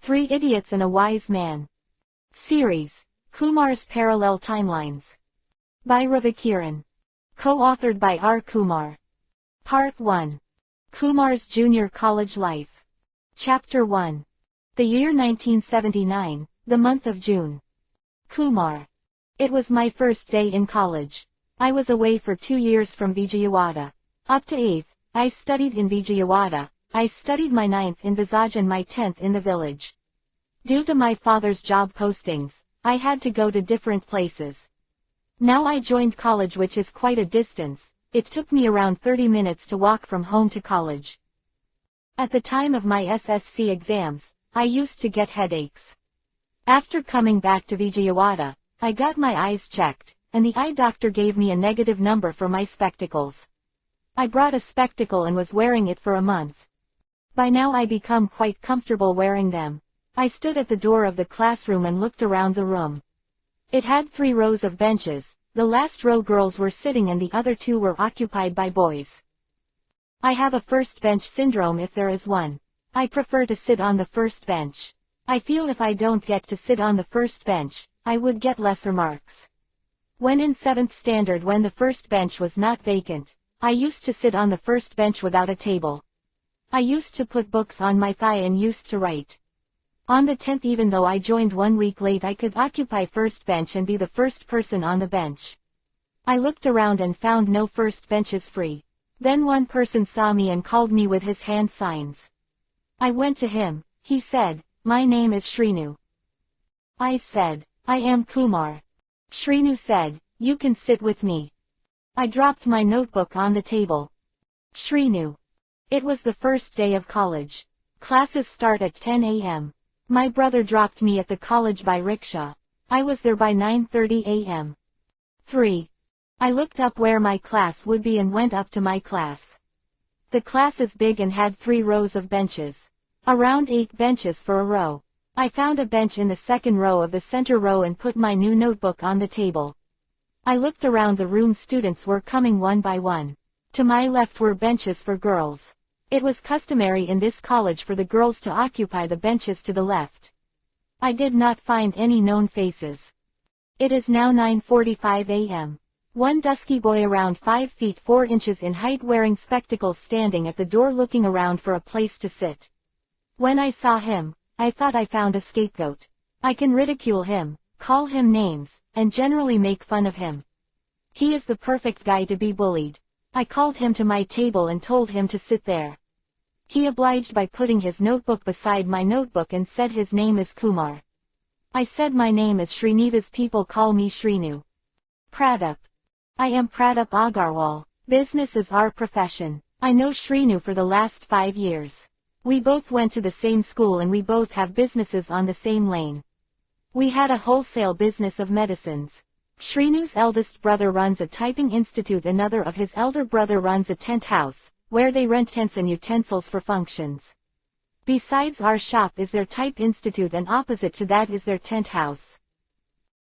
3 Idiots and a Wise Man. Series, Kumar's Parallel Timelines. By Ravikiran. Co-authored by R. Kumar. Part 1. Kumar's Junior College Life. Chapter 1. The year 1979, the month of June. Kumar. It was my first day in college. I was away for 2 years from Vijayawada. Up to 8th, I studied in Vijayawada. I studied my 9th in Vizag and my 10th in the village. Due to my father's job postings, I had to go to different places. Now I joined college, which is quite a distance. It took me around 30 minutes to walk from home to college. At the time of my SSC exams, I used to get headaches. After coming back to Vijayawada, I got my eyes checked, and the eye doctor gave me a negative number for my spectacles. I brought a spectacle and was wearing it for a month. By now I become quite comfortable wearing them. I stood at the door of the classroom and looked around the room. It had 3 rows of benches. The last row girls were sitting and the other 2 were occupied by boys. I have a first bench syndrome if there is one. I prefer to sit on the first bench. I feel if I don't get to sit on the first bench, I would get lesser marks. When in 7th standard, when the first bench was not vacant, I used to sit on the first bench without a table. I used to put books on my thigh and used to write. On the 10th, even though I joined 1 week late, I could occupy first bench and be the first person on the bench. I looked around and found no first benches free. Then one person saw me and called me with his hand signs. I went to him. He said, "My name is Shrinu." I said, "I am Kumar." Shrinu said, "You can sit with me." I dropped my notebook on the table. Shrinu. It was the first day of college. Classes start at 10 a.m. My brother dropped me at the college by rickshaw. I was there by 9:30 a.m. 3. I looked up where my class would be and went up to my class. The class is big and had 3 rows of benches. Around 8 benches for a row. I found a bench in the second row of the center row and put my new notebook on the table. I looked around the room. Students were coming one by one. To my left were benches for girls. It was customary in this college for the girls to occupy the benches to the left. I did not find any known faces. It is now 9:45 a.m. One dusky boy around 5 feet 4 inches in height wearing spectacles standing at the door looking around for a place to sit. When I saw him, I thought I found a scapegoat. I can ridicule him, call him names, and generally make fun of him. He is the perfect guy to be bullied. I called him to my table and told him to sit there. He obliged by putting his notebook beside my notebook and said his name is Kumar. I said my name is Srinivas. People call me Shrinu. Pradap. I am Pradap Agarwal. Business is our profession. I know Shrinu for the last 5 years. We both went to the same school and we both have businesses on the same lane. We had a wholesale business of medicines. Shrinu's eldest brother runs a typing institute. Another of his elder brother runs a tent house, where they rent tents and utensils for functions. Besides our shop is their type institute and opposite to that is their tent house.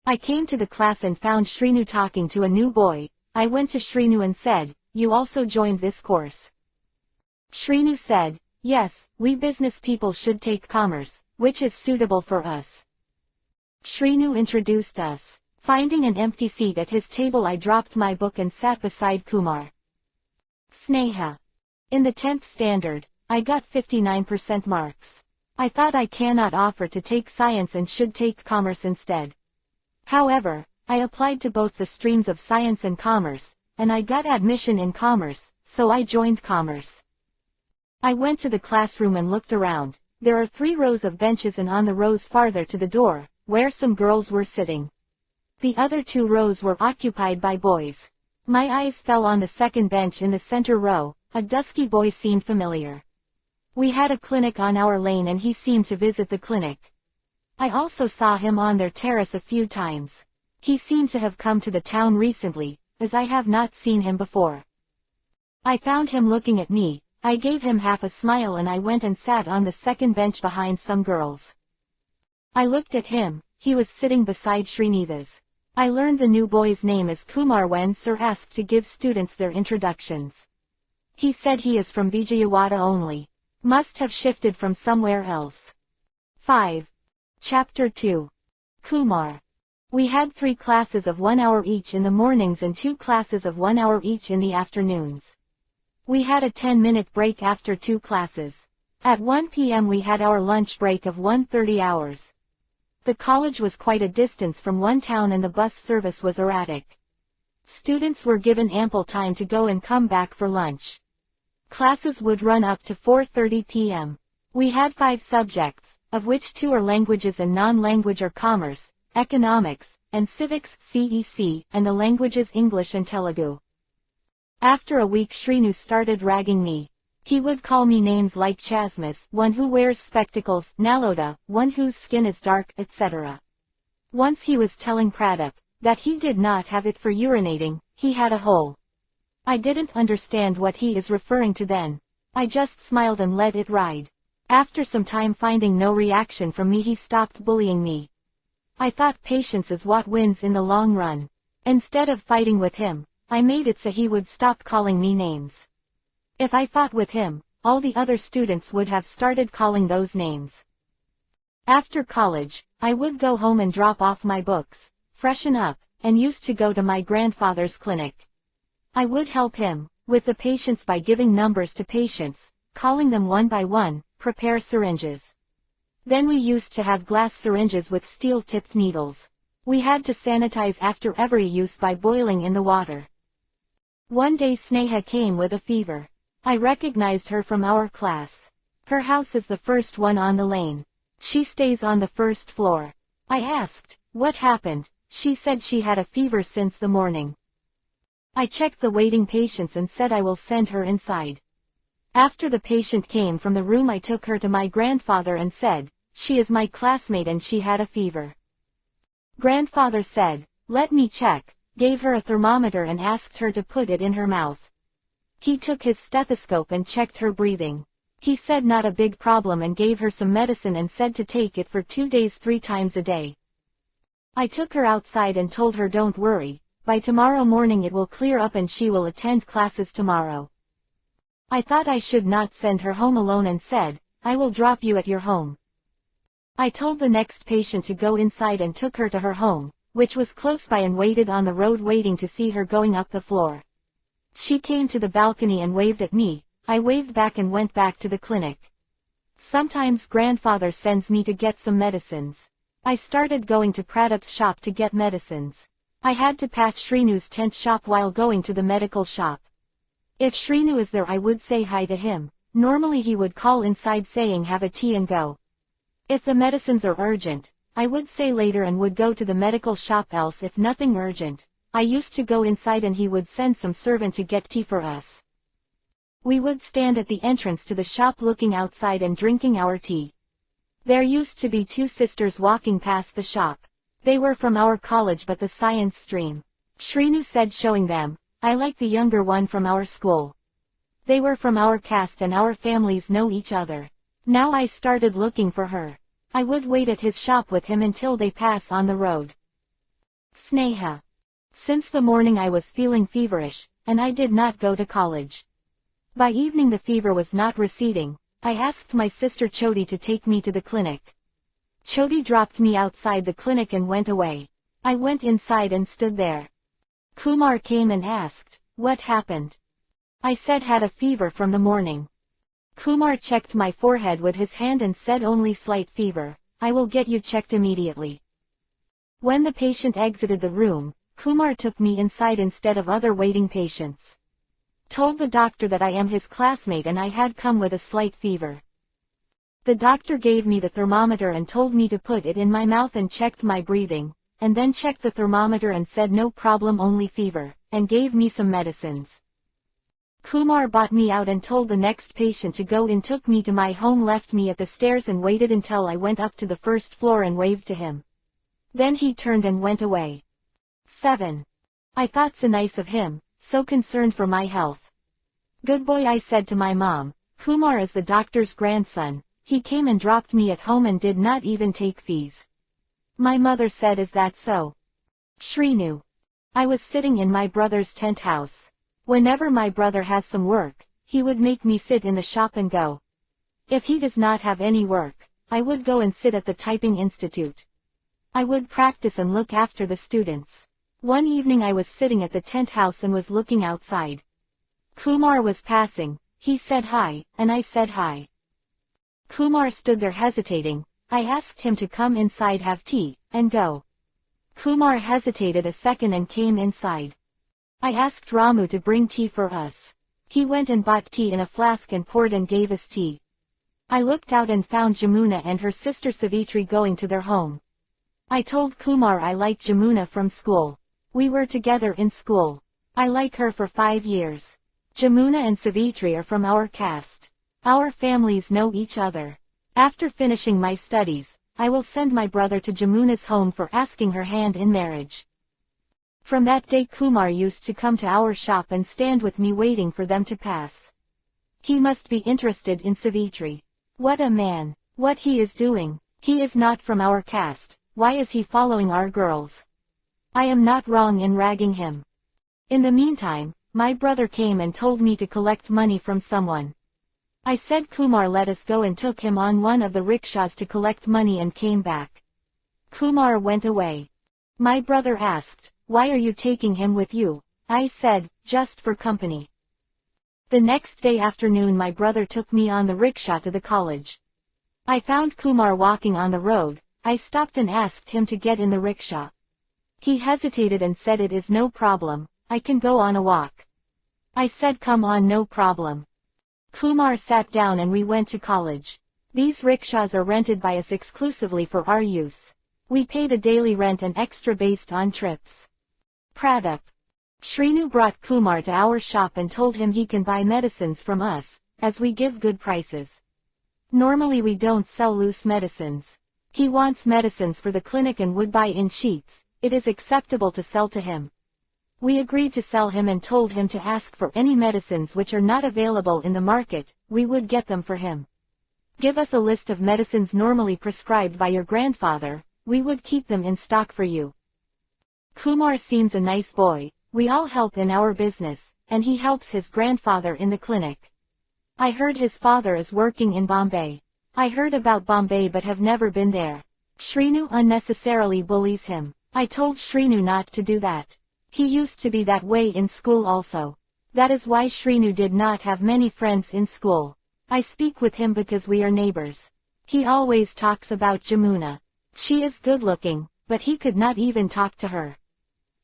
I came to the class and found Shrinu talking to a new boy. I went to Shrinu and said, "You also joined this course?" Shrinu said, "Yes, we business people should take commerce, which is suitable for us." Shrinu introduced us. Finding an empty seat at his table, I dropped my book and sat beside Kumar. Sneha. In the 10th standard, I got 59% marks. I thought I cannot offer to take science and should take commerce instead. However, I applied to both the streams of science and commerce, and I got admission in commerce, so I joined commerce. I went to the classroom and looked around. There are 3 rows of benches and on the rows farther to the door, where some girls were sitting. The other 2 rows were occupied by boys. My eyes fell on the second bench in the center row. A dusky boy seemed familiar. We had a clinic on our lane and he seemed to visit the clinic. I also saw him on their terrace a few times. He seemed to have come to the town recently, as I have not seen him before. I found him looking at me. I gave him half a smile and I went and sat on the second bench behind some girls. I looked at him. He was sitting beside Srinivas. I learned the new boy's name is Kumar when Sir asked to give students their introductions. He said he is from Vijayawada only. Must have shifted from somewhere else. 5. Chapter 2. Kumar. We had 3 classes of 1 hour each in the mornings and 2 classes of 1 hour each in the afternoons. We had a 10-minute break after 2 classes. At 1 p.m. we had our lunch break of 1:30 hours. The college was quite a distance from one town and the bus service was erratic. Students were given ample time to go and come back for lunch. Classes would run up to 4:30 p.m. We had 5 subjects, of which 2 are languages and non-language are commerce, economics, and civics, CEC, and the languages English and Telugu. After a week Shrinu started ragging me. He would call me names like Chasmas, one who wears spectacles, Naloda, one whose skin is dark, etc. Once he was telling Pradip that he did not have it for urinating, he had a hole. I didn't understand what he is referring to then. I just smiled and let it ride. After some time finding no reaction from me he stopped bullying me. I thought patience is what wins in the long run. Instead of fighting with him, I made it so he would stop calling me names. If I fought with him, all the other students would have started calling those names. After college, I would go home and drop off my books, freshen up, and used to go to my grandfather's clinic. I would help him with the patients by giving numbers to patients, calling them one by one, prepare syringes. Then we used to have glass syringes with steel-tipped needles. We had to sanitize after every use by boiling in the water. One day Sneha came with a fever. I recognized her from our class. Her house is the first one on the lane. She stays on the first floor. I asked, what happened? She said she had a fever since the morning. I checked the waiting patients and said I will send her inside. After the patient came from the room I took her to my grandfather and said, she is my classmate and she had a fever. Grandfather said, let me check, gave her a thermometer and asked her to put it in her mouth. He took his stethoscope and checked her breathing. He said not a big problem and gave her some medicine and said to take it for 2 days 3 times a day. I took her outside and told her don't worry, by tomorrow morning it will clear up and she will attend classes tomorrow. I thought I should not send her home alone and said, I will drop you at your home. I told the next patient to go inside and took her to her home, which was close by, and waited on the road waiting to see her going up the floor. She came to the balcony and waved at me. I waved back and went back to the clinic. Sometimes grandfather sends me to get some medicines. I started going to Pradip's shop to get medicines. I had to pass Shrinu's tent shop while going to the medical shop. If Shrinu is there I would say hi to him. Normally he would call inside saying have a tea and go. If the medicines are urgent, I would say later and would go to the medical shop, else if nothing urgent, I used to go inside and he would send some servant to get tea for us. We would stand at the entrance to the shop looking outside and drinking our tea. There used to be 2 sisters walking past the shop. They were from our college but the science stream. Shrinu said showing them, I like the younger one from our school. They were from our caste and our families know each other. Now I started looking for her. I would wait at his shop with him until they pass on the road. Sneha. Since the morning I was feeling feverish, and I did not go to college. By evening the fever was not receding. I asked my sister Choti to take me to the clinic. Choti dropped me outside the clinic and went away. I went inside and stood there. Kumar came and asked, what happened? I said had a fever from the morning. Kumar checked my forehead with his hand and said only slight fever. I will get you checked immediately. When the patient exited the room, Kumar took me inside instead of other waiting patients. Told the doctor that I am his classmate and I had come with a slight fever. The doctor gave me the thermometer and told me to put it in my mouth and checked my breathing, and then checked the thermometer and said no problem, only fever, and gave me some medicines. Kumar bought me out and told the next patient to go in, took me to my home, left me at the stairs and waited until I went up to the first floor and waved to him. Then he turned and went away. 7. I thought so nice of him, so concerned for my health. Good boy, I said to my mom. Kumar is the doctor's grandson. He came and dropped me at home and did not even take fees. My mother said, is that so? Shrinu. I was sitting in my brother's tent house. Whenever my brother has some work, he would make me sit in the shop and go. If he does not have any work, I would go and sit at the typing institute. I would practice and look after the students. One evening I was sitting at the tent house and was looking outside. Kumar was passing. He said hi, and I said hi. Kumar stood there hesitating. I asked him to come inside, have tea, and go. Kumar hesitated a second and came inside. I asked Ramu to bring tea for us. He went and bought tea in a flask and poured and gave us tea. I looked out and found Jamuna and her sister Savitri going to their home. I told Kumar I like Jamuna from school. We were together in school. I like her for 5 years. Jamuna and Savitri are from our caste. Our families know each other. After finishing my studies, I will send my brother to Jamuna's home for asking her hand in marriage. From that day Kumar used to come to our shop and stand with me waiting for them to pass. He must be interested in Savitri. What a man! What he is doing! He is not from our caste. Why is he following our girls? I am not wrong in ragging him. In the meantime, my brother came and told me to collect money from someone. I said Kumar let us go and took him on one of the rickshaws to collect money and came back. Kumar went away. My brother asked, why are you taking him with you? I said, just for company. The next day afternoon my brother took me on the rickshaw to the college. I found Kumar walking on the road. I stopped and asked him to get in the rickshaw. He hesitated and said it is no problem, I can go on a walk. I said come on, no problem. Kumar sat down and we went to college. These rickshaws are rented by us exclusively for our use. We pay the daily rent and extra based on trips. Pradap. Shrinu brought Kumar to our shop and told him he can buy medicines from us, as we give good prices. Normally we don't sell loose medicines. He wants medicines for the clinic and would buy in sheets. It is acceptable to sell to him. We agreed to sell him and told him to ask for any medicines which are not available in the market, we would get them for him. Give us a list of medicines normally prescribed by your grandfather, we would keep them in stock for you. Kumar seems a nice boy, we all help in our business, and he helps his grandfather in the clinic. I heard his father is working in Bombay. I heard about Bombay but have never been there. Shrinu unnecessarily bullies him. I told Shrinu not to do that. He used to be that way in school also. That is why Shrinu did not have many friends in school. I speak with him because we are neighbors. He always talks about Jamuna. She is good looking, but he could not even talk to her.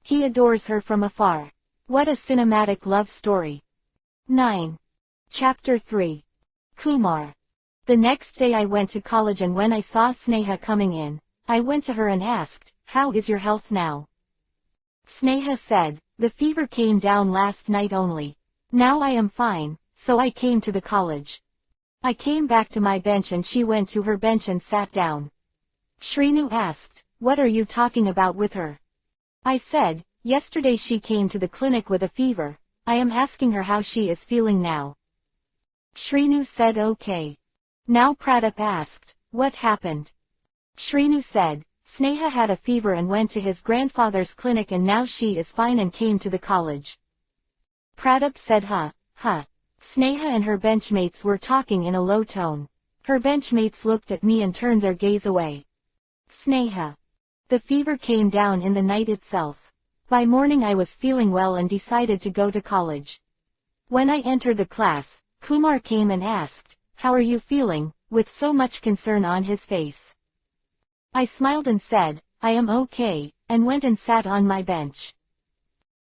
He adores her from afar. What a cinematic love story. 9. Chapter 3. Kumar. The next day I went to college and when I saw Sneha coming in, I went to her and asked, how is your health now? Sneha said, the fever came down last night only. Now I am fine, so I came to the college. I came back to my bench and she went to her bench and sat down. Shrinu asked, what are you talking about with her? I said, yesterday she came to the clinic with a fever. I am asking her how she is feeling now. Shrinu said okay. Now Pradap asked, what happened? Shrinu said, Sneha had a fever and went to his grandfather's clinic and now she is fine and came to the college. Pradap said huh. Sneha and her benchmates were talking in a low tone. Her benchmates looked at me and turned their gaze away. Sneha. The fever came down in the night itself. By morning I was feeling well and decided to go to college. When I entered the class, Kumar came and asked, how are you feeling, with so much concern on his face. I smiled and said, I am okay, and went and sat on my bench.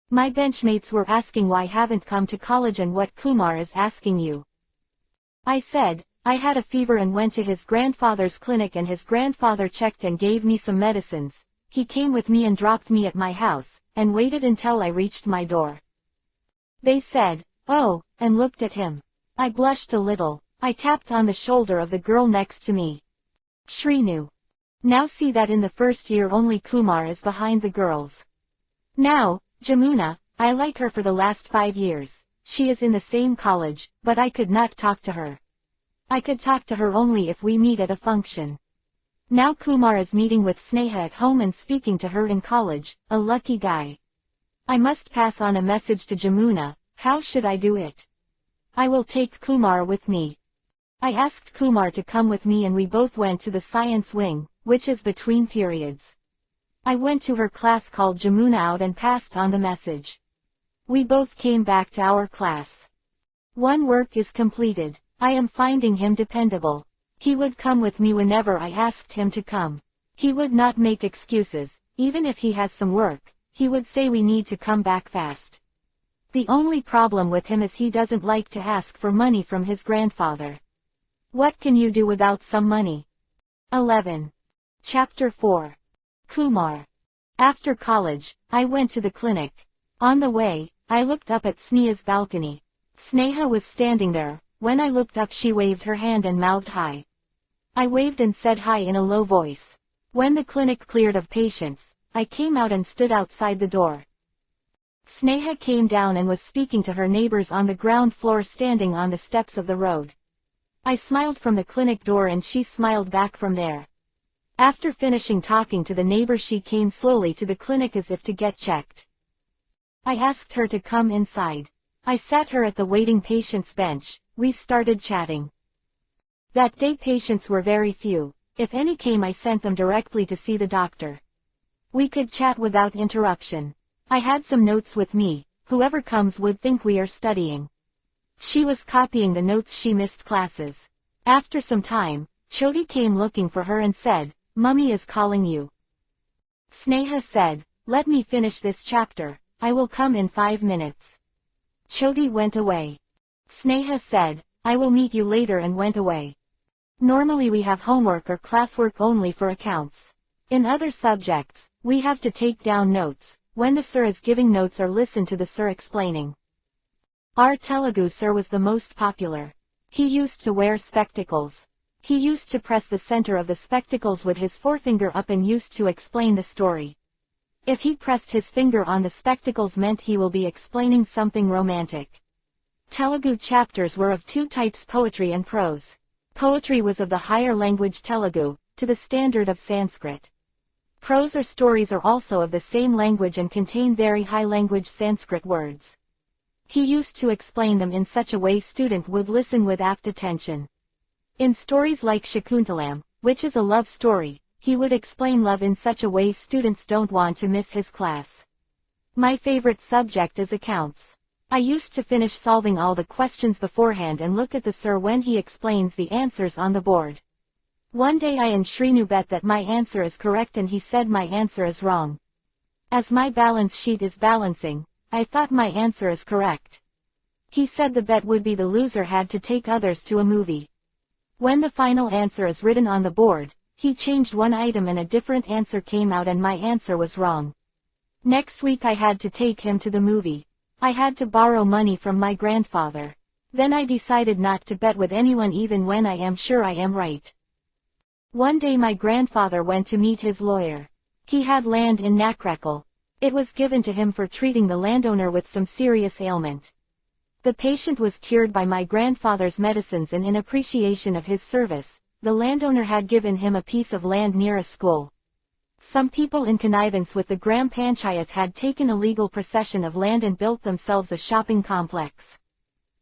My benchmates were asking why I haven't come to college and what Kumar is asking you. I said, I had a fever and went to his grandfather's clinic and his grandfather checked and gave me some medicines. He came with me and dropped me at my house, and waited until I reached my door. They said, oh, and looked at him. I blushed a little. I tapped on the shoulder of the girl next to me. Shrinu. Now see that in the first year only Kumar is behind the girls. Now, Jamuna, I like her for the last 5 years. She is in the same college, but I could not talk to her. I could talk to her only if we meet at a function. Now Kumar is meeting with Sneha at home and speaking to her in college, a lucky guy. I must pass on a message to Jamuna, how should I do it? I will take Kumar with me. I asked Kumar to come with me and we both went to the science wing, which is between periods. I went to her class called Jamuna out and passed on the message. We both came back to our class. One work is completed. I am finding him dependable. He would come with me whenever I asked him to come. He would not make excuses. Even if he has some work, he would say we need to come back fast. The only problem with him is he doesn't like to ask for money from his grandfather. What can you do without some money? 11. Chapter 4. Kumar. After college, I went to the clinic. On the way, I looked up at Sneha's balcony. Sneha was standing there. When I looked up, she waved her hand and mouthed hi. I waved and said hi in a low voice. When the clinic cleared of patients, I came out and stood outside the door. Sneha came down and was speaking to her neighbors on the ground floor standing on the steps of the road. I smiled from the clinic door and she smiled back from there. After finishing talking to the neighbor, she came slowly to the clinic as if to get checked. I asked her to come inside. I sat her at the waiting patients bench. We started chatting. That day patients were very few. If any came, I sent them directly to see the doctor. We could chat without interruption. I had some notes with me. Whoever comes would think we are studying. She was copying the notes she missed classes. After some time, Choti came looking for her and said, "Mummy is calling you." Sneha said, "Let me finish this chapter. I will come in 5 minutes." Choti went away. Sneha said, "I will meet you later," and went away. Normally we have homework or classwork only for accounts. In other subjects, we have to take down notes, when the sir is giving notes, or listen to the sir explaining. Our Telugu sir was the most popular. He used to wear spectacles. He used to press the center of the spectacles with his forefinger up and used to explain the story. If he pressed his finger on the spectacles, meant he will be explaining something romantic. Telugu chapters were of 2 types: poetry and prose. Poetry was of the higher language Telugu, to the standard of Sanskrit. Prose or stories are also of the same language and contain very high language Sanskrit words. He used to explain them in such a way student would listen with apt attention. In stories like Shakuntalam, which is a love story, he would explain love in such a way students don't want to miss his class. My favorite subject is accounts. I used to finish solving all the questions beforehand and look at the sir when he explains the answers on the board. One day I and Shrinu bet that my answer is correct and he said my answer is wrong. As my balance sheet is balancing, I thought my answer is correct. He said the bet would be the loser had to take others to a movie. When the final answer is written on the board, he changed one item and a different answer came out and my answer was wrong. Next week I had to take him to the movie. I had to borrow money from my grandfather. Then I decided not to bet with anyone even when I am sure I am right. One day my grandfather went to meet his lawyer. He had land in Nakrakal. It was given to him for treating the landowner with some serious ailment. The patient was cured by my grandfather's medicines, and in appreciation of his service, the landowner had given him a piece of land near a school. Some people in connivance with the Gram Panchayat had taken illegal possession of land and built themselves a shopping complex.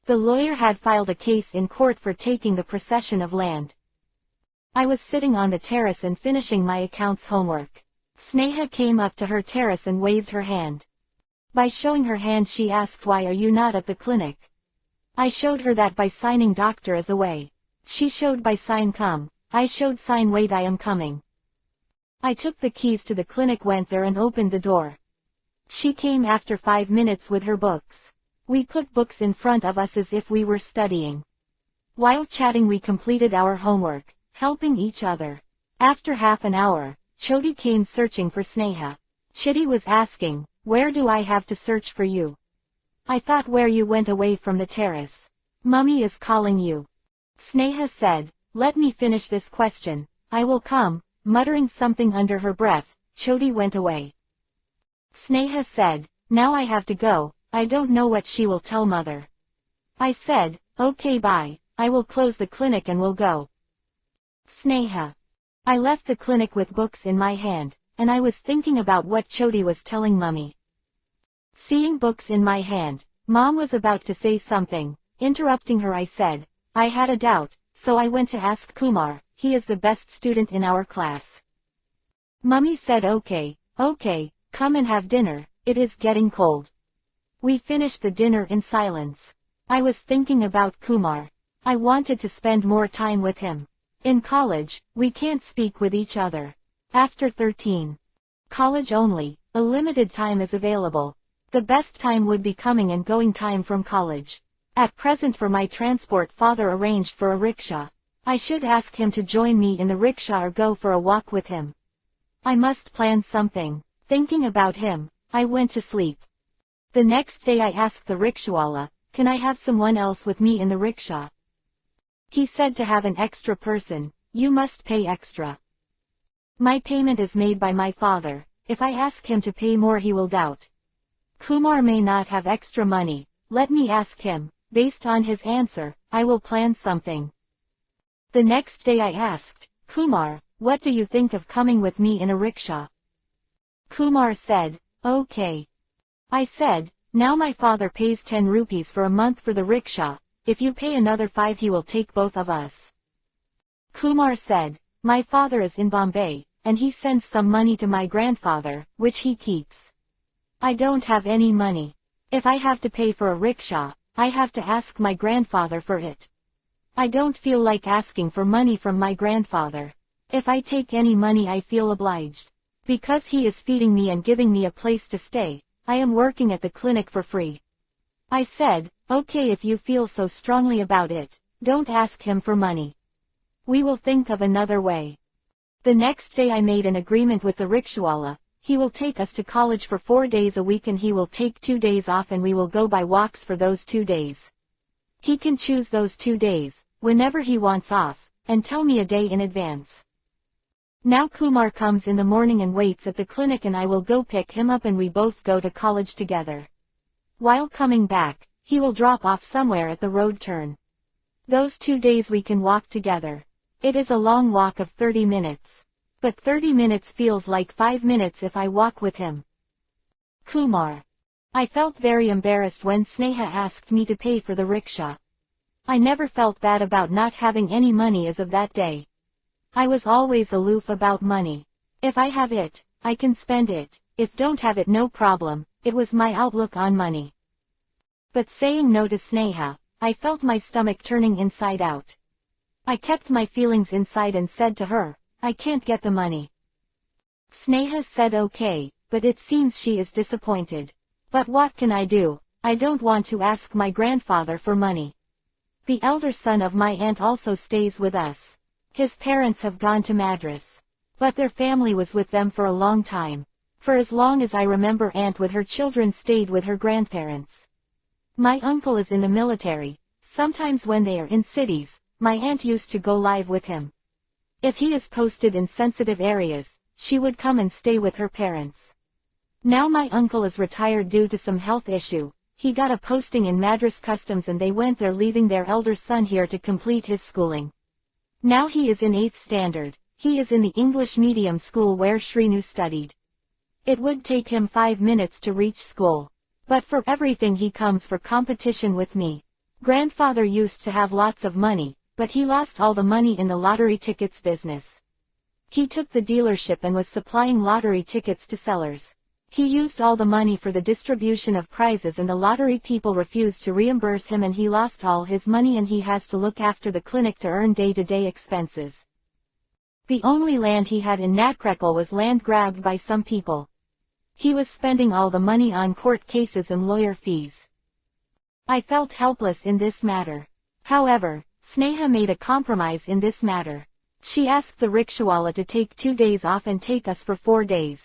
The lawyer had filed a case in court for taking the possession of land. I was sitting on the terrace and finishing my accounts homework. Sneha came up to her terrace and waved her hand. By showing her hand she asked, "Why are you not at the clinic?" I showed her that by signing "Doctor is away." She showed by sign "Come." I showed sign "Wait, I am coming." I took the keys to the clinic, went there and opened the door. She came after 5 minutes with her books. We put books in front of us as if we were studying. While chatting we completed our homework, helping each other. After half an hour, Choti came searching for Sneha. Choti was asking, "Where do I have to search for you?" I thought where you went away from the terrace. Mummy is calling you. Sneha said, "Let me finish this question. I will come." Muttering something under her breath, Choti went away. Sneha said, "Now I have to go. I don't know what she will tell mother." I said, "Okay, bye. I will close the clinic and will go." Sneha. I left the clinic with books in my hand, and I was thinking about what Choti was telling Mummy. Seeing books in my hand, Mom was about to say something. Interrupting her, I said, "I had a doubt. so I went to ask Kumar. He is the best student in our class. Mummy said okay, come and have dinner, it is getting cold. We finished the dinner in silence. I was thinking about Kumar. I wanted to spend more time with him. In college, we can't speak with each other. After 13. College only, a limited time is available. The best time would be coming and going time from college. At present for my transport father arranged for a rickshaw. I should ask him to join me in the rickshaw or go for a walk with him. I must plan something. Thinking about him, I went to sleep. The next day I asked the rickshawala, can I have someone else with me in the rickshaw? He said to have an extra person, you must pay extra. My payment is made by my father. If I ask him to pay more he will doubt. Kumar may not have extra money, let me ask him. Based on his answer, I will plan something. The next day I asked, Kumar, what do you think of coming with me in a rickshaw? Kumar said, okay. I said, now my father pays 10 rupees for a month for the rickshaw, if you pay another 5 he will take both of us. Kumar said, my father is in Bombay, and he sends some money to my grandfather, which he keeps. I don't have any money. If I have to pay for a rickshaw, I have to ask my grandfather for it. I don't feel like asking for money from my grandfather. If I take any money I feel obliged. Because he is feeding me and giving me a place to stay, I am working at the clinic for free. I said, okay if you feel so strongly about it, don't ask him for money. We will think of another way. The next day I made an agreement with the rickshawala. He will take us to college for 4 days a week and he will take 2 days off and we will go by walks for those 2 days. He can choose those 2 days, whenever he wants off, and tell me a day in advance. Now Kumar comes in the morning and waits at the clinic and I will go pick him up and we both go to college together. While coming back, he will drop off somewhere at the road turn. Those 2 days we can walk together. It is a long walk of 30 minutes. But 30 minutes feels like 5 minutes if I walk with him. Kumar. I felt very embarrassed when Sneha asked me to pay for the rickshaw. I never felt bad about not having any money as of that day. I was always aloof about money. If I have it, I can spend it. If don't have it no problem, it was my outlook on money. But saying no to Sneha, I felt my stomach turning inside out. I kept my feelings inside and said to her, I can't get the money. Sneha said okay, but it seems she is disappointed. But what can I do? I don't want to ask my grandfather for money. The elder son of my aunt also stays with us. His parents have gone to Madras. But their family was with them for a long time. For as long as I remember aunt with her children stayed with her grandparents. My uncle is in the military. Sometimes when they are in cities, my aunt used to go live with him. If he is posted in sensitive areas, she would come and stay with her parents. Now my uncle is retired due to some health issue. He got a posting in Madras Customs and they went there leaving their elder son here to complete his schooling. Now he is in 8th standard. He is in the English medium school where Shrinu studied. It would take him 5 minutes to reach school. But for everything he comes for competition with me. Grandfather used to have lots of money, but he lost all the money in the lottery tickets business. He took the dealership and was supplying lottery tickets to sellers. He used all the money for the distribution of prizes and the lottery people refused to reimburse him and he lost all his money and he has to look after the clinic to earn day-to-day expenses. The only land he had in Natkrekal was land grabbed by some people. He was spending all the money on court cases and lawyer fees. I felt helpless in this matter. However, Sneha made a compromise in this matter. She asked the rickshawala to take 2 days off and take us for 4 days.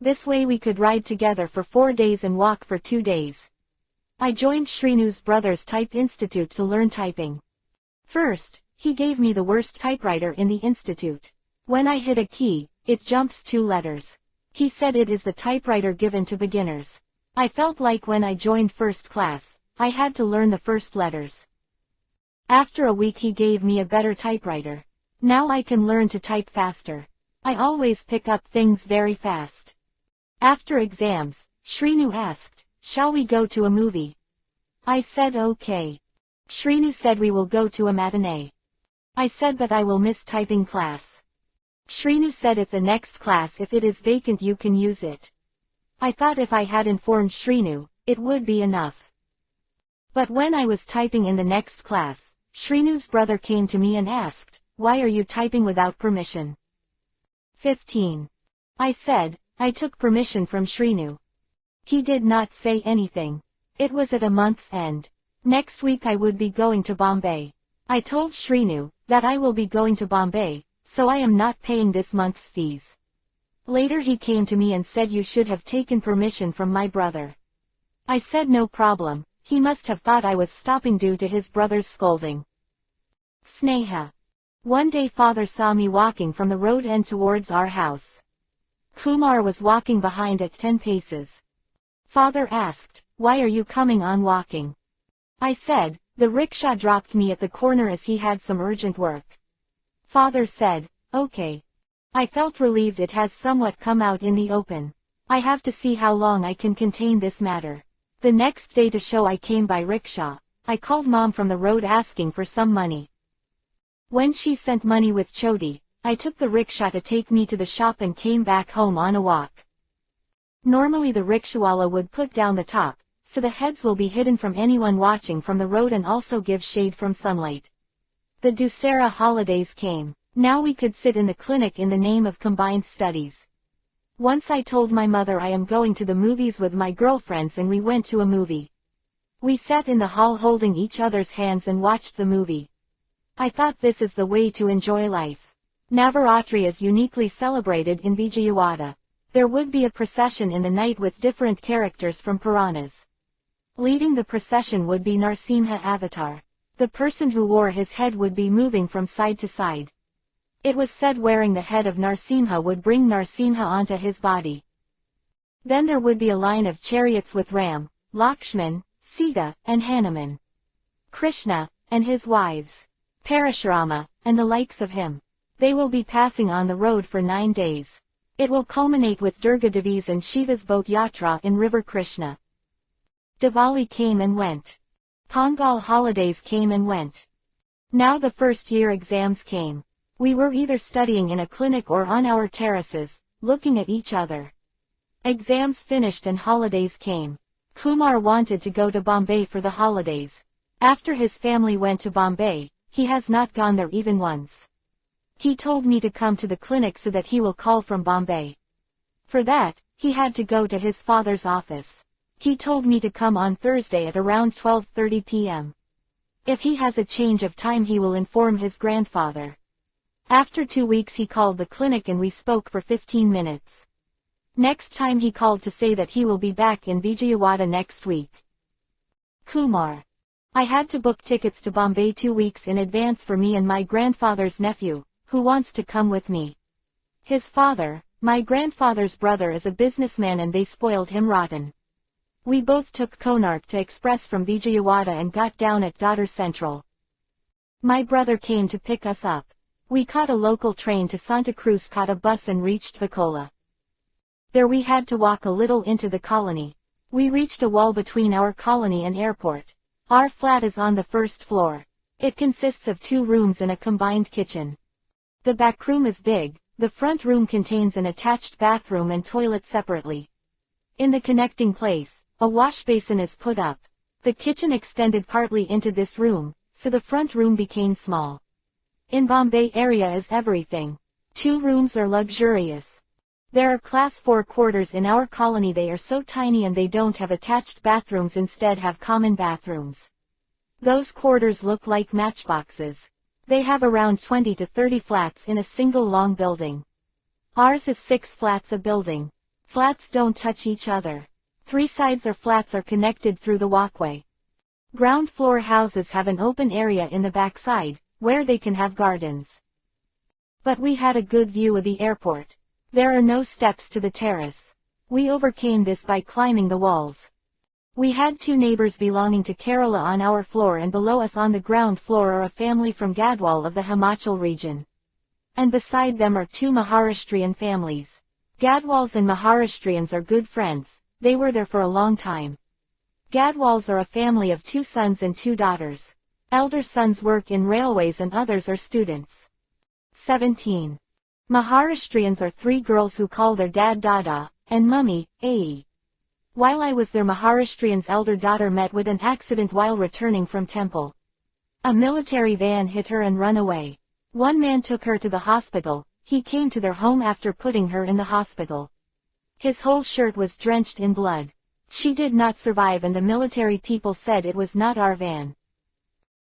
This way we could ride together for 4 days and walk for 2 days. I joined Shrinu's brother's type institute to learn typing. First, he gave me the worst typewriter in the institute. When I hit a key, it jumps 2 letters. He said it is the typewriter given to beginners. I felt like when I joined first class, I had to learn the first letters. After a week he gave me a better typewriter. Now I can learn to type faster. I always pick up things very fast. After exams, Shrinu asked, shall we go to a movie? I said okay. Shrinu said we will go to a matinee. I said but I will miss typing class. Shrinu said at the next class if it is vacant you can use it. I thought if I had informed Shrinu, it would be enough. But when I was typing in the next class, Shrinu's brother came to me and asked, "Why are you typing without permission?" 15. I said, "I took permission from Shrinu." He did not say anything. It was at a month's end. Next week I would be going to Bombay. I told Shrinu that I will be going to Bombay, so I am not paying this month's fees. Later he came to me and said you should have taken permission from my brother. I said no problem, he must have thought I was stopping due to his brother's scolding. Sneha. One day father saw me walking from the road end towards our house. Kumar was walking behind at 10 paces. Father asked, "Why are you coming on walking?" I said, "The rickshaw dropped me at the corner as he had some urgent work." Father said, "Okay." I felt relieved it has somewhat come out in the open. I have to see how long I can contain this matter. The next day to show I came by rickshaw, I called mom from the road asking for some money. When she sent money with Choti, I took the rickshaw to take me to the shop and came back home on a walk. Normally the rickshawala would put down the top, so the heads will be hidden from anyone watching from the road and also give shade from sunlight. The Dussehra holidays came. Now we could sit in the clinic in the name of combined studies. Once I told my mother I am going to the movies with my girlfriends and we went to a movie. We sat in the hall holding each other's hands and watched the movie. I thought this is the way to enjoy life. Navaratri is uniquely celebrated in Vijayawada. There would be a procession in the night with different characters from Puranas. Leading the procession would be Narsimha avatar. The person who wore his head would be moving from side to side. It was said wearing the head of Narsimha would bring Narsimha onto his body. Then there would be a line of chariots with Ram, Lakshman, Sita, and Hanuman. Krishna, and his wives, Parashurama, and the likes of him. They will be passing on the road for 9 days. It will culminate with Durga Devi's and Shiva's boat yatra in River Krishna. Diwali came and went. Pongal holidays came and went. Now the first year exams came. We were either studying in a clinic or on our terraces, looking at each other. Exams finished and holidays came. Kumar wanted to go to Bombay for the holidays. After his family went to Bombay, he has not gone there even once. He told me to come to the clinic so that he will call from Bombay. For that, he had to go to his father's office. He told me to come on Thursday at around 12:30 p.m. If he has a change of time he will inform his grandfather. After 2 weeks he called the clinic and we spoke for 15 minutes. Next time he called to say that he will be back in Vijayawada next week. Kumar. I had to book tickets to Bombay 2 weeks in advance for me and my grandfather's nephew, who wants to come with me. His father, my grandfather's brother, is a businessman and they spoiled him rotten. We both took Konark to express from Vijayawada and got down at Dadar Central. My brother came to pick us up. We caught a local train to Santa Cruz, caught a bus and reached Vacola. There we had to walk a little into the colony. We reached a wall between our colony and airport. Our flat is on the first floor. It consists of 2 rooms and a combined kitchen. The back room is big, the front room contains an attached bathroom and toilet separately. In the connecting place, a wash basin is put up. The kitchen extended partly into this room, so the front room became small. In Bombay area is everything. 2 rooms are luxurious. There are class 4 quarters in our colony. They are so tiny and they don't have attached bathrooms, instead have common bathrooms. Those quarters look like matchboxes. They have around 20 to 30 flats in a single long building. Ours is 6 flats a building. Flats don't touch each other. 3 sides or flats are connected through the walkway. Ground floor houses have an open area in the backside, where they can have gardens. But we had a good view of the airport. There are no steps to the terrace. We overcame this by climbing the walls. We had 2 neighbors belonging to Kerala on our floor, and below us on the ground floor are a family from Gadwal of the Himachal region. And beside them are 2 Maharashtrian families. Gadwals and Maharashtrians are good friends. They were there for a long time. Gadwals are a family of 2 sons and 2 daughters. Elder sons work in railways and others are students. 17. Maharashtrians are 3 girls who call their dad Dada, and Mummy, Ae. While I was there, Maharashtrian's elder daughter met with an accident while returning from temple. A military van hit her and run away. One man took her to the hospital. He came to their home after putting her in the hospital. His whole shirt was drenched in blood. She did not survive and the military people said it was not our van.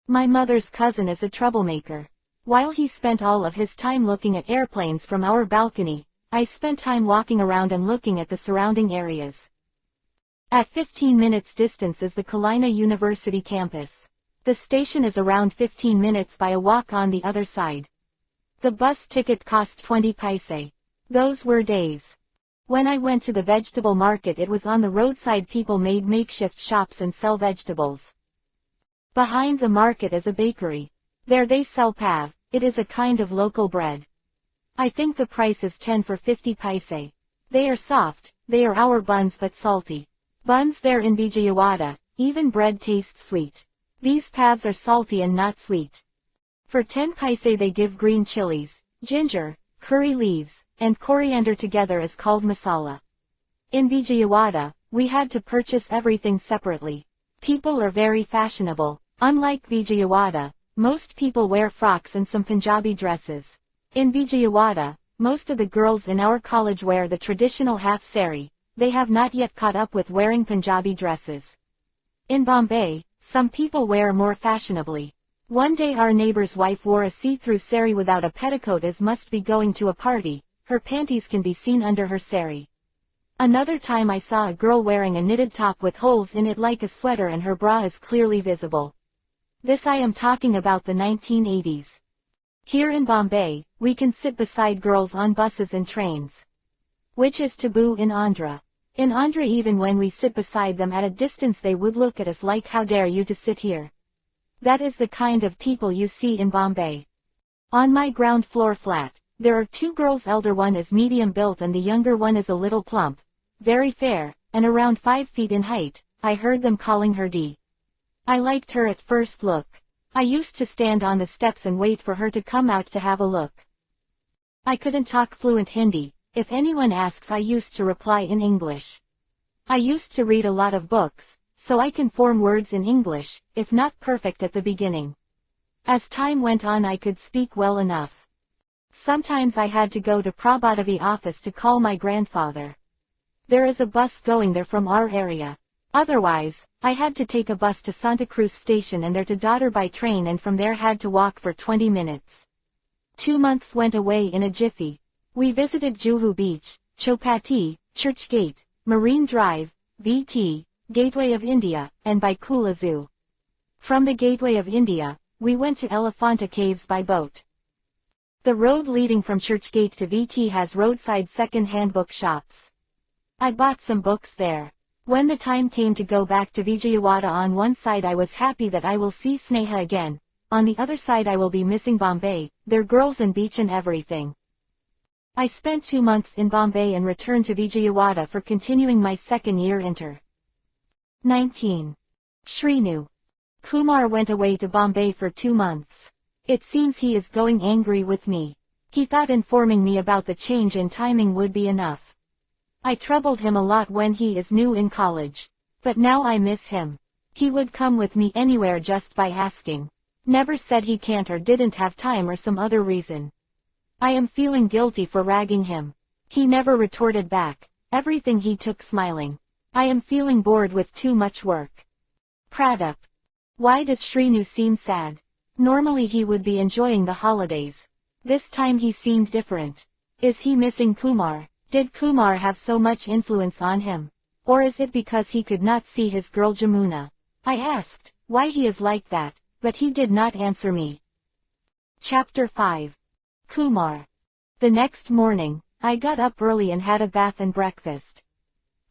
My mother's cousin is a troublemaker. While he spent all of his time looking at airplanes from our balcony, I spent time walking around and looking at the surrounding areas. At 15 minutes distance is the Kalina University campus. The station is around 15 minutes by a walk on the other side. The bus ticket costs 20 paise. Those were days. When I went to the vegetable market, it was on the roadside. People made makeshift shops and sell vegetables. Behind the market is a bakery. There they sell pav. It is a kind of local bread. I think the price is 10 for 50 paise. They are soft, they are our buns but salty. Buns there in Vijayawada, even bread tastes sweet. These pavs are salty and not sweet. For 10 paise they give green chilies, ginger, curry leaves, and coriander together is called masala. In Vijayawada, we had to purchase everything separately. People are very fashionable. Unlike Vijayawada, most people wear frocks and some Punjabi dresses. In Vijayawada, most of the girls in our college wear the traditional half sari. They have not yet caught up with wearing Punjabi dresses. In Bombay, some people wear more fashionably. One day our neighbor's wife wore a see-through sari without a petticoat, as must be going to a party. Her panties can be seen under her sari. Another time I saw a girl wearing a knitted top with holes in it like a sweater and her bra is clearly visible. This I am talking about the 1980s. Here in Bombay, we can sit beside girls on buses and trains. Which is taboo in Andhra. In Andhra, even when we sit beside them at a distance, they would look at us like, how dare you to sit here? That is the kind of people you see in Bombay. On my ground floor flat, there are 2 girls. Elder one is medium built and the younger one is a little plump, very fair, and around 5 feet in height. I heard them calling her D. I liked her at first look. I used to stand on the steps and wait for her to come out to have a look. I couldn't talk fluent Hindi. If anyone asks, I used to reply in English. I used to read a lot of books, so I can form words in English, if not perfect at the beginning. As time went on, I could speak well enough. Sometimes I had to go to Prabhadavi office to call my grandfather. There is a bus going there from our area. Otherwise, I had to take a bus to Santa Cruz station and there to Dadar by train, and from there had to walk for 20 minutes. 2 months went away in a jiffy. We visited Juhu Beach, Chowpatty, Churchgate, Marine Drive, VT, Gateway of India, and Baikula Zoo. From the Gateway of India, we went to Elephanta Caves by boat. The road leading from Churchgate to VT has roadside second-hand book shops. I bought some books there. When the time came to go back to Vijayawada, on one side I was happy that I will see Sneha again, on the other side I will be missing Bombay, their girls and beach and everything. I spent 2 months in Bombay and returned to Vijayawada for continuing my second year inter. 19. Shrinu. Kumar went away to Bombay for 2 months. It seems he is going angry with me. He thought informing me about the change in timing would be enough. I troubled him a lot when he is new in college. But now I miss him. He would come with me anywhere just by asking. Never said he can't or didn't have time or some other reason. I am feeling guilty for ragging him. He never retorted back. Everything he took smiling. I am feeling bored with too much work. Pradap. Why does Shrinu seem sad? Normally he would be enjoying the holidays. This time he seemed different. Is he missing Kumar? Did Kumar have so much influence on him? Or is it because he could not see his girl Jamuna? I asked why he is like that, but he did not answer me. Chapter 5. Kumar. The next morning, I got up early and had a bath and breakfast.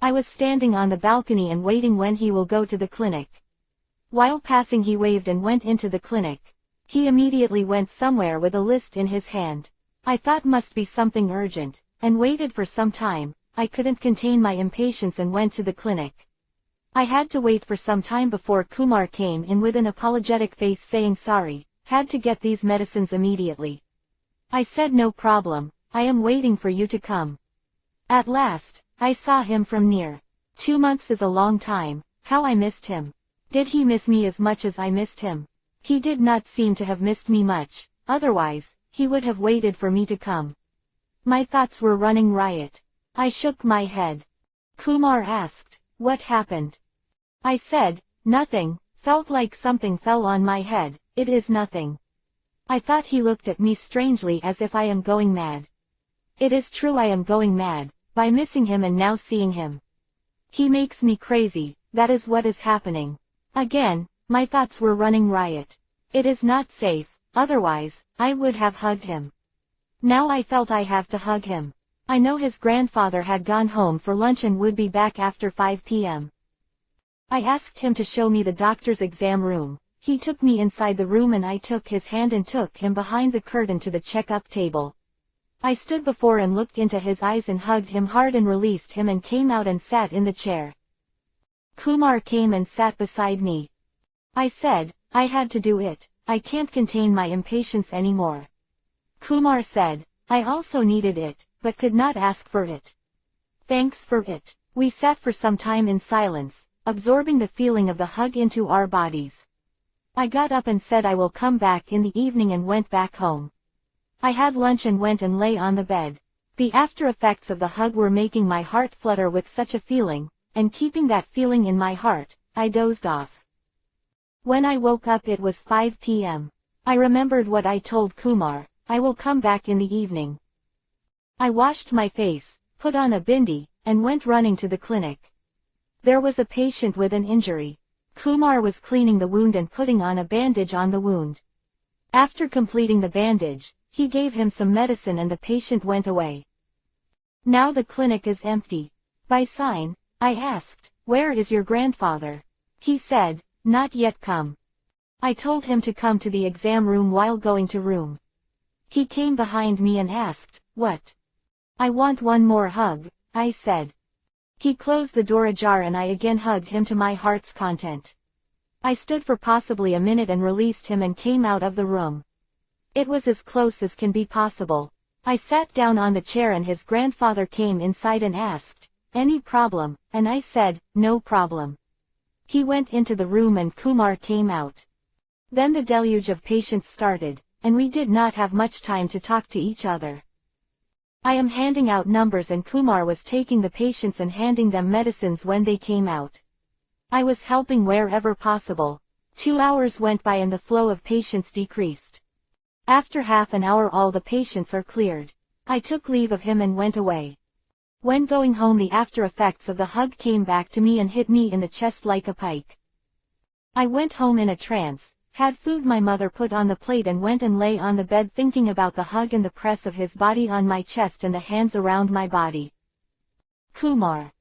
I was standing on the balcony and waiting when he will go to the clinic. While passing, he waved and went into the clinic. He immediately went somewhere with a list in his hand. I thought must be something urgent, and waited for some time. I couldn't contain my impatience and went to the clinic. I had to wait for some time before Kumar came in with an apologetic face saying sorry, had to get these medicines immediately. I said no problem, I am waiting for you to come. At last, I saw him from near. 2 months is a long time, how I missed him. Did he miss me as much as I missed him? He did not seem to have missed me much, otherwise, he would have waited for me to come. My thoughts were running riot. I shook my head. Kumar asked, what happened? I said, nothing, felt like something fell on my head, it is nothing. I thought he looked at me strangely as if I am going mad. It is true I am going mad, by missing him and now seeing him. He makes me crazy, that is what is happening. Again, my thoughts were running riot. It is not safe, otherwise, I would have hugged him. Now I felt I have to hug him. I know his grandfather had gone home for lunch and would be back after 5 p.m. I asked him to show me the doctor's exam room. He took me inside the room and I took his hand and took him behind the curtain to the check-up table. I stood before and looked into his eyes and hugged him hard and released him and came out and sat in the chair. Kumar came and sat beside me. I said, I had to do it, I can't contain my impatience anymore. Kumar said, I also needed it, but could not ask for it. Thanks for it. We sat for some time in silence, absorbing the feeling of the hug into our bodies. I got up and said I will come back in the evening and went back home. I had lunch and went and lay on the bed. The after effects of the hug were making my heart flutter with such a feeling, and keeping that feeling in my heart, I dozed off. When I woke up it was 5 p.m. I remembered what I told Kumar, I will come back in the evening. I washed my face, put on a bindi, and went running to the clinic. There was a patient with an injury. Kumar was cleaning the wound and putting on a bandage on the wound. After completing the bandage, he gave him some medicine and the patient went away. Now the clinic is empty. By sign, I asked, where is your grandfather? He said, not yet come. I told him to come to the exam room while going to room. He came behind me and asked, what? I want one more hug, I said. He closed the door ajar and I again hugged him to my heart's content. I stood for possibly a minute and released him and came out of the room. It was as close as can be possible. I sat down on the chair and his grandfather came inside and asked, any problem, and I said, no problem. He went into the room and Kumar came out. Then the deluge of patients started, and we did not have much time to talk to each other. I am handing out numbers and Kumar was taking the patients and handing them medicines when they came out. I was helping wherever possible. 2 hours went by and the flow of patients decreased. After half an hour all the patients are cleared. I took leave of him and went away. When going home the after effects of the hug came back to me and hit me in the chest like a pike. I went home in a trance, had food my mother put on the plate and went and lay on the bed thinking about the hug and the press of his body on my chest and the hands around my body. Kumar.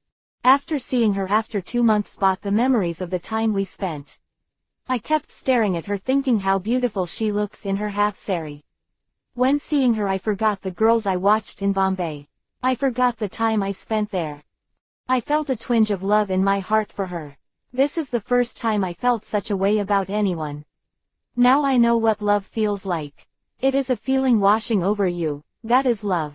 After seeing her after 2 months brought the memories of the time we spent. I kept staring at her thinking how beautiful she looks in her half sari. When seeing her I forgot the girls I watched in Bombay. I forgot the time I spent there. I felt a twinge of love in my heart for her. This is the first time I felt such a way about anyone. Now I know what love feels like. It is a feeling washing over you, that is love.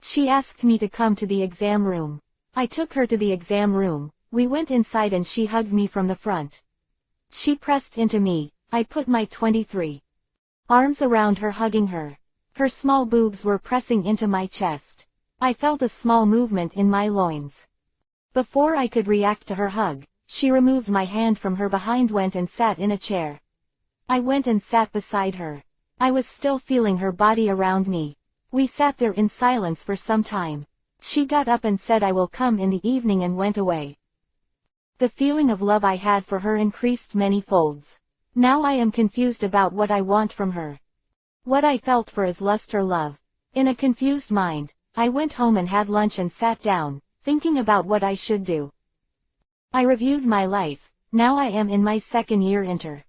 She asked me to come to the exam room. I took her to the exam room, we went inside and she hugged me from the front. She pressed into me, I put my 23 arms around her hugging her. Her small boobs were pressing into my chest. I felt a small movement in my loins. Before I could react to her hug, she removed my hand from her behind went and sat in a chair. I went and sat beside her. I was still feeling her body around me. We sat there in silence for some time. She got up and said I will come in the evening and went away. The feeling of love I had for her increased many folds. Now I am confused about what I want from her. What I felt for is lust or love. In a confused mind, I went home and had lunch and sat down, thinking about what I should do. I reviewed my life, now I am in my 2nd year inter.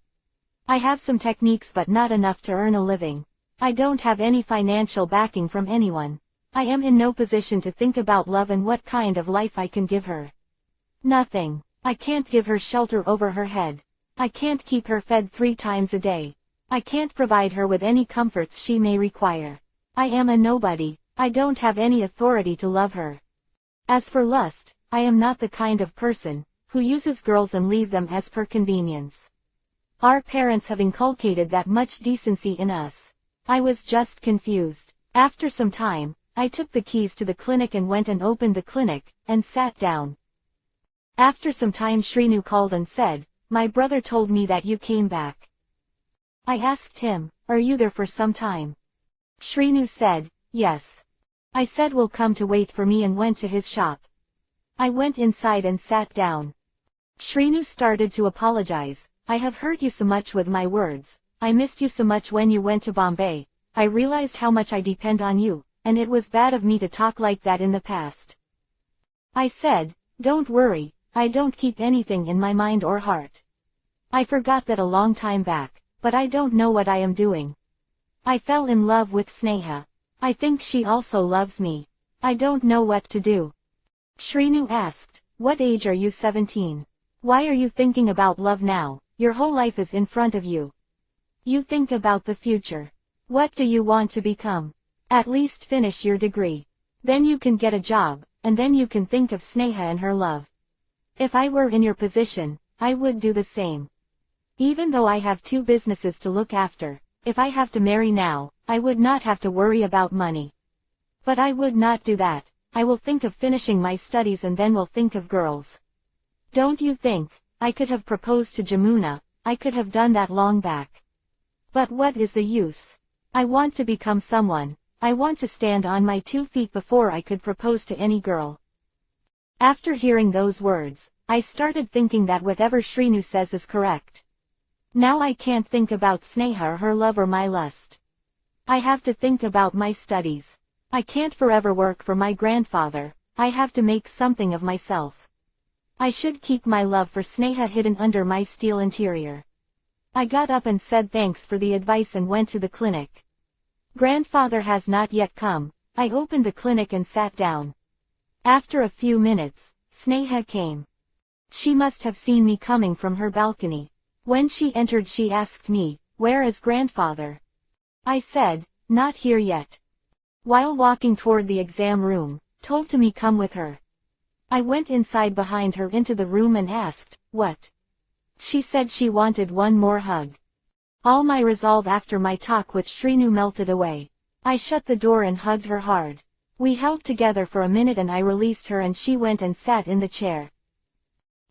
I have some techniques but not enough to earn a living. I don't have any financial backing from anyone. I am in no position to think about love and what kind of life I can give her. Nothing. I can't give her shelter over her head. I can't keep her fed 3 times a day. I can't provide her with any comforts she may require. I am a nobody. I don't have any authority to love her. As for lust, I am not the kind of person who uses girls and leave them as per convenience. Our parents have inculcated that much decency in us. I was just confused. After some time, I took the keys to the clinic and went and opened the clinic, and sat down. After some time Shrinu called and said, "My brother told me that you came back." I asked him, "Are you there for some time?" Shrinu said, "Yes." I said, "Will come to wait for me," and went to his shop. I went inside and sat down. Shrinu started to apologize. "I have hurt you so much with my words. I missed you so much when you went to Bombay. I realized how much I depend on you, and it was bad of me to talk like that in the past." I said, "Don't worry, I don't keep anything in my mind or heart. I forgot that a long time back, but I don't know what I am doing. I fell in love with Sneha. I think she also loves me. I don't know what to do." Shrinu asked, "What age are you? 17. Why are you thinking about love now? Your whole life is in front of you. You think about the future. What do you want to become? At least finish your degree. Then you can get a job, and then you can think of Sneha and her love. If I were in your position, I would do the same. Even though I have 2 businesses to look after, if I have to marry now, I would not have to worry about money. But I would not do that. I will think of finishing my studies and then will think of girls. Don't you think, I could have proposed to Jamuna? I could have done that long back. But what is the use? I want to become someone. I want to stand on my 2 feet before I could propose to any girl." After hearing those words, I started thinking that whatever Shrinu says is correct. Now I can't think about Sneha or her love or my lust. I have to think about my studies. I can't forever work for my grandfather. I have to make something of myself. I should keep my love for Sneha hidden under my steel interior. I got up and said thanks for the advice and went to the clinic. Grandfather has not yet come. I opened the clinic and sat down. After a few minutes, Sneha came. She must have seen me coming from her balcony. When she entered she asked me, "Where is grandfather?" I said, "Not here yet." While walking toward the exam room, told to me come with her. I went inside behind her into the room and asked, "What?" She said she wanted one more hug. All my resolve after my talk with Shrinu melted away. I shut the door and hugged her hard. We held together for a minute and I released her and she went and sat in the chair.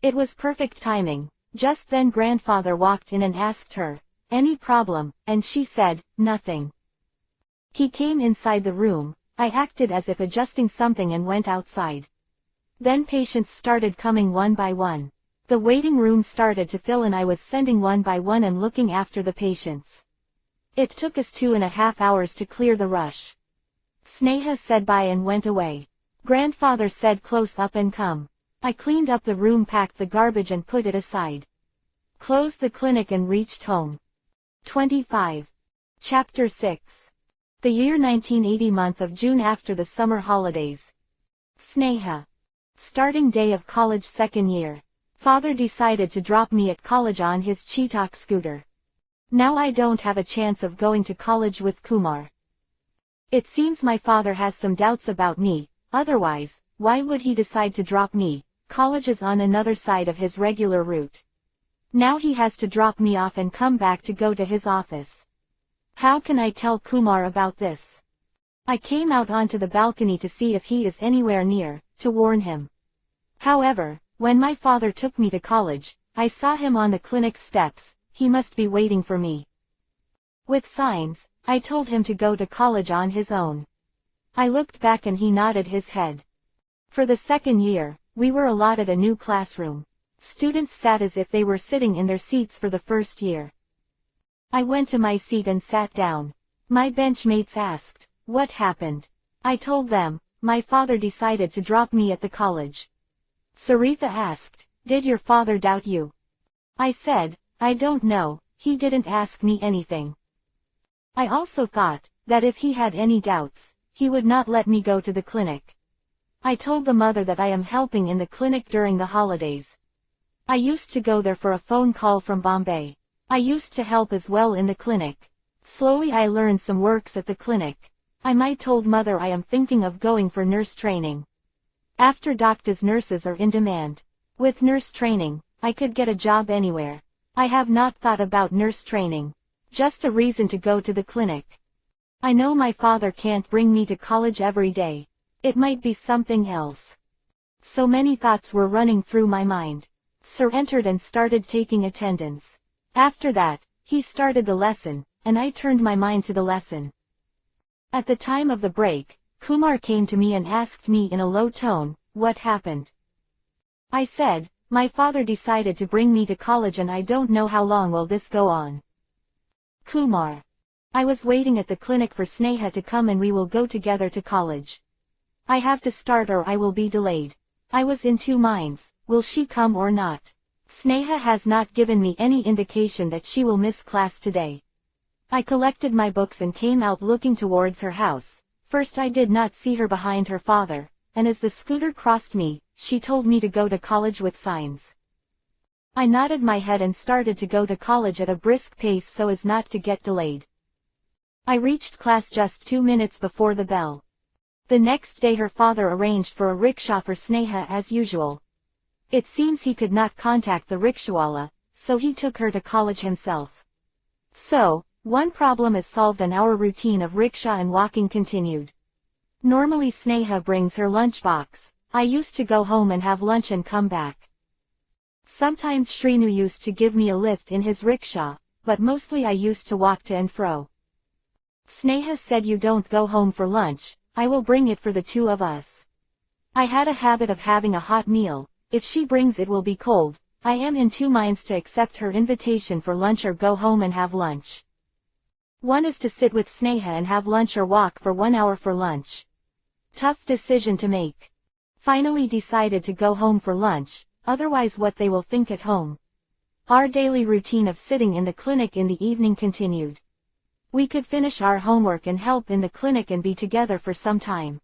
It was perfect timing. Just then grandfather walked in and asked her, "Any problem?" and she said, "Nothing." He came inside the room. I acted as if adjusting something and went outside. Then patients started coming one by one. The waiting room started to fill and I was sending one by one and looking after the patients. It took us 2.5 hours to clear the rush. Sneha said bye and went away. Grandfather said close up and come. I cleaned up the room, packed the garbage and put it aside. Closed the clinic and reached home. 25. Chapter 6. The year 1980, month of June, after the summer holidays. Sneha. Starting day of college, 2nd year. Father decided to drop me at college on his Chetak scooter. Now I don't have a chance of going to college with Kumar. It seems my father has some doubts about me, otherwise, why would he decide to drop me? College is on another side of his regular route. Now he has to drop me off and come back to go to his office. How can I tell Kumar about this? I came out onto the balcony to see if he is anywhere near, to warn him. However, when my father took me to college, I saw him on the clinic steps. He must be waiting for me. With signs, I told him to go to college on his own. I looked back and he nodded his head. For the 2nd year, we were allotted a new classroom. Students sat as if they were sitting in their seats for the 1st year. I went to my seat and sat down. My benchmates asked, "What happened?" I told them, "My father decided to drop me at the college." Saritha asked, "Did your father doubt you?" I said, "I don't know, he didn't ask me anything." I also thought that if he had any doubts, he would not let me go to the clinic. I told the mother that I am helping in the clinic during the holidays. I used to go there for a phone call from Bombay. I used to help as well in the clinic. Slowly I learned some works at the clinic. I told mother I am thinking of going for nurse training. After doctors nurses are in demand. With nurse training, I could get a job anywhere. I have not thought about nurse training. Just a reason to go to the clinic. I know my father can't bring me to college every day. It might be something else. So many thoughts were running through my mind. Sir entered and started taking attendance. After that, he started the lesson, and I turned my mind to the lesson. At the time of the break, Kumar came to me and asked me in a low tone, what happened? I said, my father decided to bring me to college and I don't know how long will this go on. Kumar. I was waiting at the clinic for Sneha to come and we will go together to college. I have to start or I will be delayed. I was in two minds, will she come or not? Sneha has not given me any indication that she will miss class today. I collected my books and came out looking towards her house. First I did not see her behind her father, and as the scooter crossed me, she told me to go to college with signs. I nodded my head and started to go to college at a brisk pace so as not to get delayed. I reached class just 2 minutes before the bell. The next day her father arranged for a rickshaw for Sneha as usual. It seems he could not contact the rickshawala, so he took her to college himself. So, one problem is solved and our routine of rickshaw and walking continued. Normally Sneha brings her lunchbox. I used to go home and have lunch and come back. Sometimes Shrinu used to give me a lift in his rickshaw, but mostly I used to walk to and fro. Sneha said you don't go home for lunch, I will bring it for the two of us. I had a habit of having a hot meal. If she brings it will be cold. I am in two minds to accept her invitation for lunch or go home and have lunch. One is to sit with Sneha and have lunch or walk for 1 hour for lunch. Tough decision to make. Finally decided to go home for lunch, otherwise what they will think at home. Our daily routine of sitting in the clinic in the evening continued. We could finish our homework and help in the clinic and be together for some time.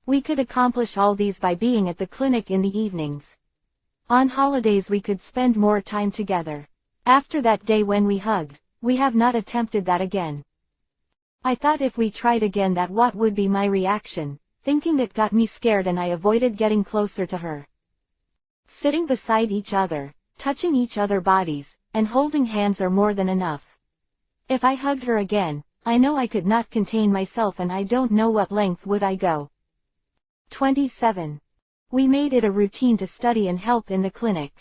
We could accomplish all these by being at the clinic in the evenings. On holidays we could spend more time together. After that day when we hugged, we have not attempted that again. I thought if we tried again that what would be my reaction, thinking that got me scared and I avoided getting closer to her. Sitting beside each other, touching each other bodies, and holding hands are more than enough. If I hugged her again, I know I could not contain myself and I don't know what length would I go. 27. We made it a routine to study and help in the clinic.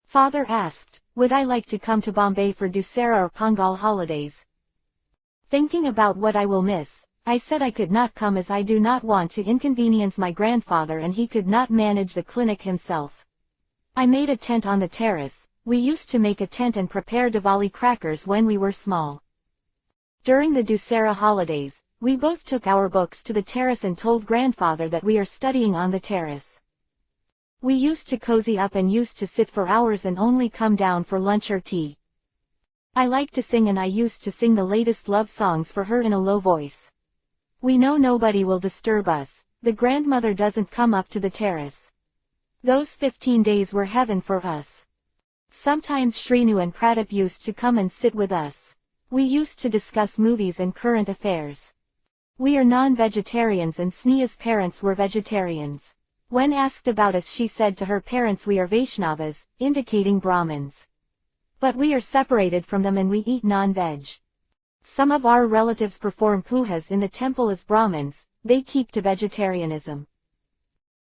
Father asked, would I like to come to Bombay for Dussehra or Pongal holidays? Thinking about what I will miss, I said I could not come as I do not want to inconvenience my grandfather and he could not manage the clinic himself. I made a tent on the terrace. We used to make a tent and prepare Diwali crackers when we were small. During the Dussehra holidays, we both took our books to the terrace and told grandfather that we are studying on the terrace. We used to cozy up and used to sit for hours and only come down for lunch or tea. I like to sing and I used to sing the latest love songs for her in a low voice. We know nobody will disturb us, the grandmother doesn't come up to the terrace. Those 15 days were heaven for us. Sometimes Shrinu and Pradip used to come and sit with us. We used to discuss movies and current affairs. We are non-vegetarians and Sneha's parents were vegetarians. When asked about us she said to her parents we are Vaishnavas, indicating Brahmins. But we are separated from them and we eat non-veg. Some of our relatives perform pujas in the temple as Brahmins, they keep to vegetarianism.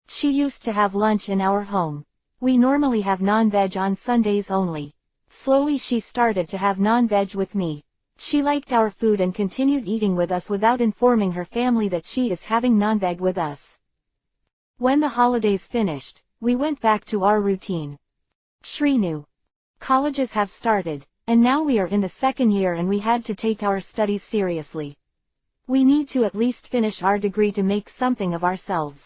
She used to have lunch in our home. We normally have non-veg on Sundays only. Slowly she started to have non-veg with me. She liked our food and continued eating with us without informing her family that she is having non-veg with us. When the holidays finished, we went back to our routine. Shrinu. Colleges have started, and now we are in the second year and we had to take our studies seriously. We need to at least finish our degree to make something of ourselves.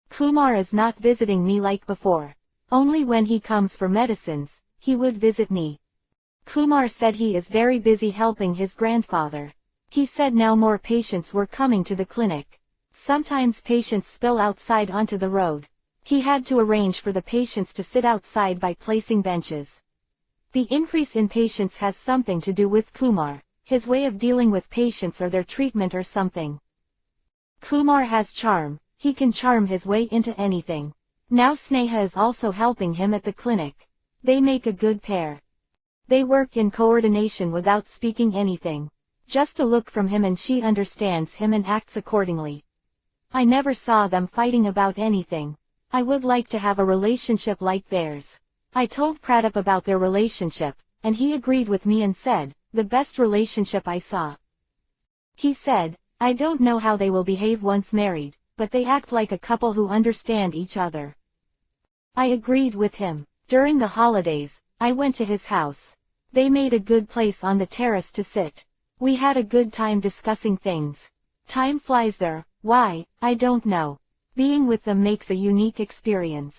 Kumar is not visiting me like before. Only when he comes for medicines, he would visit me. Kumar said he is very busy helping his grandfather. He said now more patients were coming to the clinic. Sometimes patients spill outside onto the road. He had to arrange for the patients to sit outside by placing benches. The increase in patients has something to do with Kumar, his way of dealing with patients or their treatment or something. Kumar has charm, he can charm his way into anything. Now Sneha is also helping him at the clinic. They make a good pair. They work in coordination without speaking anything. Just a look from him and she understands him and acts accordingly. I never saw them fighting about anything. I would like to have a relationship like theirs. I told Pratap about their relationship, and he agreed with me and said, the best relationship I saw. He said, I don't know how they will behave once married, but they act like a couple who understand each other. I agreed with him. During the holidays, I went to his house. They made a good place on the terrace to sit. We had a good time discussing things. Time flies there, why, I don't know. Being with them makes a unique experience.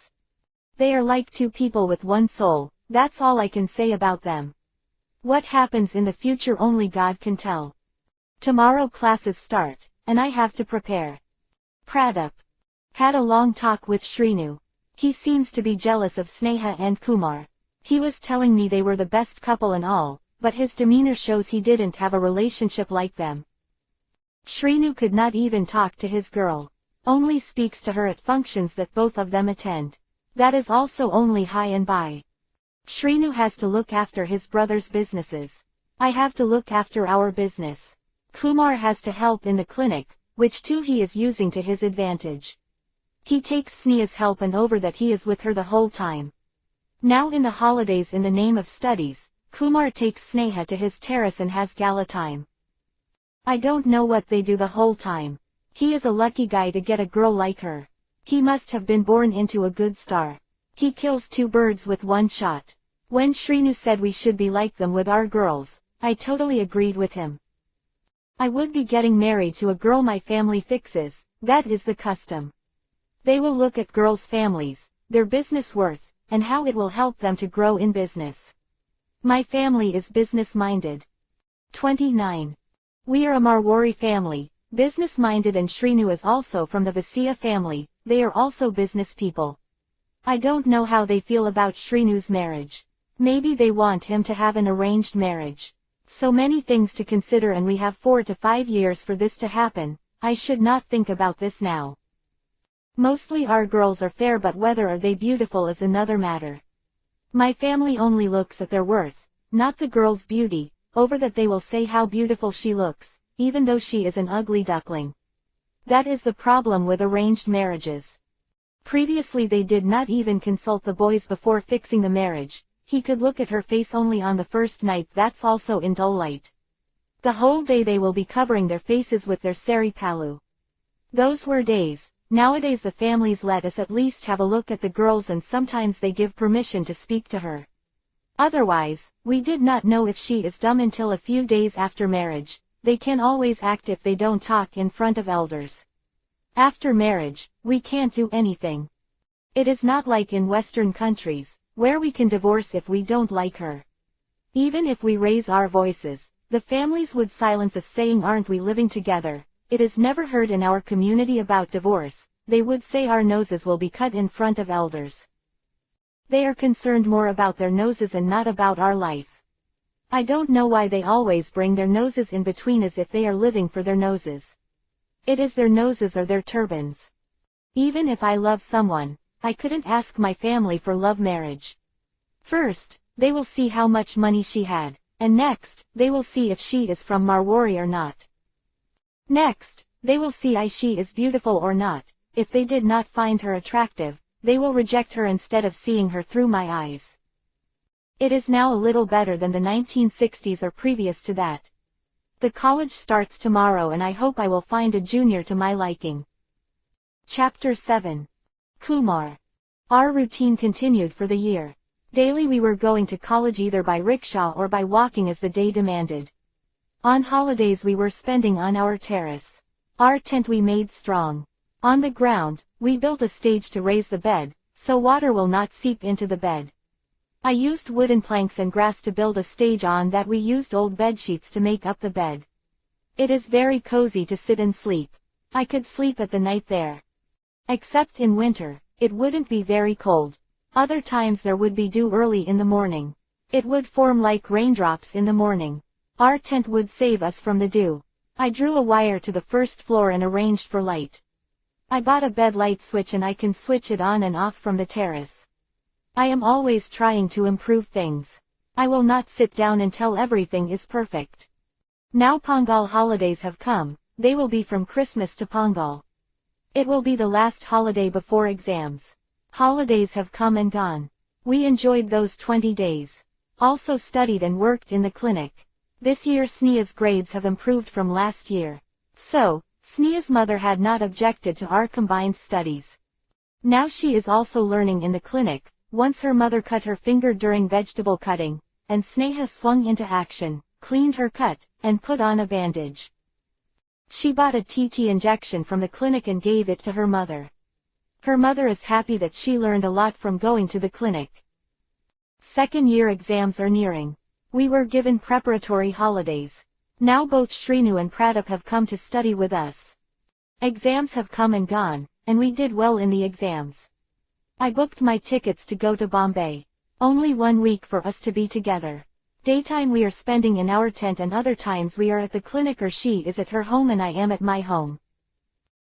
They are like two people with one soul, that's all I can say about them. What happens in the future only God can tell. Tomorrow classes start, and I have to prepare. Pratap had a long talk with Shrinu. He seems to be jealous of Sneha and Kumar. He was telling me they were the best couple and all, but his demeanor shows he didn't have a relationship like them. Shrinu could not even talk to his girl. Only speaks to her at functions that both of them attend. That is also only hi and bye. Shrinu has to look after his brother's businesses. I have to look after our business. Kumar has to help in the clinic, which too he is using to his advantage. He takes Sneha's help and over that he is with her the whole time. Now in the holidays in the name of studies, Kumar takes Sneha to his terrace and has gala time. I don't know what they do the whole time. He is a lucky guy to get a girl like her. He must have been born into a good star. He kills two birds with one shot. When Shrinu said we should be like them with our girls, I totally agreed with him. I would be getting married to a girl my family fixes, that is the custom. They will look at girls' families, their business worth, and how it will help them to grow in business. My family is business-minded. 29. We are a Marwari family, business-minded, and Shrinu is also from the Vasia family, they are also business people. I don't know how they feel about Shrinu's marriage. Maybe they want him to have an arranged marriage. So many things to consider and we have 4 to 5 years for this to happen, I should not think about this now. Mostly our girls are fair, but whether are they beautiful is another matter. My family only looks at their worth, not the girl's beauty, over that they will say how beautiful she looks, even though she is an ugly duckling. That is the problem with arranged marriages. Previously they did not even consult the boys before fixing the marriage. He could look at her face only on the first night, that's also in dull light. The whole day they will be covering their faces with their sari palu. Those were days. Nowadays the families let us at least have a look at the girls and sometimes they give permission to speak to her. Otherwise, we did not know if she is dumb until a few days after marriage. They can always act if they don't talk in front of elders. After marriage, we can't do anything. It is not like in Western countries, where we can divorce if we don't like her. Even if we raise our voices, the families would silence us saying, aren't we living together? It is never heard in our community about divorce. They would say our noses will be cut in front of elders. They are concerned more about their noses and not about our life. I don't know why they always bring their noses in between as if they are living for their noses. It is their noses or their turbans. Even if I love someone, I couldn't ask my family for love marriage. First, they will see how much money she had, and next, they will see if she is from Marwari or not. Next, they will see if she is beautiful or not. If they did not find her attractive, they will reject her instead of seeing her through my eyes. It is now a little better than the 1960s or previous to that. The college starts tomorrow and I hope I will find a junior to my liking. Chapter 7. Kumar. Our routine continued for the year. Daily we were going to college either by rickshaw or by walking as the day demanded. On holidays we were spending on our terrace. Our tent we made strong. On the ground, we built a stage to raise the bed, so water will not seep into the bed. I used wooden planks and grass to build a stage on that. We used old bed sheets to make up the bed. It is very cozy to sit and sleep. I could sleep at the night there. Except in winter, It wouldn't be very cold. Other times there would be dew early in the morning. It would form like raindrops in the morning. Our tent would save us from the dew. I drew a wire to the first floor and arranged for light. I bought a bed light switch and I can switch it on and off from the terrace. I am always trying to improve things. I will not sit down until everything is perfect. Now Pongal holidays have come, they will be from Christmas to Pongal. It will be the last holiday before exams. Holidays have come and gone. We enjoyed those 20 days. Also studied and worked in the clinic. This year Sneha's grades have improved from last year. So, Sneha's mother had not objected to our combined studies. Now she is also learning in the clinic. Once her mother cut her finger during vegetable cutting, and Sneha swung into action, cleaned her cut, and put on a bandage. She bought a TT injection from the clinic and gave it to her mother. Her mother is happy that she learned a lot from going to the clinic. Second year exams are nearing. We were given preparatory holidays. Now both Shrinu and Pratap have come to study with us. Exams have come and gone, and we did well in the exams. I booked my tickets to go to Bombay. Only 1 week for us to be together. Daytime we are spending in our tent and other times we are at the clinic or she is at her home and I am at my home.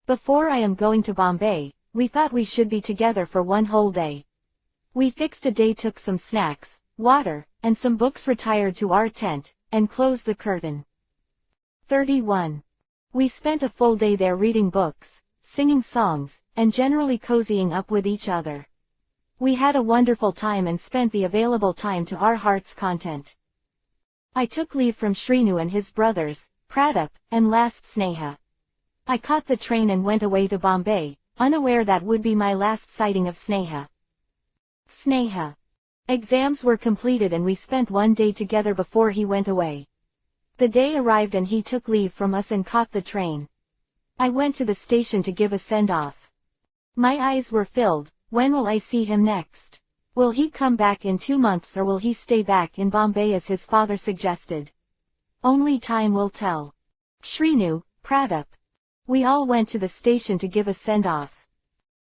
Before I am going to Bombay, we thought we should be together for 1 whole day. We fixed a day, took some snacks, water, and some books, retired to our tent, and closed the curtain. 31. We spent a full day there reading books, singing songs, and generally cozying up with each other. We had a wonderful time and spent the available time to our heart's content. I took leave from Shrinu and his brothers, Pratap, and last Sneha. I caught the train and went away to Bombay, unaware that would be my last sighting of Sneha. Sneha. Exams were completed and we spent 1 day together before he went away. The day arrived and he took leave from us and caught the train. I went to the station to give a send-off. My eyes were filled. When will I see him next? Will he come back in 2 months or will he stay back in Bombay as his father suggested? Only time will tell. Shrinu, Pratap. We all went to the station to give a send-off.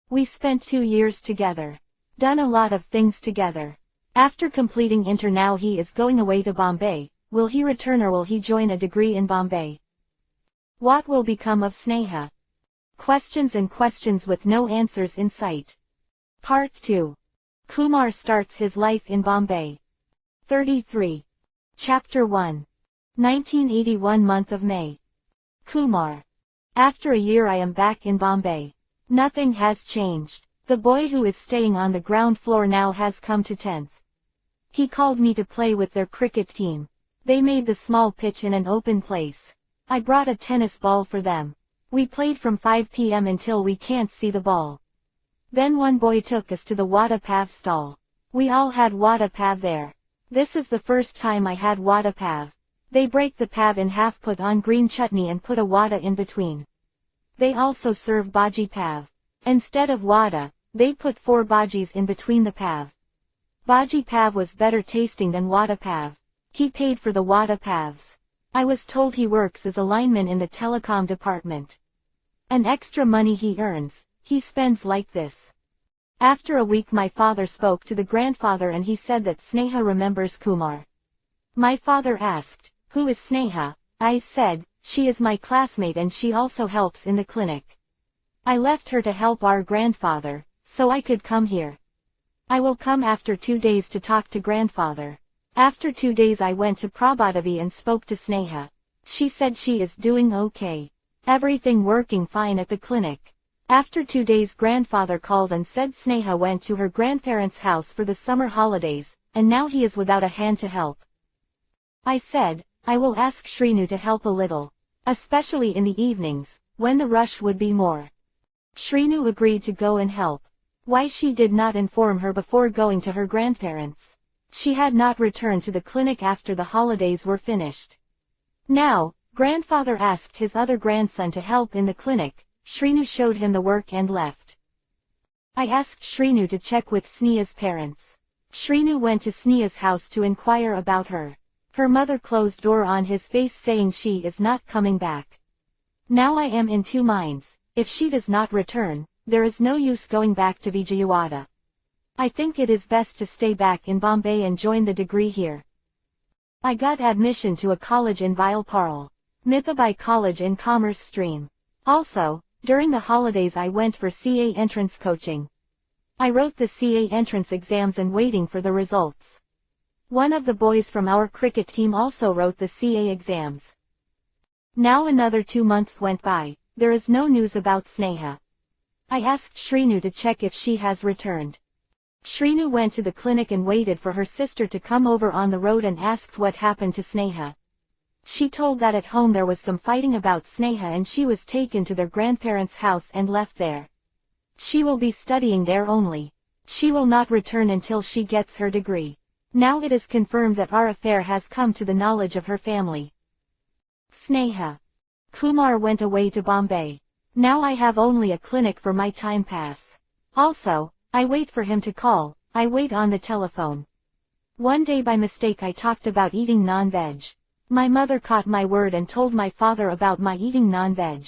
We spent 2 years together. Done a lot of things together. After completing inter now he is going away to Bombay. Will he return or will he join a degree in Bombay? What will become of Sneha? Questions and questions with no answers in sight. Part 2. Kumar starts his life in Bombay. 33. Chapter 1. 1981 month of May. Kumar. After a year I am back in Bombay. Nothing has changed. The boy who is staying on the ground floor now has come to 10th. He called me to play with their cricket team. They made the small pitch in an open place. I brought a tennis ball for them. We played from 5 p.m. until we can't see the ball. Then one boy took us to the Vada Pav stall. We all had Vada Pav there. This is the first time I had Vada Pav. They break the pav in half, put on green chutney and put a Vada in between. They also serve Bhaji Pav. Instead of Vada, they put 4 bhajis in between the pav. Bhaji Pav was better tasting than Vada Pav. He paid for the Vada Pavs. I was told he works as a lineman in the telecom department. An extra money he earns, he spends like this. After a week my father spoke to the grandfather and he said that Sneha remembers Kumar. My father asked, "Who is Sneha?" I said, "She is my classmate and she also helps in the clinic. I left her to help our grandfather, so I could come here. I will come after 2 days to talk to grandfather." After 2 days I went to Prabhadavi and spoke to Sneha. She said she is doing okay. Everything working fine at the clinic. After 2 days grandfather called and said Sneha went to her grandparents' house for the summer holidays, and now he is without a hand to help. I said, I will ask Shrinu to help a little, especially in the evenings, when the rush would be more. Shrinu agreed to go and help. Why she did not inform her before going to her grandparents? She had not returned to the clinic after the holidays were finished. Now, grandfather asked his other grandson to help in the clinic. Shrinu showed him the work and left. I asked Shrinu to check with Sneha's parents. Shrinu went to Sneha's house to inquire about her. Her mother closed door on his face saying she is not coming back. Now I am in 2 minds. If she does not return, there is no use going back to Vijayawada. I think it is best to stay back in Bombay and join the degree here. I got admission to a college in Vilparal, Mithabai College in Commerce stream. Also, during the holidays I went for CA entrance coaching. I wrote the CA entrance exams and waiting for the results. One of the boys from our cricket team also wrote the CA exams. Now another 2 months went by, there is no news about Sneha. I asked Shrinu to check if she has returned. Shrinu went to the clinic and waited for her sister to come over on the road and asked what happened to Sneha. She told that at home there was some fighting about Sneha and she was taken to their grandparents' house and left there. She will be studying there only. She will not return until she gets her degree. Now it is confirmed that our affair has come to the knowledge of her family. Sneha. Kumar went away to Bombay. Now I have only a clinic for my time pass. Also, I wait for him to call, I wait on the telephone. One day by mistake I talked about eating non-veg. My mother caught my word and told my father about my eating non-veg.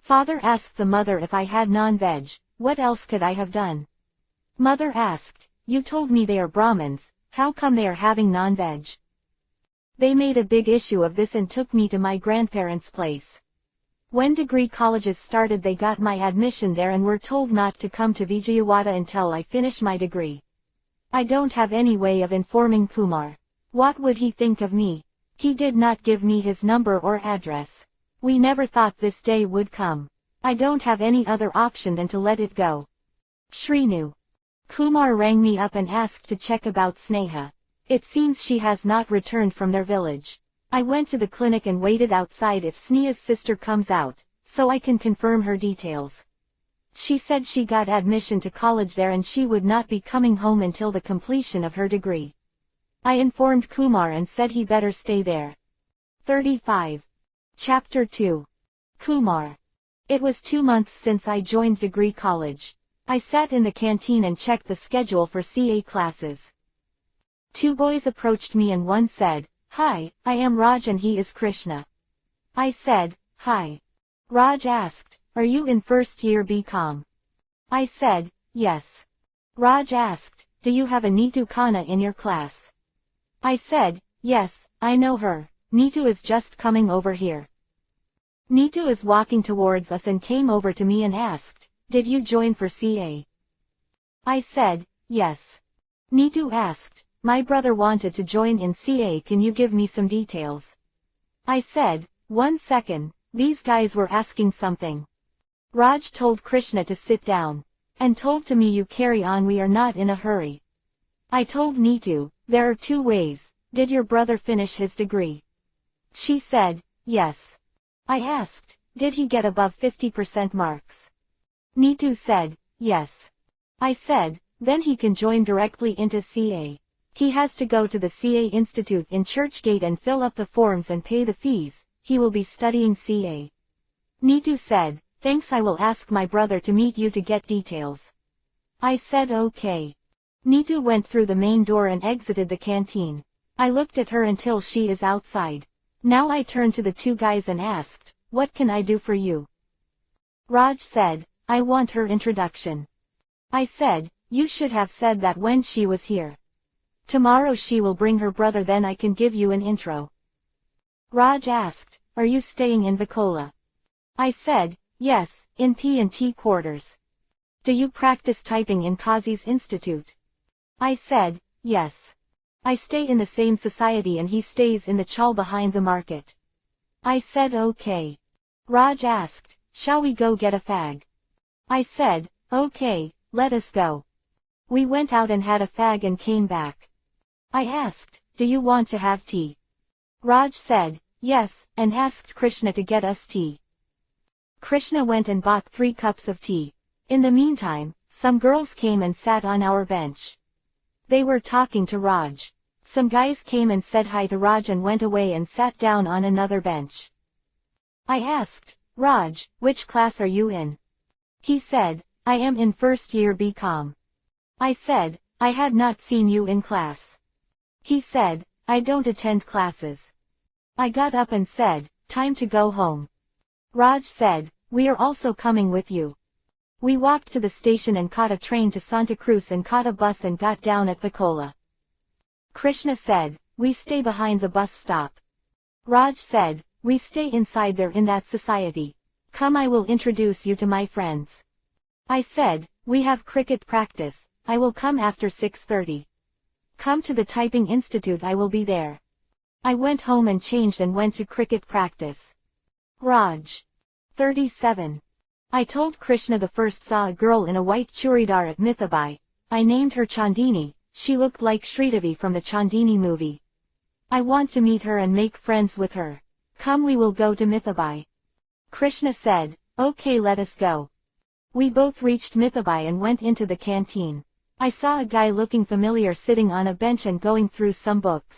Father asked the mother if I had non-veg, what else could I have done? Mother asked, you told me they are Brahmins, how come they are having non-veg? They made a big issue of this and took me to my grandparents' place. When degree colleges started they got my admission there and were told not to come to Vijayawada until I finish my degree. I don't have any way of informing Kumar. What would he think of me? He did not give me his number or address. We never thought this day would come. I don't have any other option than to let it go. Shrinu. Kumar rang me up and asked to check about Sneha. It seems she has not returned from their village. I went to the clinic and waited outside if Sneha's sister comes out, so I can confirm her details. She said she got admission to college there and she would not be coming home until the completion of her degree. I informed Kumar and said he better stay there. 35. Chapter 2. Kumar. It was 2 months since I joined degree college. I sat in the canteen and checked the schedule for CA classes. 2 boys approached me and one said, "Hi, I am Raj and he is Krishna." I said, "Hi." Raj asked, "Are you in first year BCom?" I said, "Yes." Raj asked, "Do you have a Neetu Khanna in your class?" I said, "Yes, I know her. Neetu is just coming over here." Neetu is walking towards us and came over to me and asked, "Did you join for CA?" I said, "Yes." Neetu asked, "My brother wanted to join in CA, can you give me some details?" I said, "1 second, these guys were asking something." Raj told Krishna to sit down, and told to me, "You carry on, we are not in a hurry." I told Neetu, "There are 2 ways, did your brother finish his degree?" She said, "Yes." I asked, "Did he get above 50% marks?" Neetu said, "Yes." I said, "Then he can join directly into CA. He has to go to the CA Institute in Churchgate and fill up the forms and pay the fees, he will be studying CA. Neetu said, "Thanks, I will ask my brother to meet you to get details." I said okay. Neetu went through the main door and exited the canteen. I looked at her until she is outside. Now I turned to the 2 guys and asked, "What can I do for you?" Raj said, "I want her introduction." I said, "You should have said that when she was here. Tomorrow she will bring her brother, then I can give you an intro." Raj asked, "Are you staying in Vakola?" I said, "Yes, in P&T quarters." "Do you practice typing in Kazi's Institute?" I said, "Yes. I stay in the same society and he stays in the chawl behind the market." I said okay. Raj asked, "Shall we go get a fag?" I said, "Okay, let us go." We went out and had a fag and came back. I asked, "Do you want to have tea?" Raj said, "Yes," and asked Krishna to get us tea. Krishna went and bought 3 cups of tea. In the meantime, some girls came and sat on our bench. They were talking to Raj. Some guys came and said hi to Raj and went away and sat down on another bench. I asked, "Raj, which class are you in?" He said, "I am in first year BCom." I said, "I had not seen you in class." He said, "I don't attend classes." I got up and said, "Time to go home." Raj said, "We are also coming with you." We walked to the station and caught a train to Santa Cruz and caught a bus and got down at Bacola. Krishna said, we stay behind the bus stop. Raj said, we stay inside there in that society. Come, I will introduce you to my friends. I said, we have cricket practice, I will come after 6:30. Come to the typing institute, I will be there. I went home and changed and went to cricket practice. Raj. 37. I told Krishna the first saw a girl in a white churidar at Mithabai. I named her Chandini, she looked like Sridevi from the Chandini movie. I want to meet her and make friends with her. Come, we will go to Mithabai. Krishna said, okay, let us go. We both reached Mithabai and went into the canteen. I saw a guy looking familiar sitting on a bench and going through some books.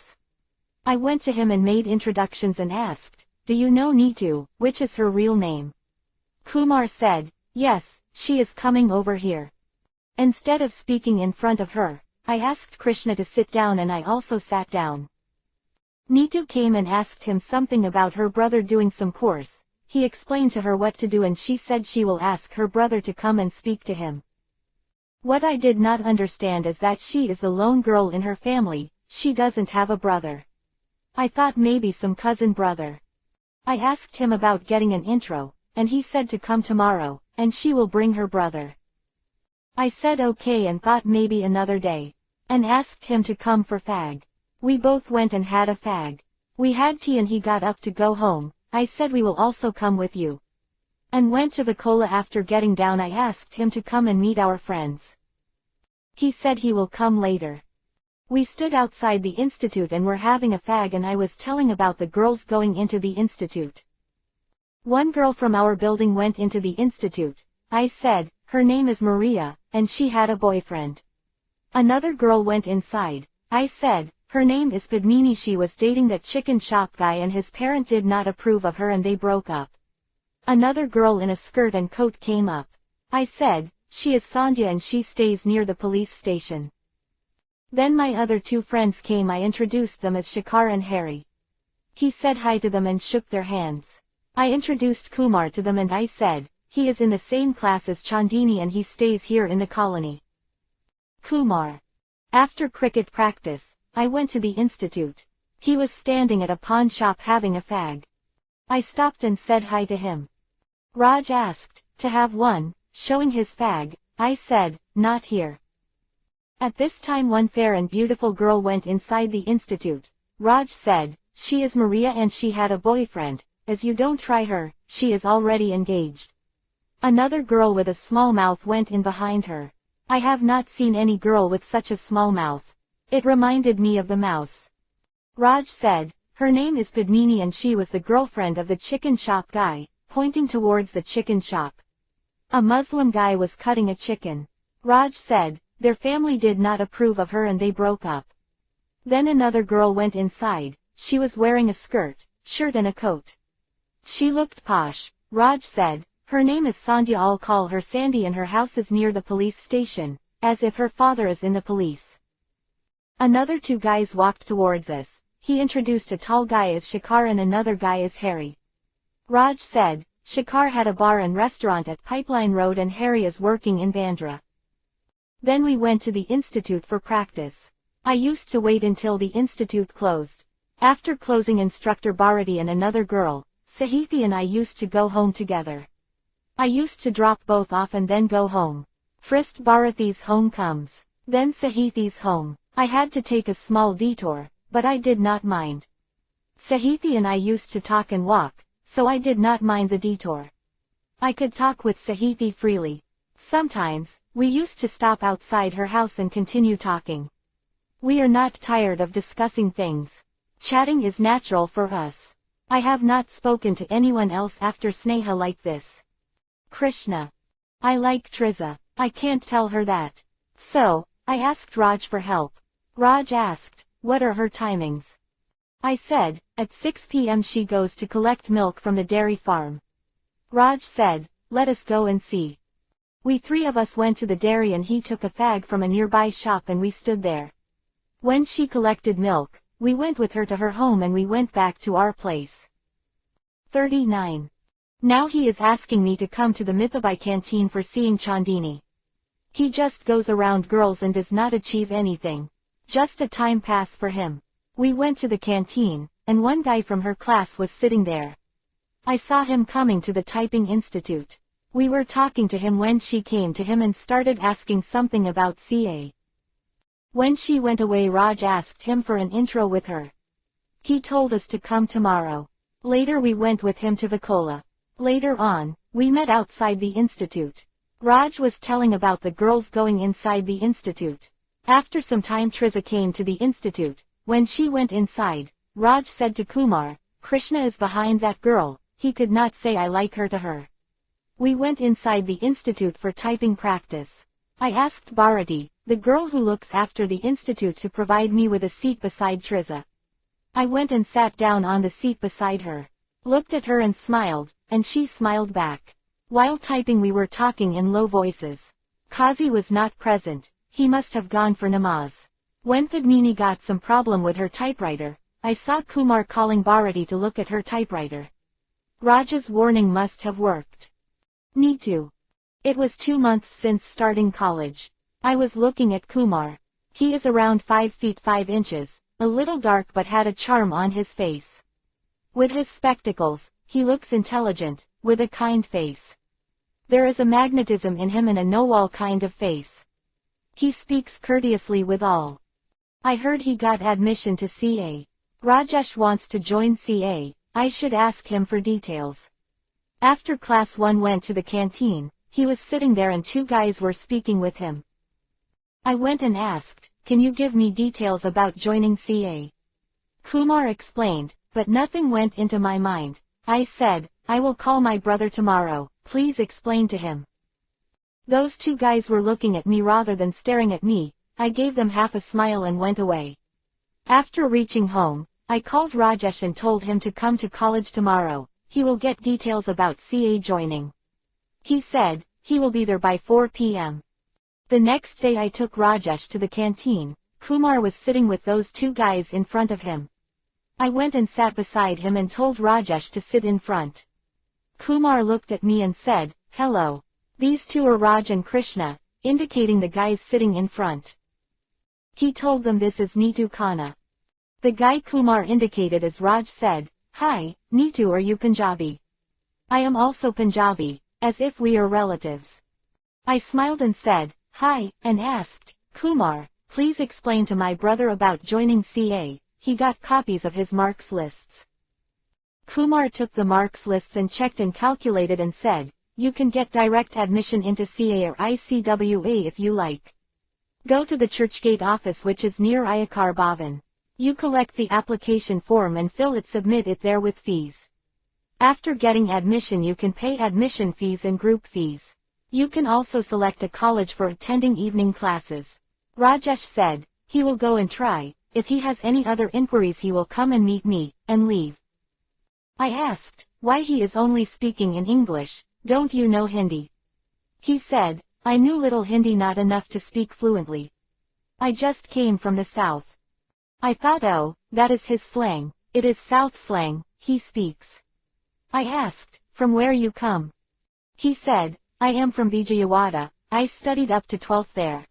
I went to him and made introductions and asked, do you know Neetu, which is her real name? Kumar said, yes, she is coming over here. Instead of speaking in front of her, I asked Krishna to sit down and I also sat down. Neetu came and asked him something about her brother doing some course. He explained to her what to do and she said she will ask her brother to come and speak to him. What I did not understand is that she is the lone girl in her family, she doesn't have a brother. I thought maybe some cousin brother. I asked him about getting an intro, and he said to come tomorrow, and she will bring her brother. I said okay and thought maybe another day, and asked him to come for fag. We both went and had a fag. We had tea and he got up to go home. I said we will also come with you. And went to the cola. After getting down I asked him to come and meet our friends. He said he will come later. We stood outside the institute and were having a fag and I was telling about the girls going into the institute. One girl from our building went into the institute. I said, her name is Maria, and she had a boyfriend. Another girl went inside. I said, her name is Padmini, she was dating that chicken shop guy and his parent did not approve of her and they broke up. Another girl in a skirt and coat came up. I said, she is Sandhya and she stays near the police station. Then my other two friends came. I introduced them as Shekhar and Harry. He said hi to them and shook their hands. I introduced Kumar to them and I said, he is in the same class as Chandini and he stays here in the colony. Kumar. After cricket practice, I went to the institute. He was standing at a pawn shop having a fag. I stopped and said hi to him. Raj asked, to have one, showing his fag. I said, not here. At this time one fair and beautiful girl went inside the institute. Raj said, she is Maria and she had a boyfriend, as you don't try her, she is already engaged. Another girl with a small mouth went in behind her. I have not seen any girl with such a small mouth. It reminded me of the mouse. Raj said, her name is Padmini and she was the girlfriend of the chicken shop guy, pointing towards the chicken shop. A Muslim guy was cutting a chicken. Raj said, their family did not approve of her and they broke up. Then another girl went inside. She was wearing a skirt, shirt and a coat. She looked posh. Raj said, her name is Sandhya, I'll call her Sandy and her house is near the police station, as if her father is in the police. Another two guys walked towards us. He introduced a tall guy as Shekhar and another guy as Harry. Raj said, Shekhar had a bar and restaurant at Pipeline Road and Harry is working in Bandra. Then we went to the institute for practice. I used to wait until the institute closed. After closing, instructor Bharati and another girl, Sahithi, and I used to go home together. I used to drop both off and then go home. First Bharati's home comes, then Sahithi's home. I had to take a small detour, but I did not mind. Sahithi and I used to talk and walk, so I did not mind the detour. I could talk with Sahithi freely. Sometimes, we used to stop outside her house and continue talking. We are not tired of discussing things. Chatting is natural for us. I have not spoken to anyone else after Sneha like this. Krishna. I like Triza. I can't tell her that. So, I asked Raj for help. Raj asked, what are her timings? I said, at 6 p.m. she goes to collect milk from the dairy farm. Raj said, let us go and see. We three of us went to the dairy and he took a fag from a nearby shop and we stood there. When she collected milk, we went with her to her home and we went back to our place. 39. Now he is asking me to come to the Mithabai canteen for seeing Chandini. He just goes around girls and does not achieve anything. Just a time pass for him. We went to the canteen, and one guy from her class was sitting there. I saw him coming to the typing institute. We were talking to him when she came to him and started asking something about CA. When she went away, Raj asked him for an intro with her. He told us to come tomorrow. Later we went with him to Vakola. Later on, we met outside the institute. Raj was telling about the girls going inside the institute. After some time Triza came to the institute. When she went inside, Raj said to Kumar, "Krishna is behind that girl." He could not say I like her to her. We went inside the institute for typing practice. I asked Bharati, the girl who looks after the institute, to provide me with a seat beside Triza. I went and sat down on the seat beside her. Looked at her and smiled, and she smiled back. While typing we were talking in low voices. Qazi was not present, he must have gone for namaz. When Padmini got some problem with her typewriter, I saw Kumar calling Bharati to look at her typewriter. Raj's warning must have worked. Neetu. It was 2 months since starting college. I was looking at Kumar. He is around 5 feet 5 inches, a little dark but had a charm on his face. With his spectacles, he looks intelligent, with a kind face. There is a magnetism in him and a know-all kind of face. He speaks courteously with all. I heard he got admission to CA. Rajesh wants to join CA, I should ask him for details. After class 1 went to the canteen, he was sitting there and 2 guys were speaking with him. I went and asked, "Can you give me details about joining CA?" Kumar explained, but nothing went into my mind. I said, "I will call my brother tomorrow, please explain to him." Those 2 guys were looking at me rather than staring at me. I gave them half a smile and went away. After reaching home, I called Rajesh and told him to come to college tomorrow. He will get details about CA joining. He said, he will be there by 4 p.m. The next day I took Rajesh to the canteen. Kumar was sitting with those 2 guys in front of him. I went and sat beside him and told Rajesh to sit in front. Kumar looked at me and said, "Hello. These 2 are Raj and Krishna," indicating the guys sitting in front. He told them this is Neetu Khanna. The guy Kumar indicated as Raj said, "Hi, Neetu, are you Punjabi?" "I am also Punjabi," as if we are relatives. I smiled and said, "Hi," and asked, "Kumar, please explain to my brother about joining CA, he got copies of his marks lists." Kumar took the marks lists and checked and calculated and said, "You can get direct admission into CA or ICWA if you like. Go to the Churchgate office which is near Ayakar Bhavan. You collect the application form and fill it, submit it there with fees. After getting admission you can pay admission fees and group fees. You can also select a college for attending evening classes." Rajesh said, he will go and try, if he has any other inquiries he will come and meet me, and leave. I asked, why he is only speaking in English, don't you know Hindi? He said, I knew little Hindi, not enough to speak fluently. I just came from the south. I thought, oh, that is his slang, it is South slang, he speaks. I asked, from where you come? He said, I am from Vijayawada, I studied up to 12th there.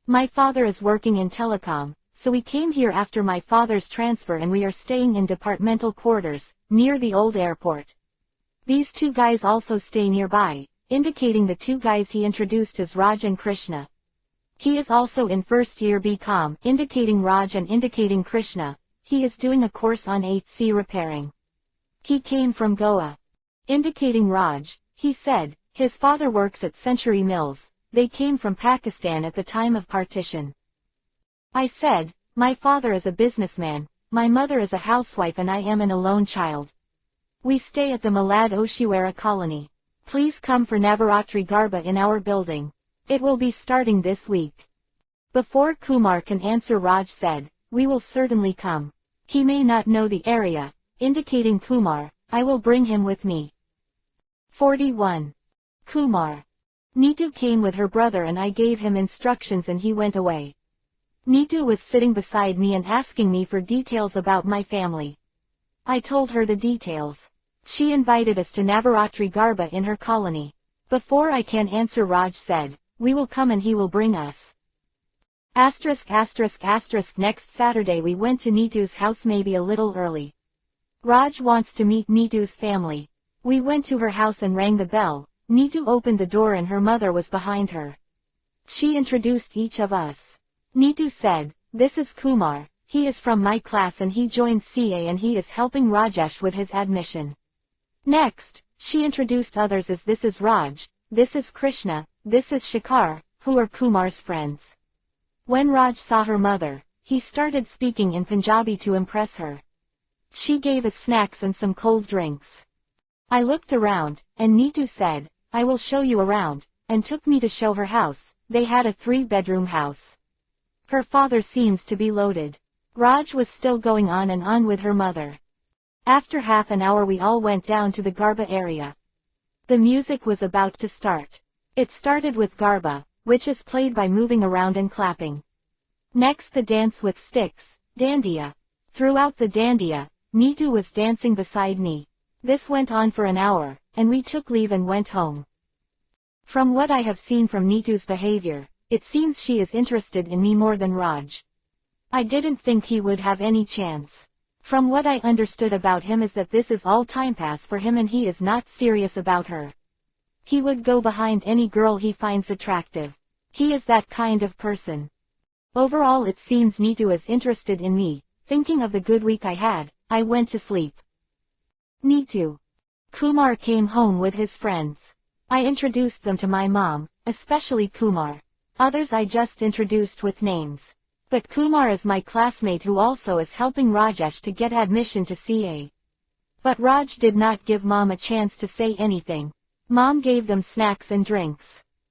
My father is working in telecom, so we came here after my father's transfer and we are staying in departmental quarters, near the old airport. These 2 guys also stay nearby, indicating the 2 guys he introduced as Raj and Krishna. He is also in first year BCom, indicating Raj and indicating Krishna. He is doing a course on 8C repairing. He came from Goa. Indicating Raj, he said, his father works at Century Mills, they came from Pakistan at the time of partition. I said, my father is a businessman, my mother is a housewife and I am an alone child. We stay at the Malad Oshiwara colony. Please come for Navaratri Garba in our building. It will be starting this week. Before Kumar can answer, Raj said, we will certainly come. He may not know the area, indicating Kumar, I will bring him with me. 41. Kumar. Neetu came with her brother and I gave him instructions and he went away. Neetu was sitting beside me and asking me for details about my family. I told her the details. She invited us to Navaratri Garba in her colony. Before I can answer, Raj said, "We will come and he will bring us." Next Saturday we went to Neetu's house, maybe a little early. Raj wants to meet Neetu's family. We went to her house and rang the bell. Neetu opened the door and her mother was behind her. She introduced each of us. Neetu said, "This is Kumar, he is from my class and he joined CA and he is helping Rajesh with his admission." Next, she introduced others as, "This is Raj, this is Krishna, this is Shekhar, who are Kumar's friends." When Raj saw her mother, he started speaking in Punjabi to impress her. She gave us snacks and some cold drinks. I looked around, and Neetu said, "I will show you around," and took me to show her house. They had a 3-bedroom house. Her father seems to be loaded. Raj was still going on and on with her mother. After half an hour we all went down to the Garba area. The music was about to start. It started with Garba, which is played by moving around and clapping. Next the dance with sticks, dandiya. Throughout the dandiya, Neetu was dancing beside me. This went on for an hour, and we took leave and went home. From what I have seen from Neetu's behavior, it seems she is interested in me more than Raj. I didn't think he would have any chance. From what I understood about him is that this is all time pass for him and he is not serious about her. He would go behind any girl he finds attractive. He is that kind of person. Overall it seems Neetu is interested in me. Thinking of the good week I had, I went to sleep. Neetu. Kumar came home with his friends. I introduced them to my mom, especially Kumar. Others I just introduced with names. But Kumar is my classmate who also is helping Rajesh to get admission to CA. But Raj did not give Mom a chance to say anything. Mom gave them snacks and drinks.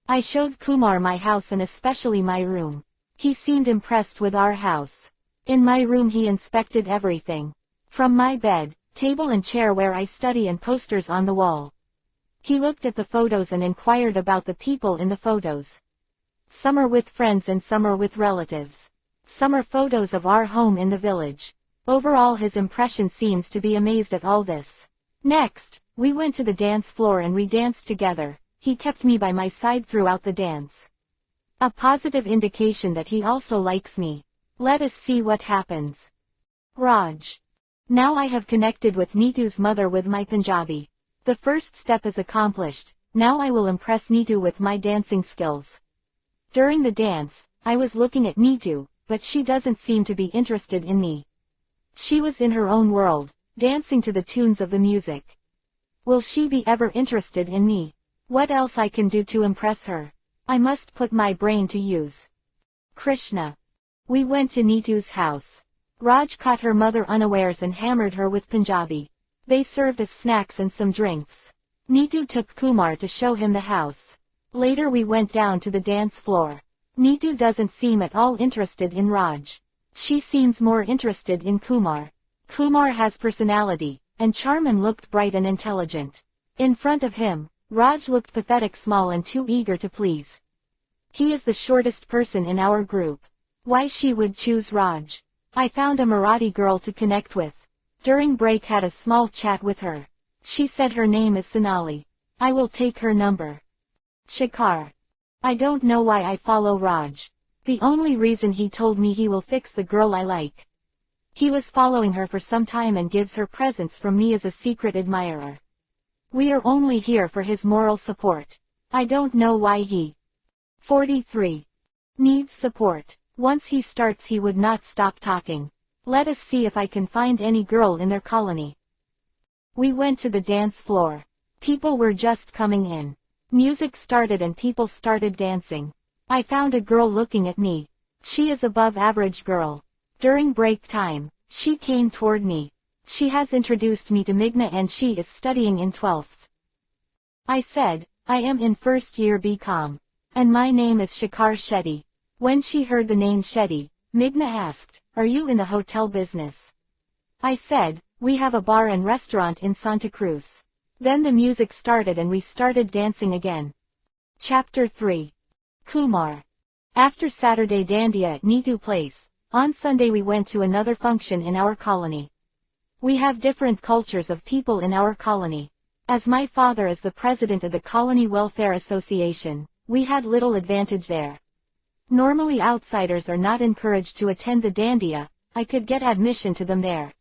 I showed Kumar my house and especially my room. He seemed impressed with our house. In my room he inspected everything. From my bed, table and chair where I study and posters on the wall. He looked at the photos and inquired about the people in the photos. Some are with friends and some are with relatives. Some are photos of our home in the village. Overall his impression seems to be amazed at all this. Next, we went to the dance floor and we danced together. He kept me by my side throughout the dance. A positive indication that he also likes me. Let us see what happens. Raj. Now I have connected with Neetu's mother with my Punjabi. The first step is accomplished. Now I will impress Neetu with my dancing skills. During the dance, I was looking at Neetu, but she doesn't seem to be interested in me. She was in her own world, dancing to the tunes of the music. Will she be ever interested in me? What else I can do to impress her? I must put my brain to use. Krishna. We went to Neetu's house. Raj caught her mother unawares and hammered her with Punjabi. They served us snacks and some drinks. Neetu took Kumar to show him the house. Later we went down to the dance floor. Neetu doesn't seem at all interested in Raj. She seems more interested in Kumar. Kumar has personality, and charm and looked bright and intelligent. In front of him, Raj looked pathetic, small and too eager to please. He is the shortest person in our group. Why she would choose Raj? I found a Marathi girl to connect with. During break had a small chat with her. She said her name is Sonali. I will take her number. Shekhar. I don't know why I follow Raj. The only reason he told me he will fix the girl I like. He was following her for some time and gives her presents from me as a secret admirer. We are only here for his moral support. I don't know why he 43 needs support. Once he starts he would not stop talking. Let us see if I can find any girl in their colony. We went to the dance floor. People were just coming in. Music started and people started dancing. I found a girl looking at me. She is above average girl. During break time, she came toward me. She has introduced me to Meghna and she is studying in 12th. I said, I am in first year BCom. And my name is Shekhar Shetty. When she heard the name Shetty, Meghna asked, are you in the hotel business? I said, we have a bar and restaurant in Santa Cruz. Then the music started and we started dancing again. Chapter 3. Kumar. After Saturday dandiya at Neetu place, on Sunday we went to another function in our colony. We have different cultures of people in our colony. As my father is the president of the Colony Welfare Association, we had little advantage there. Normally outsiders are not encouraged to attend the dandiya. I could get admission to them there.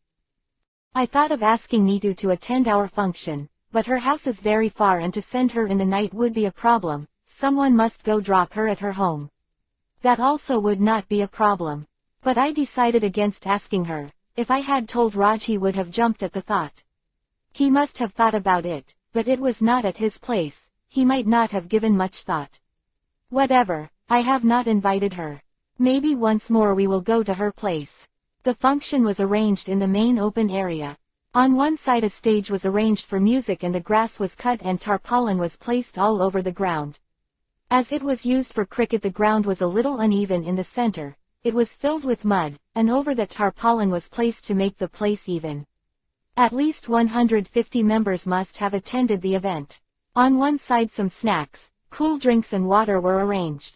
I thought of asking Neetu to attend our function, but her house is very far and to send her in the night would be a problem. Someone must go drop her at her home. That also would not be a problem. But I decided against asking her. If I had told Raj, he would have jumped at the thought. He must have thought about it, but it was not at his place. He might not have given much thought. Whatever, I have not invited her. Maybe once more we will go to her place. The function was arranged in the main open area. On one side a stage was arranged for music and the grass was cut and tarpaulin was placed all over the ground. As it was used for cricket, the ground was a little uneven in the center. It was filled with mud, and over the tarpaulin was placed to make the place even. At least 150 members must have attended the event. On one side some snacks, cool drinks and water were arranged.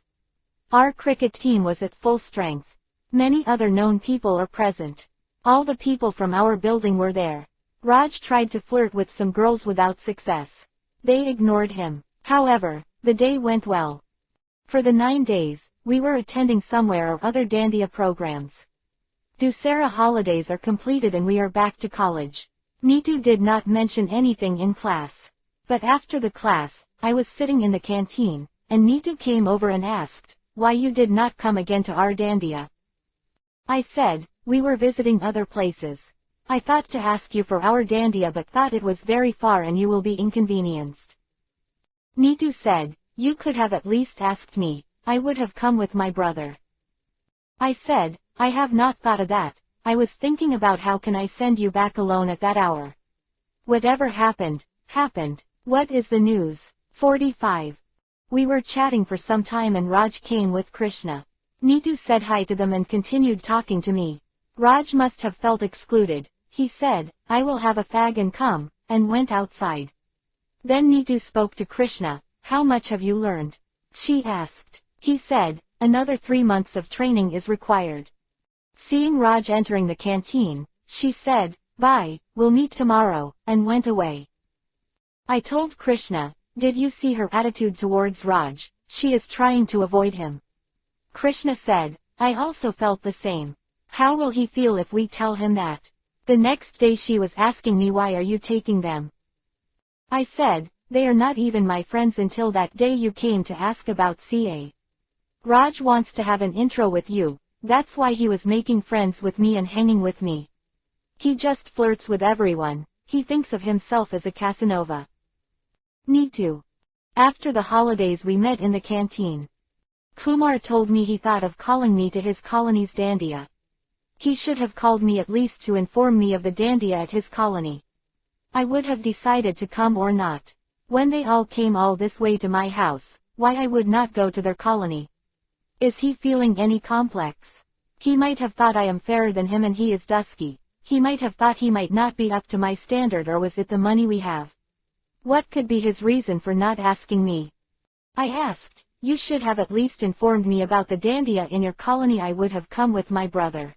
Our cricket team was at full strength. Many other known people are present. All the people from our building were there. Raj tried to flirt with some girls without success. They ignored him. However, the day went well. For the 9 days, we were attending somewhere or other dandiya programs. Dussehra holidays are completed and we are back to college. Neetu did not mention anything in class. But after the class, I was sitting in the canteen, and Neetu came over and asked, "Why you did not come again to our dandiya?" I said, "We were visiting other places. I thought to ask you for our dandiya but thought it was very far and you will be inconvenienced." Neetu said, "You could have at least asked me, I would have come with my brother." I said, "I have not thought of that. I was thinking about how can I send you back alone at that hour. Whatever happened, happened. What is the news?" 45. We were chatting for some time and Raj came with Krishna. Neetu said hi to them and continued talking to me. Raj must have felt excluded. He said, "I will have a fag and come," and went outside. Then Neetu spoke to Krishna. "How much have you learned?" she asked. He said, "Another 3 months of training is required." Seeing Raj entering the canteen, she said, "Bye, we'll meet tomorrow," and went away. I told Krishna, "Did you see her attitude towards Raj? She is trying to avoid him." Krishna said, "I also felt the same. How will he feel if we tell him that?" The next day she was asking me, "Why are you taking them?" I said, "They are not even my friends until that day you came to ask about CA. Raj wants to have an intro with you, that's why he was making friends with me and hanging with me. He just flirts with everyone, he thinks of himself as a Casanova." Neetu. After the holidays we met in the canteen. Kumar told me he thought of calling me to his colony's dandiya. He should have called me at least to inform me of the dandiya at his colony. I would have decided to come or not. When they all came all this way to my house, why I would not go to their colony? Is he feeling any complex? He might have thought I am fairer than him and he is dusky. He might have thought he might not be up to my standard, or was it the money we have? What could be his reason for not asking me? I asked, "You should have at least informed me about the dandiya in your colony, I would have come with my brother."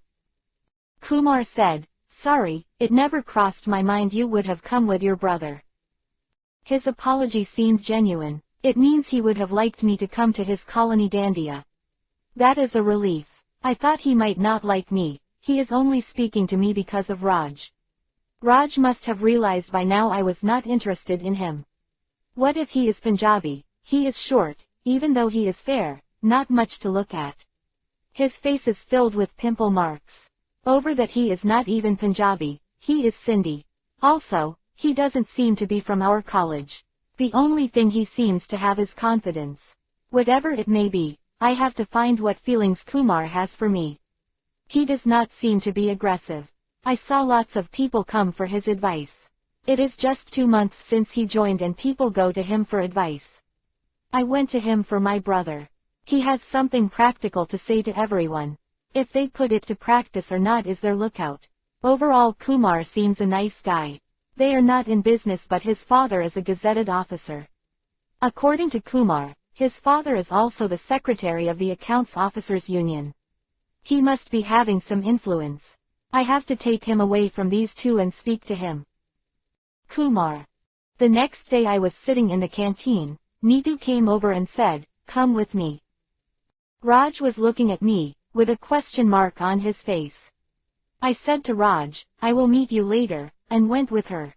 Kumar said, "Sorry, it never crossed my mind you would have come with your brother." His apology seemed genuine. It means he would have liked me to come to his colony dandiya. That is a relief. I thought he might not like me. He is only speaking to me because of Raj. Raj must have realized by now I was not interested in him. What if he is Punjabi? He is short, even though he is fair, not much to look at. His face is filled with pimple marks. Over that he is not even Punjabi, he is Sindhi. Also, he doesn't seem to be from our college. The only thing he seems to have is confidence. Whatever it may be, I have to find what feelings Kumar has for me. He does not seem to be aggressive. I saw lots of people come for his advice. It is just 2 months since he joined and people go to him for advice. I went to him for my brother. He has something practical to say to everyone. If they put it to practice or not is their lookout. Overall Kumar seems a nice guy. They are not in business but his father is a gazetted officer. According to Kumar, his father is also the secretary of the Accounts Officers Union. He must be having some influence. I have to take him away from these two and speak to him. Kumar. The next day I was sitting in the canteen. Neetu came over and said, "Come with me." Raj was looking at me, with a question mark on his face. I said to Raj, "I will meet you later," and went with her.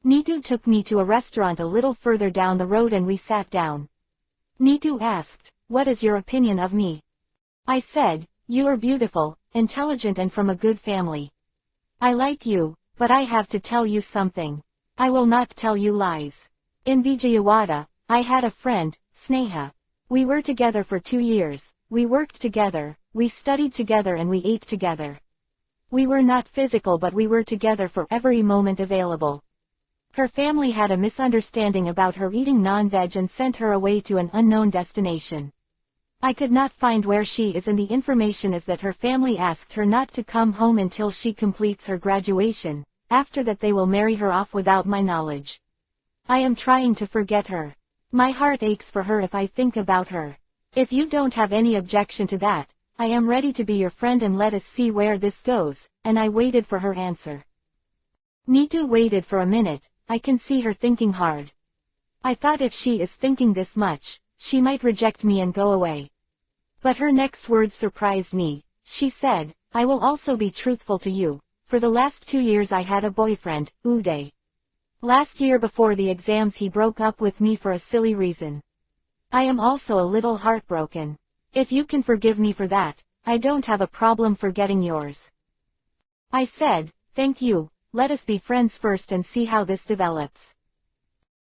Neetu took me to a restaurant a little further down the road and we sat down. Neetu asked, "What is your opinion of me?" I said, "You are beautiful, intelligent and from a good family. I like you, but I have to tell you something. I will not tell you lies. In Vijayawada, I had a friend, Sneha. We were together for 2 years, we worked together, we studied together and we ate together. We were not physical but we were together for every moment available. Her family had a misunderstanding about her eating non-veg and sent her away to an unknown destination. I could not find where she is and the information is that her family asked her not to come home until she completes her graduation, after that they will marry her off without my knowledge. I am trying to forget her. My heart aches for her if I think about her. If you don't have any objection to that, I am ready to be your friend and let us see where this goes," and I waited for her answer. Neetu waited for a minute. I can see her thinking hard. I thought if she is thinking this much, she might reject me and go away. But her next words surprised me. She said, "I will also be truthful to you. For the last 2 years I had a boyfriend, Uday. Last year before the exams he broke up with me for a silly reason. I am also a little heartbroken. If you can forgive me for that, I don't have a problem forgetting yours." I said, "Thank you, let us be friends first and see how this develops."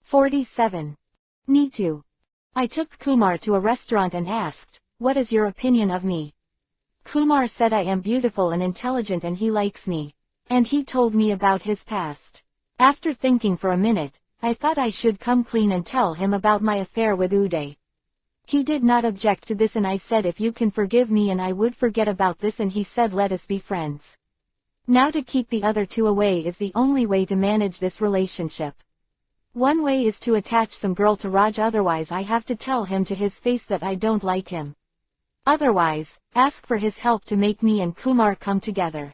47. Neetu. I took Kumar to a restaurant and asked, "What is your opinion of me?" Kumar said I am beautiful and intelligent and he likes me. And he told me about his past. After thinking for a minute, I thought I should come clean and tell him about my affair with Uday. He did not object to this and I said if you can forgive me and I would forget about this and he said let us be friends. Now to keep the other two away is the only way to manage this relationship. One way is to attach some girl to Raj, otherwise I have to tell him to his face that I don't like him. Otherwise, ask for his help to make me and Kumar come together.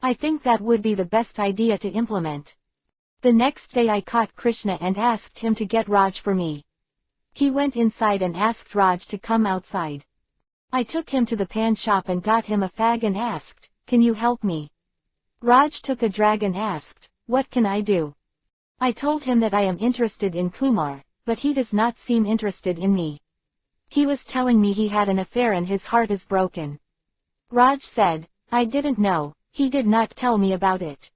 I think that would be the best idea to implement. The next day I caught Krishna and asked him to get Raj for me. He went inside and asked Raj to come outside. I took him to the pan shop and got him a fag and asked, "Can you help me?" Raj took a drag and asked, "What can I do?" I told him that I am interested in Kumar, but he does not seem interested in me. He was telling me he had an affair and his heart is broken. Raj said, "I didn't know, he did not tell me about it.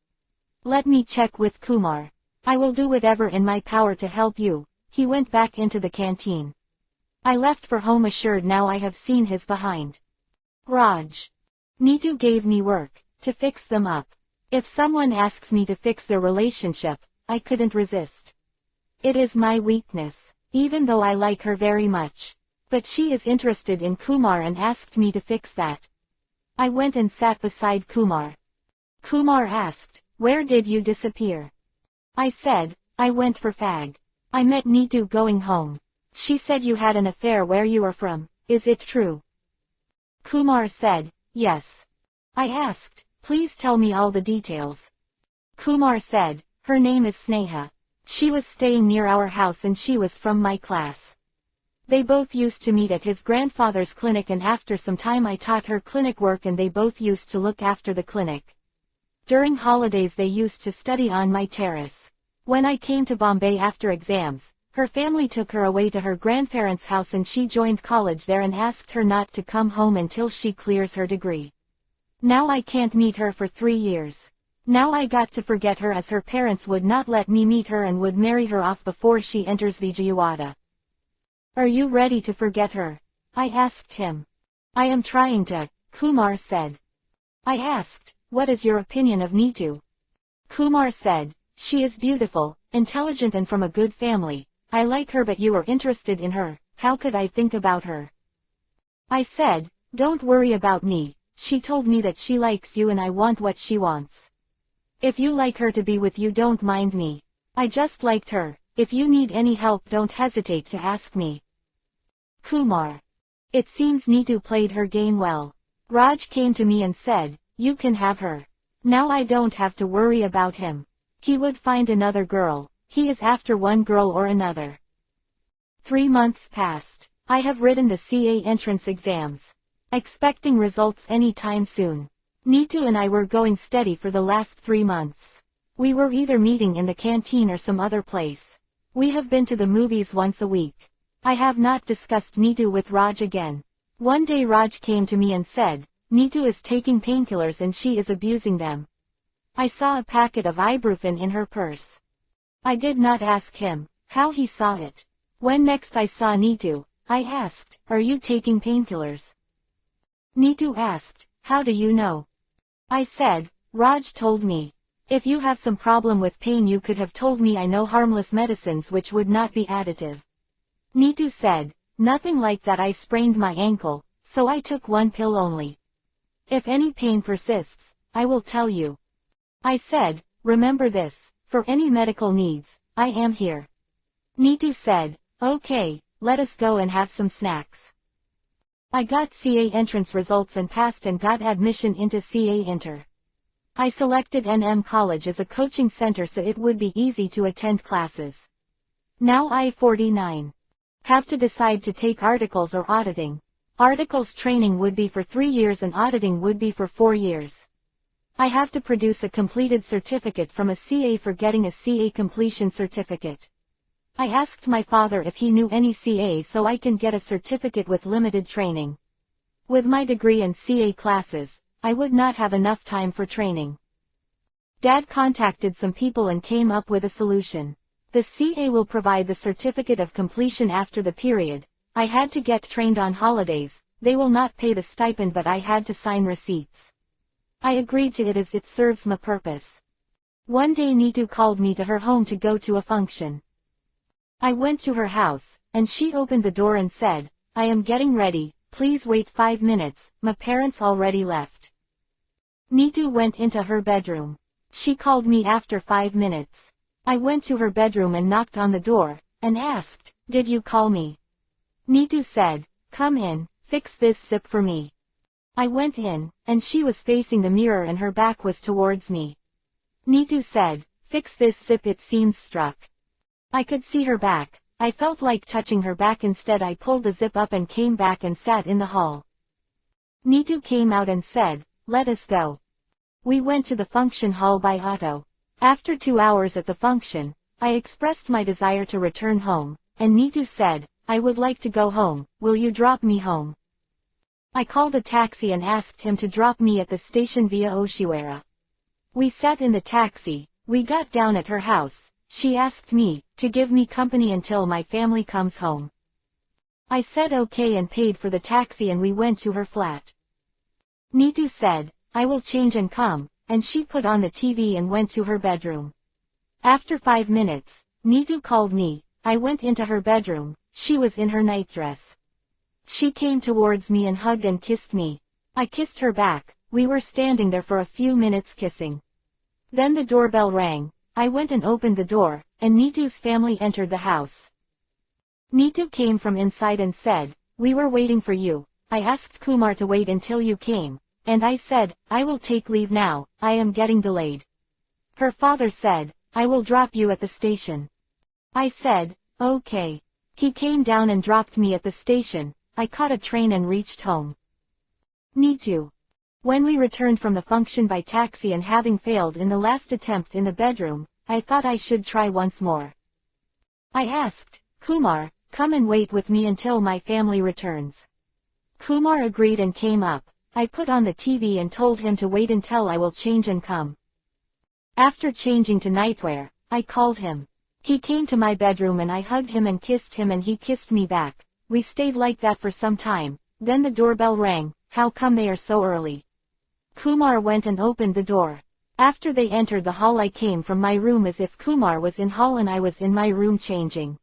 Let me check with Kumar. I will do whatever in my power to help you." He went back into the canteen. I left for home assured now I have seen his behind. Raj. Neetu gave me work, to fix them up. If someone asks me to fix their relationship, I couldn't resist. It is my weakness, even though I like her very much. But she is interested in Kumar and asked me to fix that. I went and sat beside Kumar. Kumar asked, "Where did you disappear?" I said, "I went for fag. I met Neetu going home. She said you had an affair where you are from, is it true?" Kumar said, "Yes." I asked, "Please tell me all the details." Kumar said, "Her name is Sneha. She was staying near our house and she was from my class. They both used to meet at his grandfather's clinic and after some time I taught her clinic work and they both used to look after the clinic. During holidays they used to study on my terrace. When I came to Bombay after exams, her family took her away to her grandparents' house and she joined college there and asked her not to come home until she clears her degree. Now I can't meet her for 3 years. Now I got to forget her as her parents would not let me meet her and would marry her off before she enters Vijayawada. Are you ready to forget her? I asked him. I am trying to, Kumar said. I asked, what is your opinion of Neetu? Kumar said, she is beautiful, intelligent and from a good family. I like her but you are interested in her, how could I think about her? I said, don't worry about me, she told me that she likes you and I want what she wants. If you like her to be with you don't mind me. I just liked her, if you need any help don't hesitate to ask me. Kumar. It seems Neetu played her game well. Raj came to me and said, you can have her. Now I don't have to worry about him. He would find another girl. He is after one girl or another. 3 months passed. I have written the CA entrance exams. Expecting results any time soon. Neetu and I were going steady for the last 3 months. We were either meeting in the canteen or some other place. We have been to the movies once a week. I have not discussed Neetu with Raj again. One day Raj came to me and said, Neetu is taking painkillers and she is abusing them. I saw a packet of ibuprofen in her purse. I did not ask him how he saw it. When next I saw Neetu, I asked, are you taking painkillers? Neetu asked, how do you know? I said, Raj told me. If you have some problem with pain you could have told me. I know harmless medicines which would not be additive. Neetu said, nothing like that. I sprained my ankle, so I took one pill only. If any pain persists, I will tell you. I said, remember this, for any medical needs, I am here. Neetu said, okay, let us go and have some snacks. I got CA entrance results and passed and got admission into CA Inter. I selected NM College as a coaching center so it would be easy to attend classes. Now I 49. Have to decide to take articles or auditing. Articles training would be for 3 years and auditing would be for 4 years. I have to produce a completed certificate from a CA for getting a CA completion certificate. I asked my father if he knew any CA so I can get a certificate with limited training. With my degree in CA classes, I would not have enough time for training. Dad contacted some people and came up with a solution. The CA will provide the certificate of completion after the period. I had to get trained on holidays. They will not pay the stipend but I had to sign receipts. I agreed to it as it serves my purpose. One day Neetu called me to her home to go to a function. I went to her house, and she opened the door and said, I am getting ready, please wait 5 minutes, my parents already left. Neetu went into her bedroom. She called me after 5 minutes. I went to her bedroom and knocked on the door, and asked, did you call me? Neetu said, come in, fix this zip for me. I went in, and she was facing the mirror and her back was towards me. Neetu said, fix this zip. It seems struck. I could see her back. I felt like touching her back. Instead I pulled the zip up and came back and sat in the hall. Neetu came out and said, let us go. We went to the function hall by auto. After 2 hours at the function, I expressed my desire to return home, and Neetu said, I would like to go home, will you drop me home? I called a taxi and asked him to drop me at the station via Oshiwara. We sat in the taxi. We got down at her house. She asked me to give me company until my family comes home. I said okay and paid for the taxi and we went to her flat. Neetu said, I will change and come, and she put on the TV and went to her bedroom. After 5 minutes, Neetu called me. I went into her bedroom. She was in her nightdress. She came towards me and hugged and kissed me. I kissed her back. We were standing there for a few minutes kissing. Then the doorbell rang. I went and opened the door, and Neetu's family entered the house. Neetu came from inside and said, we were waiting for you. I asked Kumar to wait until you came, and I said, I will take leave now, I am getting delayed. Her father said, I will drop you at the station. I said, okay. He came down and dropped me at the station. I caught a train and reached home. Neetu. When we returned from the function by taxi and having failed in the last attempt in the bedroom, I thought I should try once more. I asked, Kumar, come and wait with me until my family returns. Kumar agreed and came up. I put on the TV and told him to wait until I will change and come. After changing to nightwear, I called him. He came to my bedroom and I hugged him and kissed him and he kissed me back. We stayed like that for some time. Then the doorbell rang. How come they are so early? Kumar went and opened the door. After they entered the hall I came from my room as if Kumar was in hall and I was in my room changing.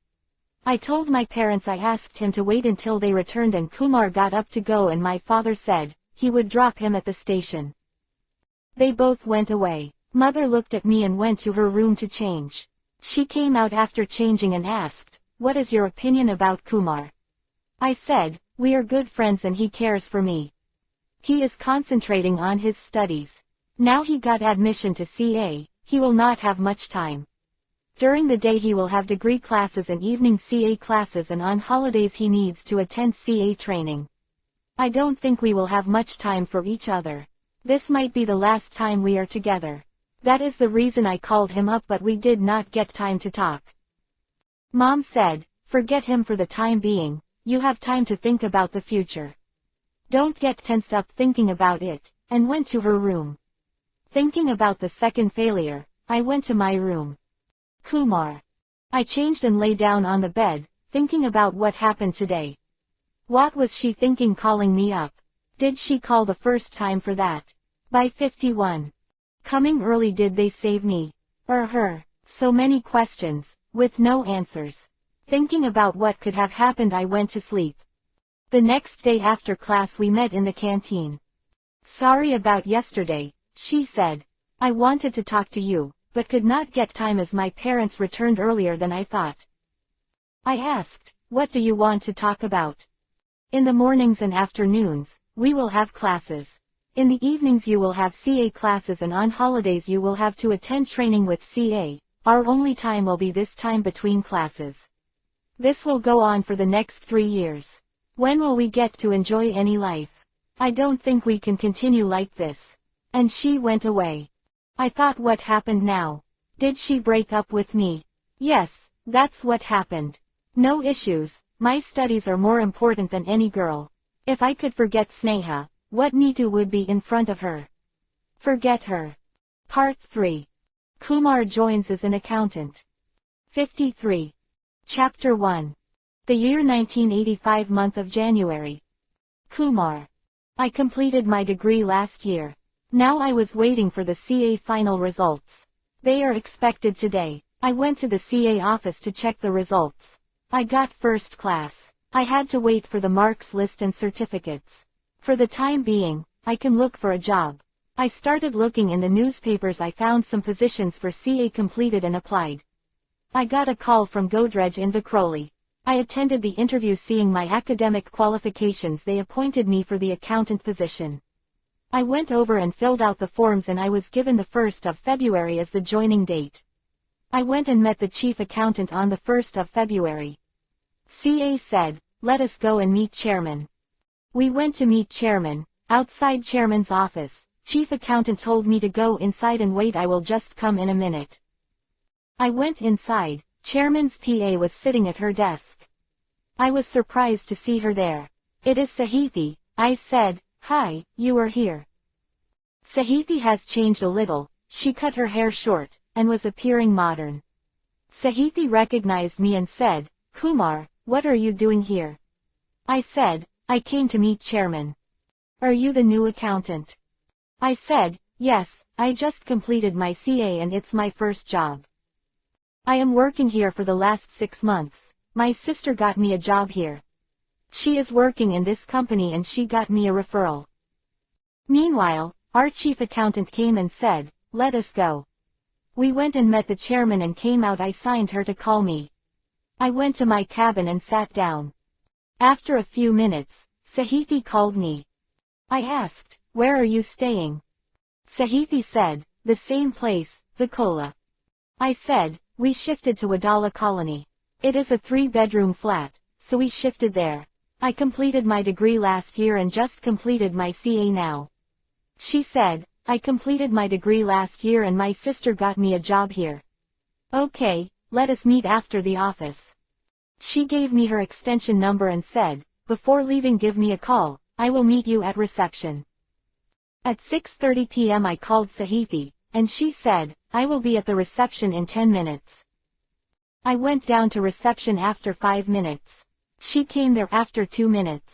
I told my parents I asked him to wait until they returned and Kumar got up to go and my father said he would drop him at the station. They both went away. Mother looked at me and went to her room to change. She came out after changing and asked, what is your opinion about Kumar? I said, we are good friends and he cares for me. He is concentrating on his studies. Now he got admission to CA, he will not have much time. During the day he will have degree classes and evening CA classes, and on holidays he needs to attend CA training. I don't think we will have much time for each other. This might be the last time we are together. That is the reason I called him up, but we did not get time to talk. Mom said, forget him for the time being, you have time to think about the future. Don't get tensed up thinking about it, and went to her room. Thinking about the second failure, I went to my room. Kumar. I changed and lay down on the bed, thinking about what happened today. What was she thinking calling me up? Did she call the first time for that? By 51. Coming early, did they save me? Or her? So many questions, with no answers. Thinking about what could have happened, I went to sleep. The next day after class we met in the canteen. Sorry about yesterday, she said. I wanted to talk to you, but could not get time as my parents returned earlier than I thought. I asked, what do you want to talk about? In the mornings and afternoons, we will have classes. In the evenings you will have CA classes, and on holidays you will have to attend training with CA. Our only time will be this time between classes. This will go on for the next 3 years. When will we get to enjoy any life? I don't think we can continue like this. And she went away. I thought, what happened now? Did she break up with me? Yes, that's what happened. No issues, my studies are more important than any girl. If I could forget Sneha, what Neetu would be in front of her? Forget her. Part 3. Kumar joins as an accountant. 53. Chapter 1. The year 1985, month of January. Kumar. I completed my degree last year. Now I was waiting for the CA final results. They are expected today. I went to the CA office to check the results. I got first class. I had to wait for the marks list and certificates. For the time being, I can look for a job. I started looking in the newspapers. I found some positions for CA, completed and applied. I got a call from Godrej in Vikhroli. I attended the interview. Seeing my academic qualifications, they appointed me for the accountant position. I went over and filled out the forms, and I was given the 1st of February as the joining date. I went and met the chief accountant on the 1st of February. CA said, let us go and meet chairman. We went to meet chairman. Outside chairman's office, chief accountant told me to go inside and wait. I will just come in a minute. I went inside. Chairman's PA was sitting at her desk. I was surprised to see her there. It is Sahiti, I said. Hi, you are here. Sahiti has changed a little. She cut her hair short, and was appearing modern. Sahiti recognized me and said, Kumar, what are you doing here? I said, I came to meet chairman. Are you the new accountant? I said, yes, I just completed my CA and it's my first job. I am working here for the last 6 months. My sister got me a job here. She is working in this company and she got me a referral. Meanwhile, our chief accountant came and said, let us go. We went and met the chairman and came out. I signed her to call me. I went to my cabin and sat down. After a few minutes, Sahiti called me. I asked, where are you staying? Sahiti said, the same place, Vikola. I said, we shifted to Wadala colony. It is a 3-bedroom flat, so we shifted there. I completed my degree last year and just completed my CA now. She said, I completed my degree last year and my sister got me a job here. Okay, let us meet after the office. She gave me her extension number and said, before leaving give me a call, I will meet you at reception. At 6:30 p.m. I called Sahiti, and she said, I will be at the reception in 10 minutes. I went down to reception after 5 minutes. She came there after 2 minutes.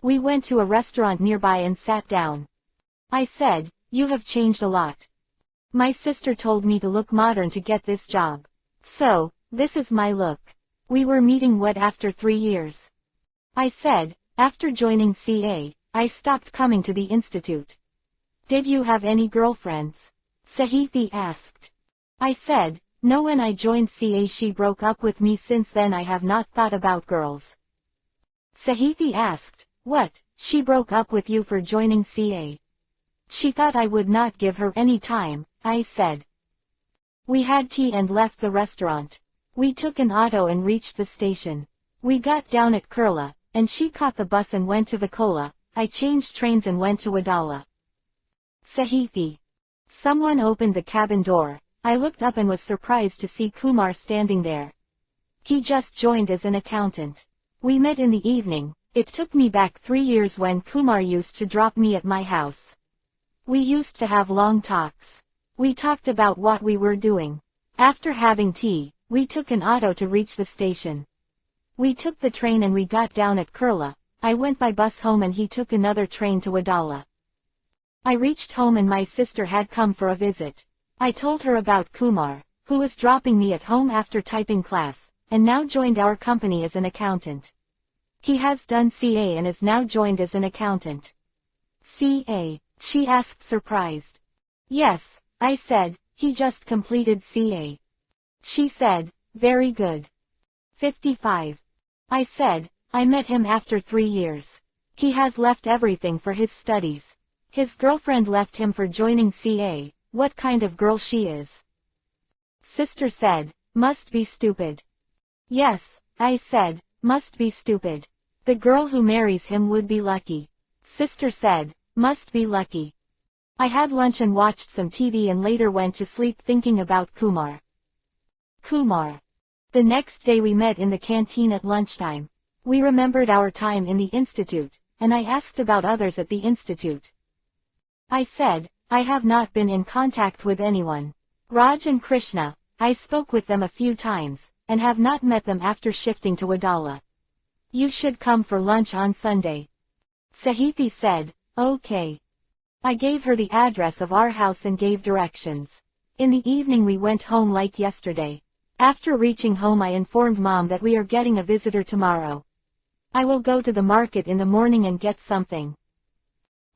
We went to a restaurant nearby and sat down. I said, you have changed a lot. My sister told me to look modern to get this job. So, this is my look. We were meeting what after 3 years? I said, after joining CA, I stopped coming to the institute. Did you have any girlfriends? Sahiti asked. I said, no, when I joined CA she broke up with me. Since then I have not thought about girls. Sahiti asked, what, She broke up with you for joining CA. She thought I would not give her any time, I said. We had tea and left the restaurant. We took an auto and reached the station. We got down at Kurla, and she caught the bus and went to Vakola. I changed trains and went to Wadala. Sahithi. Someone opened the cabin door. I looked up and was surprised to see Kumar standing there. He just joined as an accountant. We met in the evening. It took me back 3 years when Kumar used to drop me at my house. We used to have long talks. We talked about what we were doing. After having tea, we took an auto to reach the station. We took the train and we got down at Kurla. I went by bus home and he took another train to Wadala. I reached home and my sister had come for a visit. I told her about Kumar, who was dropping me at home after typing class, and now joined our company as an accountant. He has done CA and is now joined as an accountant. CA, she asked surprised. Yes, I said, he just completed CA. She said, very good. 55. I said, I met him after 3 years. He has left everything for his studies. His girlfriend left him for joining CA. What kind of girl she is? Sister said, must be stupid. Yes, I said, must be stupid. The girl who marries him would be lucky. Sister said, must be lucky. I had lunch and watched some TV and later went to sleep thinking about Kumar. Kumar. The next day we met in the canteen at lunchtime. We remembered our time in the institute, and I asked about others at the institute. I said, I have not been in contact with anyone. Raj and Krishna, I spoke with them a few times, and have not met them after shifting to Wadala. You should come for lunch on Sunday. Sahithi said, okay. I gave her the address of our house and gave directions. In the evening we went home like yesterday. After reaching home I informed Mom that we are getting a visitor tomorrow. I will go to the market in the morning and get something.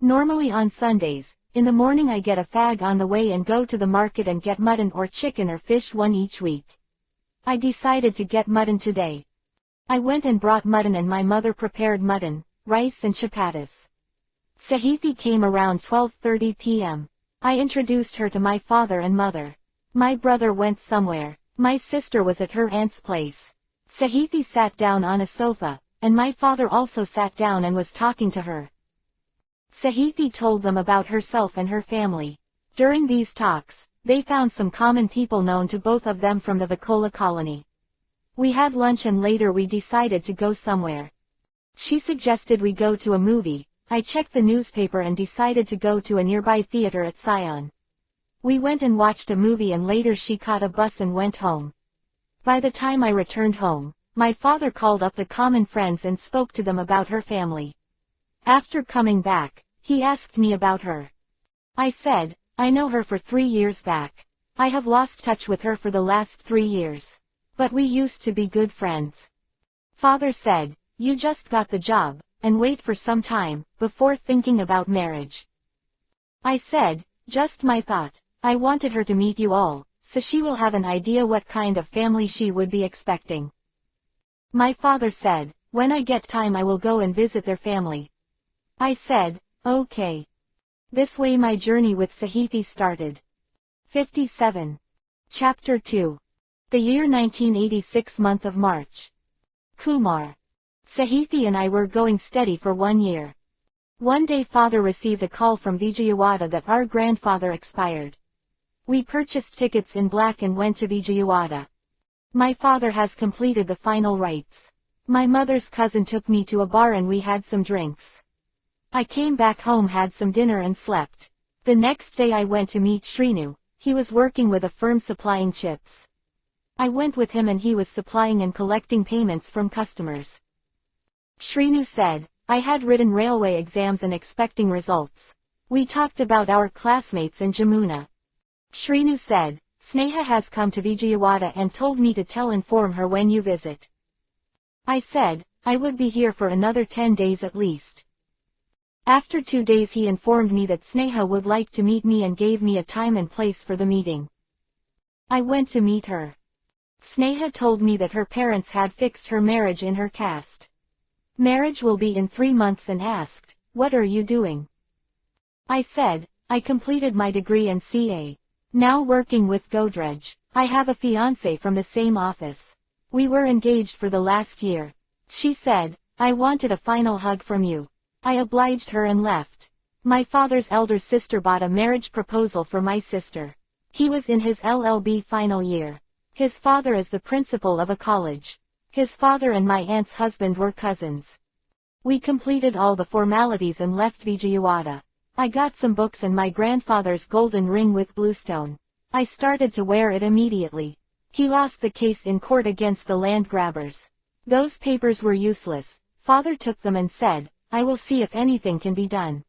Normally on Sundays, in the morning I get a fag on the way and go to the market and get mutton or chicken or fish one each week. I decided to get mutton today. I went and brought mutton and my mother prepared mutton, rice and chapatis. Sahithi came around 12:30 p.m. I introduced her to my father and mother. My brother went somewhere. My sister was at her aunt's place. Sahithi sat down on a sofa, and my father also sat down and was talking to her. Sahithi told them about herself and her family. During these talks, they found some common people known to both of them from the Vakola colony. We had lunch and later we decided to go somewhere. She suggested we go to a movie. I checked the newspaper and decided to go to a nearby theater at Sion. We went and watched a movie and later she caught a bus and went home. By the time I returned home, my father called up the common friends and spoke to them about her family. After coming back, he asked me about her. I said, I know her for 3 years back. I have lost touch with her for the last 3 years. But we used to be good friends. Father said, you just got the job, and wait for some time, before thinking about marriage. I said, just my thought. I wanted her to meet you all, so she will have an idea what kind of family she would be expecting. My father said, when I get time I will go and visit their family. I said, okay. This way my journey with Sahithi started. 57. Chapter 2. The year 1986, month of March. Kumar. Sahithi and I were going steady for 1 year. One day father received a call from Vijayawada that our grandfather expired. We purchased tickets in black and went to Vijayawada. My father has completed the final rites. My mother's cousin took me to a bar and we had some drinks. I came back home, had some dinner and slept. The next day I went to meet Shrinu. He was working with a firm supplying chips. I went with him and he was supplying and collecting payments from customers. Shrinu said, I had written railway exams and expecting results. We talked about our classmates in Jamuna. Shrinu said, Sneha has come to Vijayawada and told me to inform her when you visit. I said, I would be here for another 10 days at least. After 2 days he informed me that Sneha would like to meet me and gave me a time and place for the meeting. I went to meet her. Sneha told me that her parents had fixed her marriage in her caste. Marriage will be in 3 months and asked, What are you doing? I said, I completed my degree in CA. Now working with Godrej. I have a fiancé from the same office. We were engaged for the last year. She said, I wanted a final hug from you. I obliged her and left. My father's elder sister bought a marriage proposal for my sister. He was in his LLB final year. His father is the principal of a college. His father and my aunt's husband were cousins. We completed all the formalities and left Vijayawada. I got some books and my grandfather's golden ring with bluestone. I started to wear it immediately. He lost the case in court against the land grabbers. Those papers were useless. Father took them and said, I will see if anything can be done.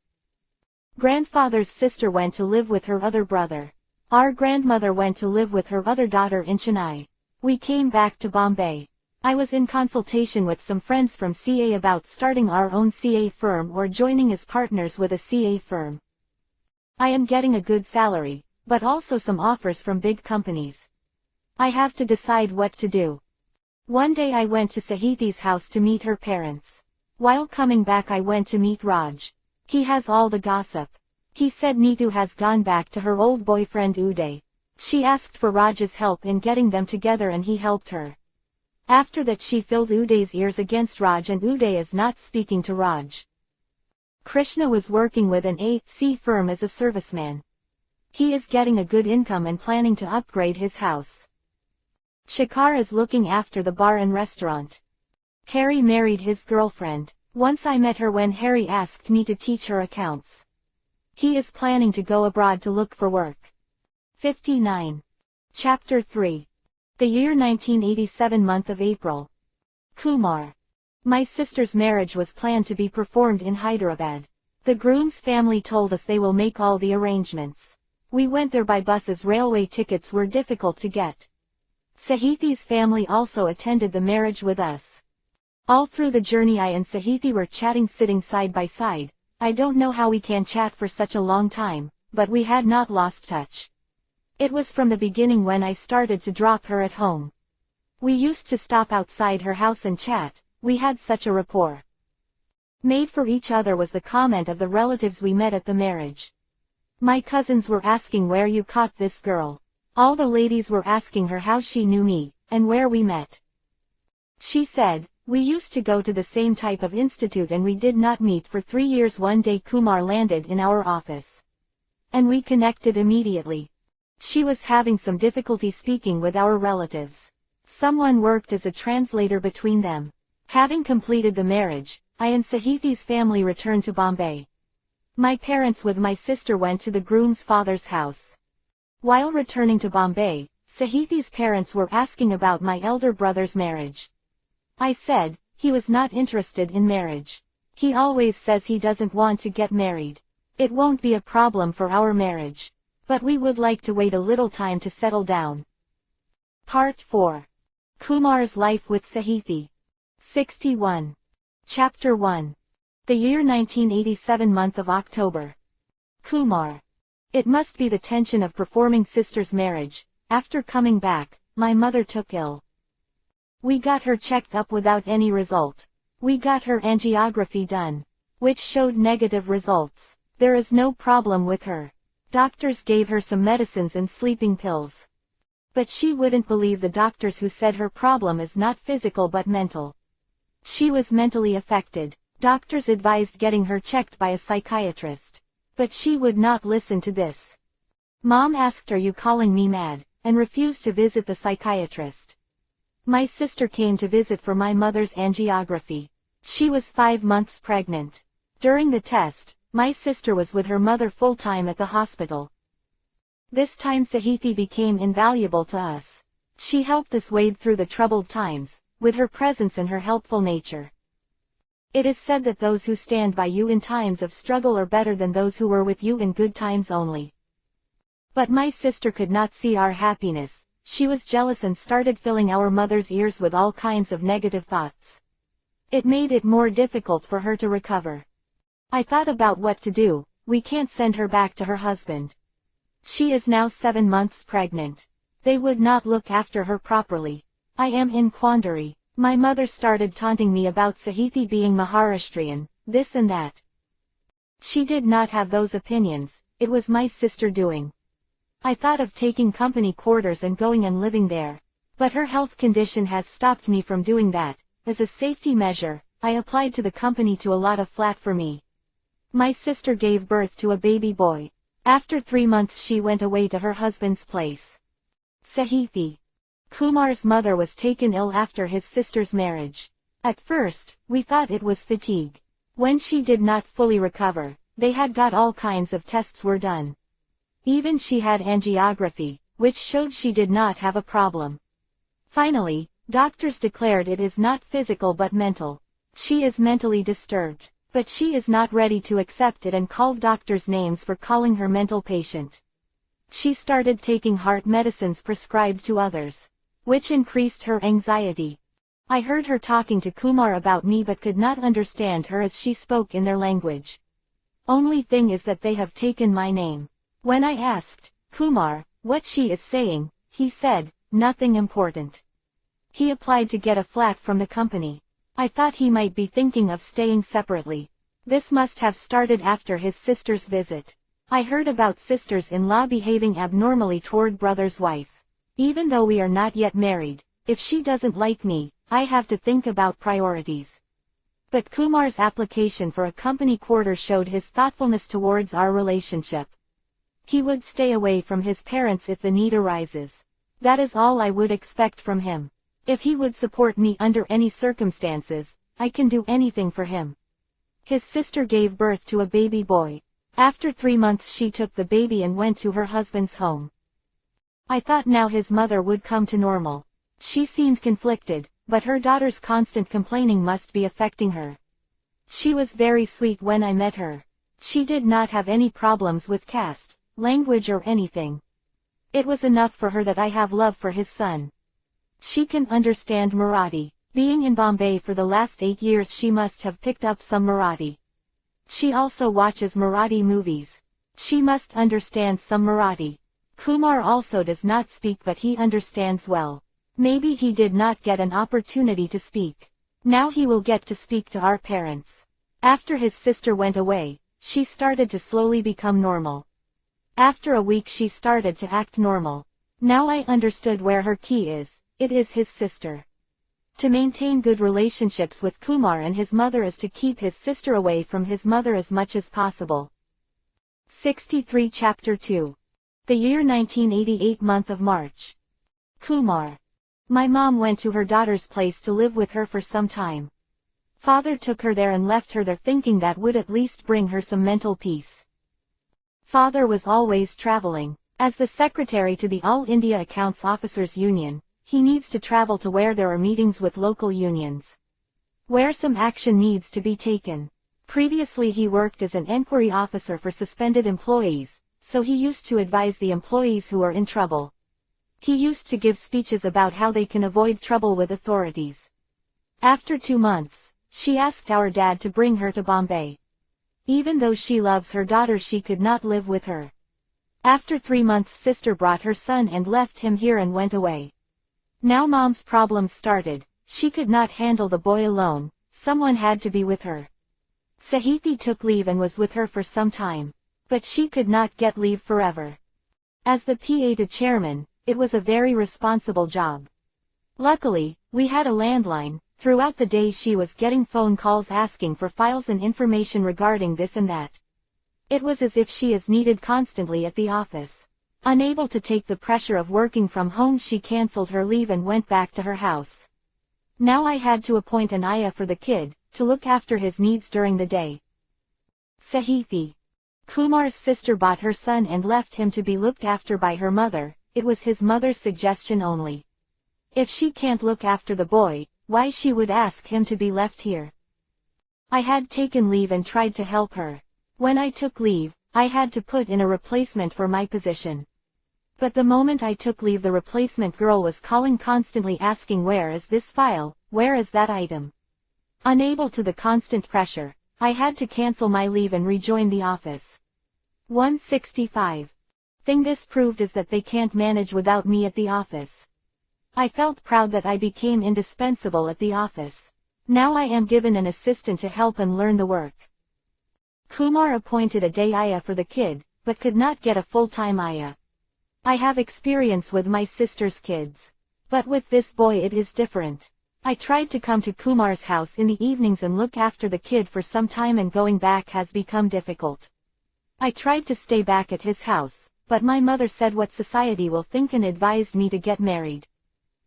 Grandfather's sister went to live with her other brother. Our grandmother went to live with her other daughter in Chennai. We came back to Bombay. I was in consultation with some friends from CA about starting our own CA firm or joining as partners with a CA firm. I am getting a good salary, but also some offers from big companies. I have to decide what to do. One day I went to Sahiti's house to meet her parents. While coming back I went to meet Raj. He has all the gossip. He said Neetu has gone back to her old boyfriend Uday. She asked for Raj's help in getting them together and he helped her. After that she filled Uday's ears against Raj and Uday is not speaking to Raj. Krishna was working with an AC firm as a serviceman. He is getting a good income and planning to upgrade his house. Shekhar is looking after the bar and restaurant. Harry married his girlfriend. Once I met her when Harry asked me to teach her accounts. He is planning to go abroad to look for work. 59. Chapter 3. The year 1987, month of April. Kumar. My sister's marriage was planned to be performed in Hyderabad. The groom's family told us they will make all the arrangements. We went there by bus as railway tickets were difficult to get. Sahiti's family also attended the marriage with us. All through the journey I and Sahiti were chatting sitting side by side. I don't know how we can chat for such a long time, but we had not lost touch. It was from the beginning when I started to drop her at home. We used to stop outside her house and chat, we had such a rapport. Made for each other was the comment of the relatives we met at the marriage. My cousins were asking where you caught this girl. All the ladies were asking her how she knew me, and where we met. She said, we used to go to the same type of institute and we did not meet for 3 years. One day Kumar landed in our office. And we connected immediately. She was having some difficulty speaking with our relatives. Someone worked as a translator between them. Having completed the marriage, I and Sahiti's family returned to Bombay. My parents with my sister went to the groom's father's house. While returning to Bombay, Sahiti's parents were asking about my elder brother's marriage. I said, he was not interested in marriage. He always says he doesn't want to get married. It won't be a problem for our marriage. But we would like to wait a little time to settle down. Part 4. Kumar's life with Sahiti. 61. Chapter 1. The year 1987, month of October. Kumar. It must be the tension of performing sister's marriage. After coming back, my mother took ill. We got her checked up without any result. We got her angiography done, which showed negative results. There is no problem with her. Doctors gave her some medicines and sleeping pills. But she wouldn't believe the doctors who said her problem is not physical but mental. She was mentally affected. Doctors advised getting her checked by a psychiatrist. But she would not listen to this. Mom asked, "Are you calling me mad?" and refused to visit the psychiatrist. My sister came to visit for my mother's angiography. She was 5 months pregnant. During the test, my sister was with her mother full-time at the hospital. This time Sahiti became invaluable to us. She helped us wade through the troubled times, with her presence and her helpful nature. It is said that those who stand by you in times of struggle are better than those who were with you in good times only. But my sister could not see our happiness. She was jealous and started filling our mother's ears with all kinds of negative thoughts. It made it more difficult for her to recover. I thought about what to do. We can't send her back to her husband. She is now 7 months pregnant. They would not look after her properly. I am in quandary. My mother started taunting me about Sahiti being Maharashtrian, this and that. She did not have those opinions, it was my sister doing. I thought of taking company quarters and going and living there. But her health condition has stopped me from doing that. As a safety measure, I applied to the company to allot a flat for me. My sister gave birth to a baby boy. After 3 months she went away to her husband's place. Sahithi. Kumar's mother was taken ill after his sister's marriage. At first, we thought it was fatigue. When she did not fully recover, they had got all kinds of tests were done. Even she had angiography, which showed she did not have a problem. Finally, doctors declared it is not physical but mental. She is mentally disturbed, but she is not ready to accept it and called doctors' names for calling her mental patient. She started taking heart medicines prescribed to others, which increased her anxiety. I heard her talking to Kumar about me but could not understand her as she spoke in their language. Only thing is that they have taken my name. When I asked Kumar what she is saying, he said, nothing important. He applied to get a flat from the company. I thought he might be thinking of staying separately. This must have started after his sister's visit. I heard about sisters-in-law behaving abnormally toward brother's wife. Even though we are not yet married, if she doesn't like me, I have to think about priorities. But Kumar's application for a company quarter showed his thoughtfulness towards our relationship. He would stay away from his parents if the need arises. That is all I would expect from him. If he would support me under any circumstances, I can do anything for him. His sister gave birth to a baby boy. After 3 months she took the baby and went to her husband's home. I thought now his mother would come to normal. She seemed conflicted, but her daughter's constant complaining must be affecting her. She was very sweet when I met her. She did not have any problems with caste, language or anything. It was enough for her that I have love for his son. She can understand Marathi. Being in Bombay for the last 8 years she must have picked up some Marathi. She also watches Marathi movies. She must understand some Marathi. Kumar also does not speak but he understands well. Maybe he did not get an opportunity to speak. Now he will get to speak to our parents. After his sister went away, she started to slowly become normal. After a week she started to act normal. Now I understood where her key is. It is his sister. To maintain good relationships with Kumar and his mother is to keep his sister away from his mother as much as possible. 63 Chapter 2. The year 1988 month of March. Kumar. My mom went to her daughter's place to live with her for some time. Father took her there and left her there thinking that would at least bring her some mental peace. Father was always traveling. As the secretary to the All India Accounts Officers Union, he needs to travel to where there are meetings with local unions, where some action needs to be taken. Previously he worked as an enquiry officer for suspended employees, so he used to advise the employees who are in trouble. He used to give speeches about how they can avoid trouble with authorities. After 2 months, she asked our dad to bring her to Bombay. Even though she loves her daughter she could not live with her. After 3 months sister brought her son and left him here and went away. Now mom's problems started. She could not handle the boy alone, someone had to be with her. Sahithi took leave and was with her for some time. But she could not get leave forever. As the PA to chairman, it was a very responsible job. Luckily, we had a landline. Throughout the day she was getting phone calls asking for files and information regarding this and that. It was as if she is needed constantly at the office. Unable to take the pressure of working from home she cancelled her leave and went back to her house. Now I had to appoint an ayah for the kid, to look after his needs during the day. Sahithi. Kumar's sister bought her son and left him to be looked after by her mother. It was his mother's suggestion only. If she can't look after the boy, why she would ask him to be left here? I had taken leave and tried to help her. When I took leave, I had to put in a replacement for my position. But the moment I took leave the replacement girl was calling constantly asking where is this file, where is that item. Unable to the constant pressure, I had to cancel my leave and rejoin the office. 165. Thing this proved is that they can't manage without me at the office. I felt proud that I became indispensable at the office. Now I am given an assistant to help and learn the work. Kumar appointed a day ayah for the kid, but could not get a full-time ayah. I have experience with my sister's kids. But with this boy it is different. I tried to come to Kumar's house in the evenings and look after the kid for some time, and going back has become difficult. I tried to stay back at his house, but my mother said what society will think and advised me to get married.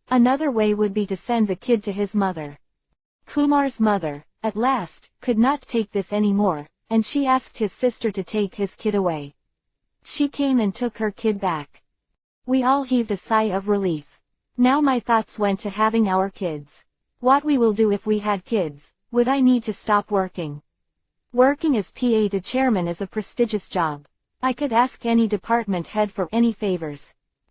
Another way would be to send the kid to his mother. Kumar's mother, at last, could not take this anymore, and she asked his sister to take his kid away. She came and took her kid back. We all heaved a sigh of relief. Now my thoughts went to having our kids. What we will do if we had kids. Would I need to stop working? Working as PA to chairman is a prestigious job. I could ask any department head for any favors.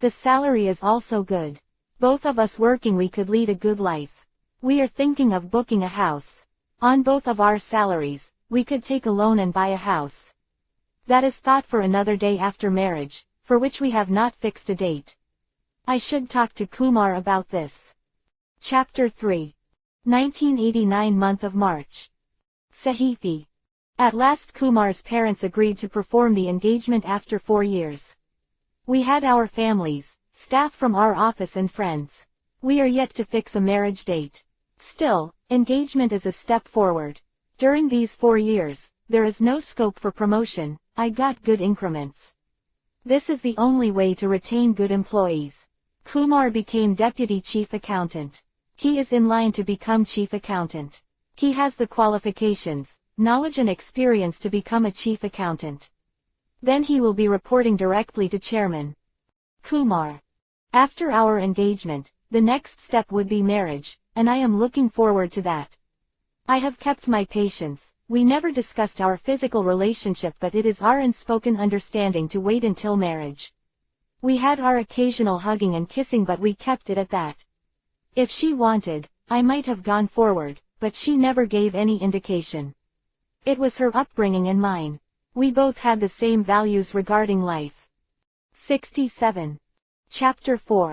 The salary is also good. Both of us working, we could lead a good life. We are thinking of booking a house. On both of our salaries, we could take a loan and buy a house. That is thought for another day after marriage, for which we have not fixed a date. I should talk to Kumar about this. Chapter 3. 1989 month of March. Sahithi. At last Kumar's parents agreed to perform the engagement after 4 years. We had our families, staff from our office and friends. We are yet to fix a marriage date. Still, engagement is a step forward. During these 4 years, there is no scope for promotion. I got good increments. This is the only way to retain good employees. Kumar became deputy chief accountant. He is in line to become chief accountant. He has the qualifications, knowledge and experience to become a chief accountant. Then he will be reporting directly to chairman Kumar. After our engagement, the next step would be marriage, and I am looking forward to that. I have kept my patience. We never discussed our physical relationship, but it is our unspoken understanding to wait until marriage. We had our occasional hugging and kissing, but we kept it at that. If she wanted, I might have gone forward, but she never gave any indication. It was her upbringing and mine. We both had the same values regarding life. 67. Chapter 4.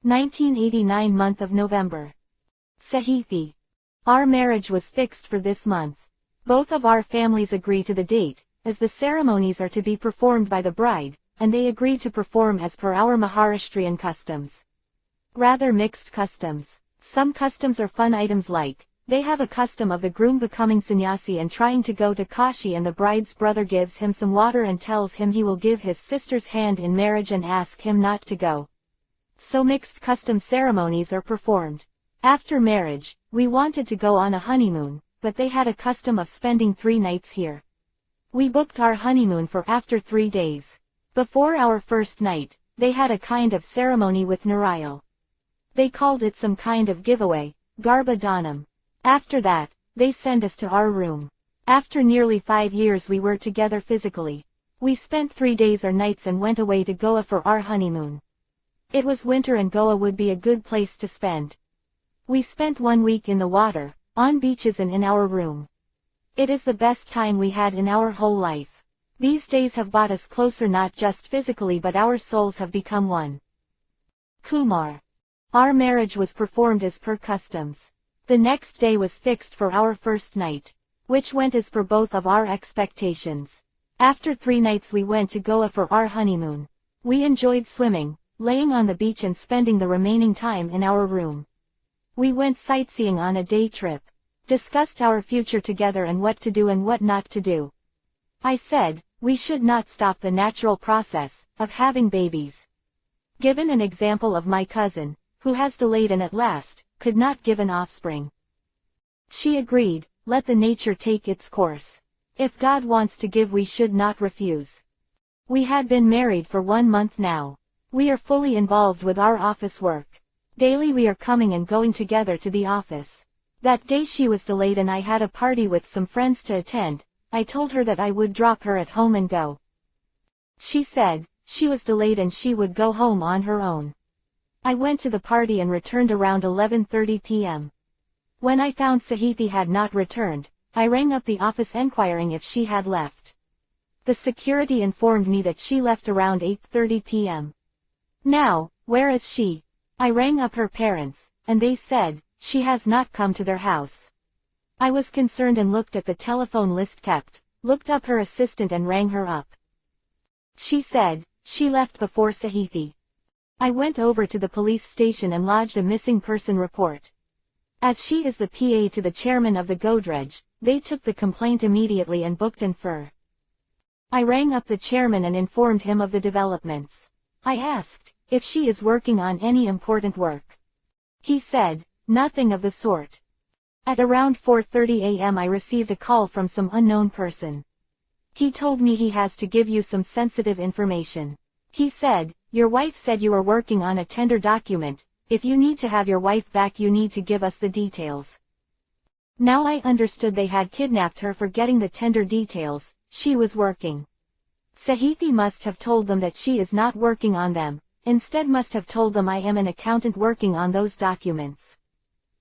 1989 month of November. Sahithi. Our marriage was fixed for this month. Both of our families agree to the date, as the ceremonies are to be performed by the bride, and they agreed to perform as per our Maharashtrian customs. Rather mixed customs. Some customs are fun items, like, they have a custom of the groom becoming sannyasi and trying to go to Kashi, and the bride's brother gives him some water and tells him he will give his sister's hand in marriage and ask him not to go. So mixed custom ceremonies are performed. After marriage, we wanted to go on a honeymoon, but they had a custom of spending 3 nights here. We booked our honeymoon for after 3 days. Before our first night, they had a kind of ceremony with Narayal. They called it some kind of giveaway, Garba Danam. After that, they sent us to our room. After nearly 5 years we were together physically. We spent 3 days or nights and went away to Goa for our honeymoon. It was winter and Goa would be a good place to spend. We spent 1 week in the water, on beaches and in our room. It is the best time we had in our whole life. These days have brought us closer, not just physically, but our souls have become one. Kumar. Our marriage was performed as per customs. The next day was fixed for our first night, which went as per both of our expectations. After 3 nights we went to Goa for our honeymoon. We enjoyed swimming, laying on the beach and spending the remaining time in our room. We went sightseeing on a day trip, discussed our future together and what to do and what not to do. I said, we should not stop the natural process of having babies. Given an example of my cousin, who has delayed and at last could not give an offspring. She agreed, let the nature take its course. If God wants to give, we should not refuse. We had been married for 1 month now. We are fully involved with our office work. Daily we are coming and going together to the office. That day she was delayed and I had a party with some friends to attend. I told her that I would drop her at home and go. She said, she was delayed and she would go home on her own. I went to the party and returned around 11:30 p.m. When I found Sahithi had not returned, I rang up the office enquiring if she had left. The security informed me that she left around 8:30 p.m. Now, where is she? I rang up her parents, and they said, she has not come to their house. I was concerned and looked at the telephone list kept, looked up her assistant and rang her up. She said, she left before Sahithi. I went over to the police station and lodged a missing person report. As she is the PA to the chairman of the Godrej, they took the complaint immediately and booked an FIR. I rang up the chairman and informed him of the developments. I asked if she is working on any important work. He said, nothing of the sort. At around 4:30 a.m. I received a call from some unknown person. He told me he has to give you some sensitive information. He said, your wife said you are working on a tender document. If you need to have your wife back, you need to give us the details. Now I understood they had kidnapped her for getting the tender details. She was working. Sahithi must have told them that she is not working on them, instead must have told them I am an accountant working on those documents.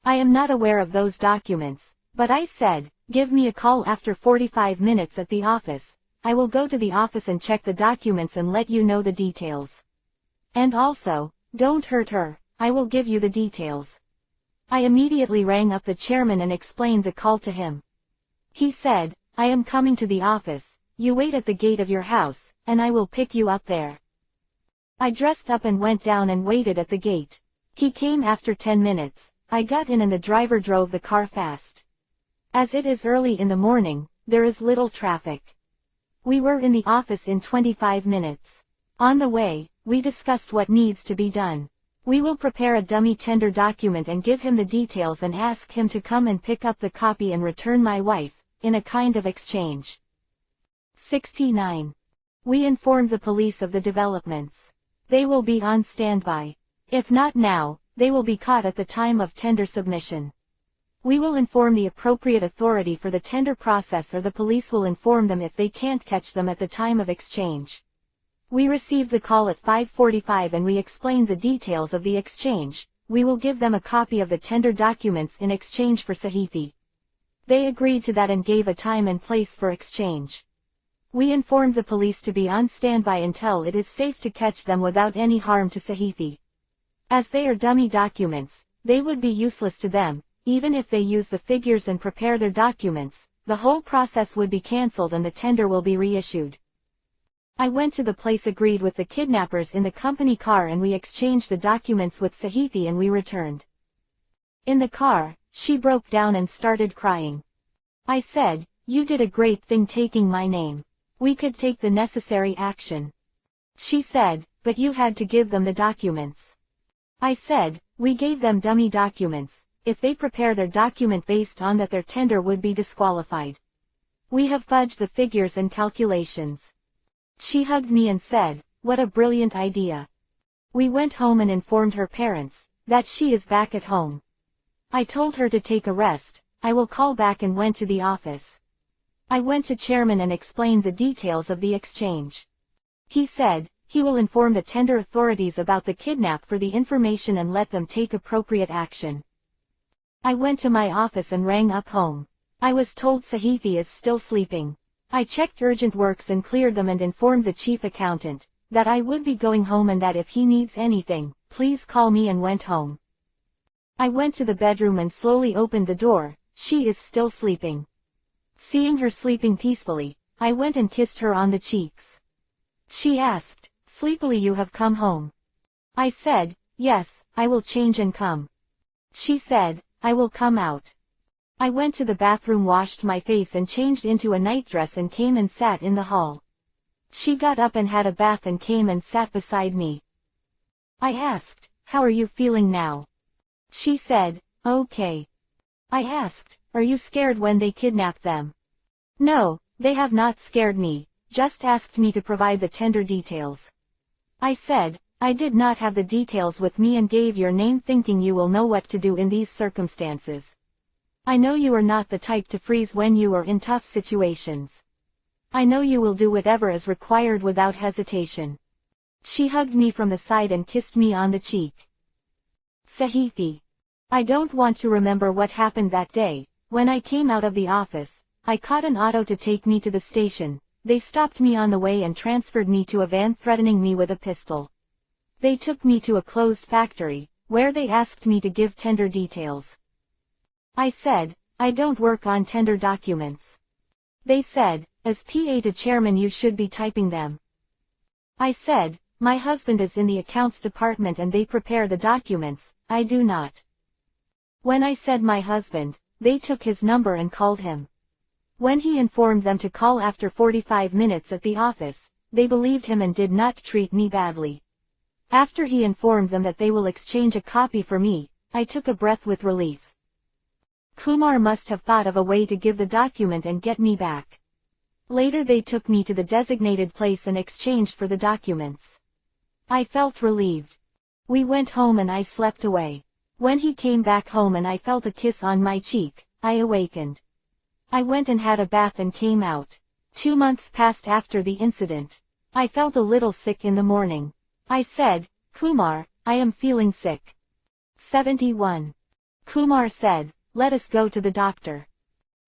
I am not aware of those documents, but I said, give me a call after 45 minutes at the office. I will go to the office and check the documents and let you know the details. And also, don't hurt her, I will give you the details. I immediately rang up the chairman and explained the call to him. He said, I am coming to the office, you wait at the gate of your house, and I will pick you up there. I dressed up and went down and waited at the gate. He came after 10 minutes, I got in and the driver drove the car fast. As it is early in the morning, there is little traffic. We were in the office in 25 minutes. On the way, we discussed what needs to be done. We will prepare a dummy tender document and give him the details and ask him to come and pick up the copy and return my wife, in a kind of exchange. 69. We informed the police of the developments. They will be on standby. If not now, they will be caught at the time of tender submission. We will inform the appropriate authority for the tender process, or the police will inform them if they can't catch them at the time of exchange. We received the call at 5:45 and we explained the details of the exchange. We will give them a copy of the tender documents in exchange for Sahithi. They agreed to that and gave a time and place for exchange. We informed the police to be on standby until it is safe to catch them without any harm to Sahithi. As they are dummy documents, they would be useless to them. Even if they use the figures and prepare their documents, the whole process would be cancelled and the tender will be reissued. I went to the place agreed with the kidnappers in the company car and we exchanged the documents with Sahithi and we returned. In the car, she broke down and started crying. I said, you did a great thing taking my name. We could take the necessary action. She said, but you had to give them the documents. I said, we gave them dummy documents. If they prepare their document based on that, their tender would be disqualified. We have fudged the figures and calculations. She hugged me and said, what a brilliant idea. We went home and informed her parents that she is back at home. I told her to take a rest. I will call back and went to the office. I went to chairman and explained the details of the exchange. He said, he will inform the tender authorities about the kidnap for the information and let them take appropriate action. I went to my office and rang up home. I was told Sahithi is still sleeping. I checked urgent works and cleared them and informed the chief accountant that I would be going home and that if he needs anything, please call me, and went home. I went to the bedroom and slowly opened the door. She is still sleeping. Seeing her sleeping peacefully, I went and kissed her on the cheeks. She asked, sleepily, you have come home? I said, yes, I will change and come. She said, I will come out. I went to the bathroom, washed my face and changed into a nightdress and came and sat in the hall. She got up and had a bath and came and sat beside me. I asked, how are you feeling now? She said, okay. I asked, are you scared when they kidnapped them? No, they have not scared me, just asked me to provide the tender details. I said, I did not have the details with me and gave your name thinking you will know what to do in these circumstances. I know you are not the type to freeze when you are in tough situations. I know you will do whatever is required without hesitation. She hugged me from the side and kissed me on the cheek. Sahithi. I don't want to remember what happened that day. When I came out of the office, I caught an auto to take me to the station. They stopped me on the way and transferred me to a van, threatening me with a pistol. They took me to a closed factory, where they asked me to give tender details. I said, I don't work on tender documents. They said, As PA to chairman you should be typing them. I said, my husband is in the accounts department and they prepare the documents, I do not. When I said my husband, they took his number and called him. When he informed them to call after 45 minutes at the office, they believed him and did not treat me badly. After he informed them that they will exchange a copy for me, I took a breath with relief. Kumar must have thought of a way to give the document and get me back. Later they took me to the designated place and exchanged for the documents. I felt relieved. We went home and I slept away. When he came back home and I felt a kiss on my cheek, I awakened. I went and had a bath and came out. 2 months passed after the incident. I felt a little sick in the morning. I said, Kumar, I am feeling sick. 71. Kumar said, let us go to the doctor.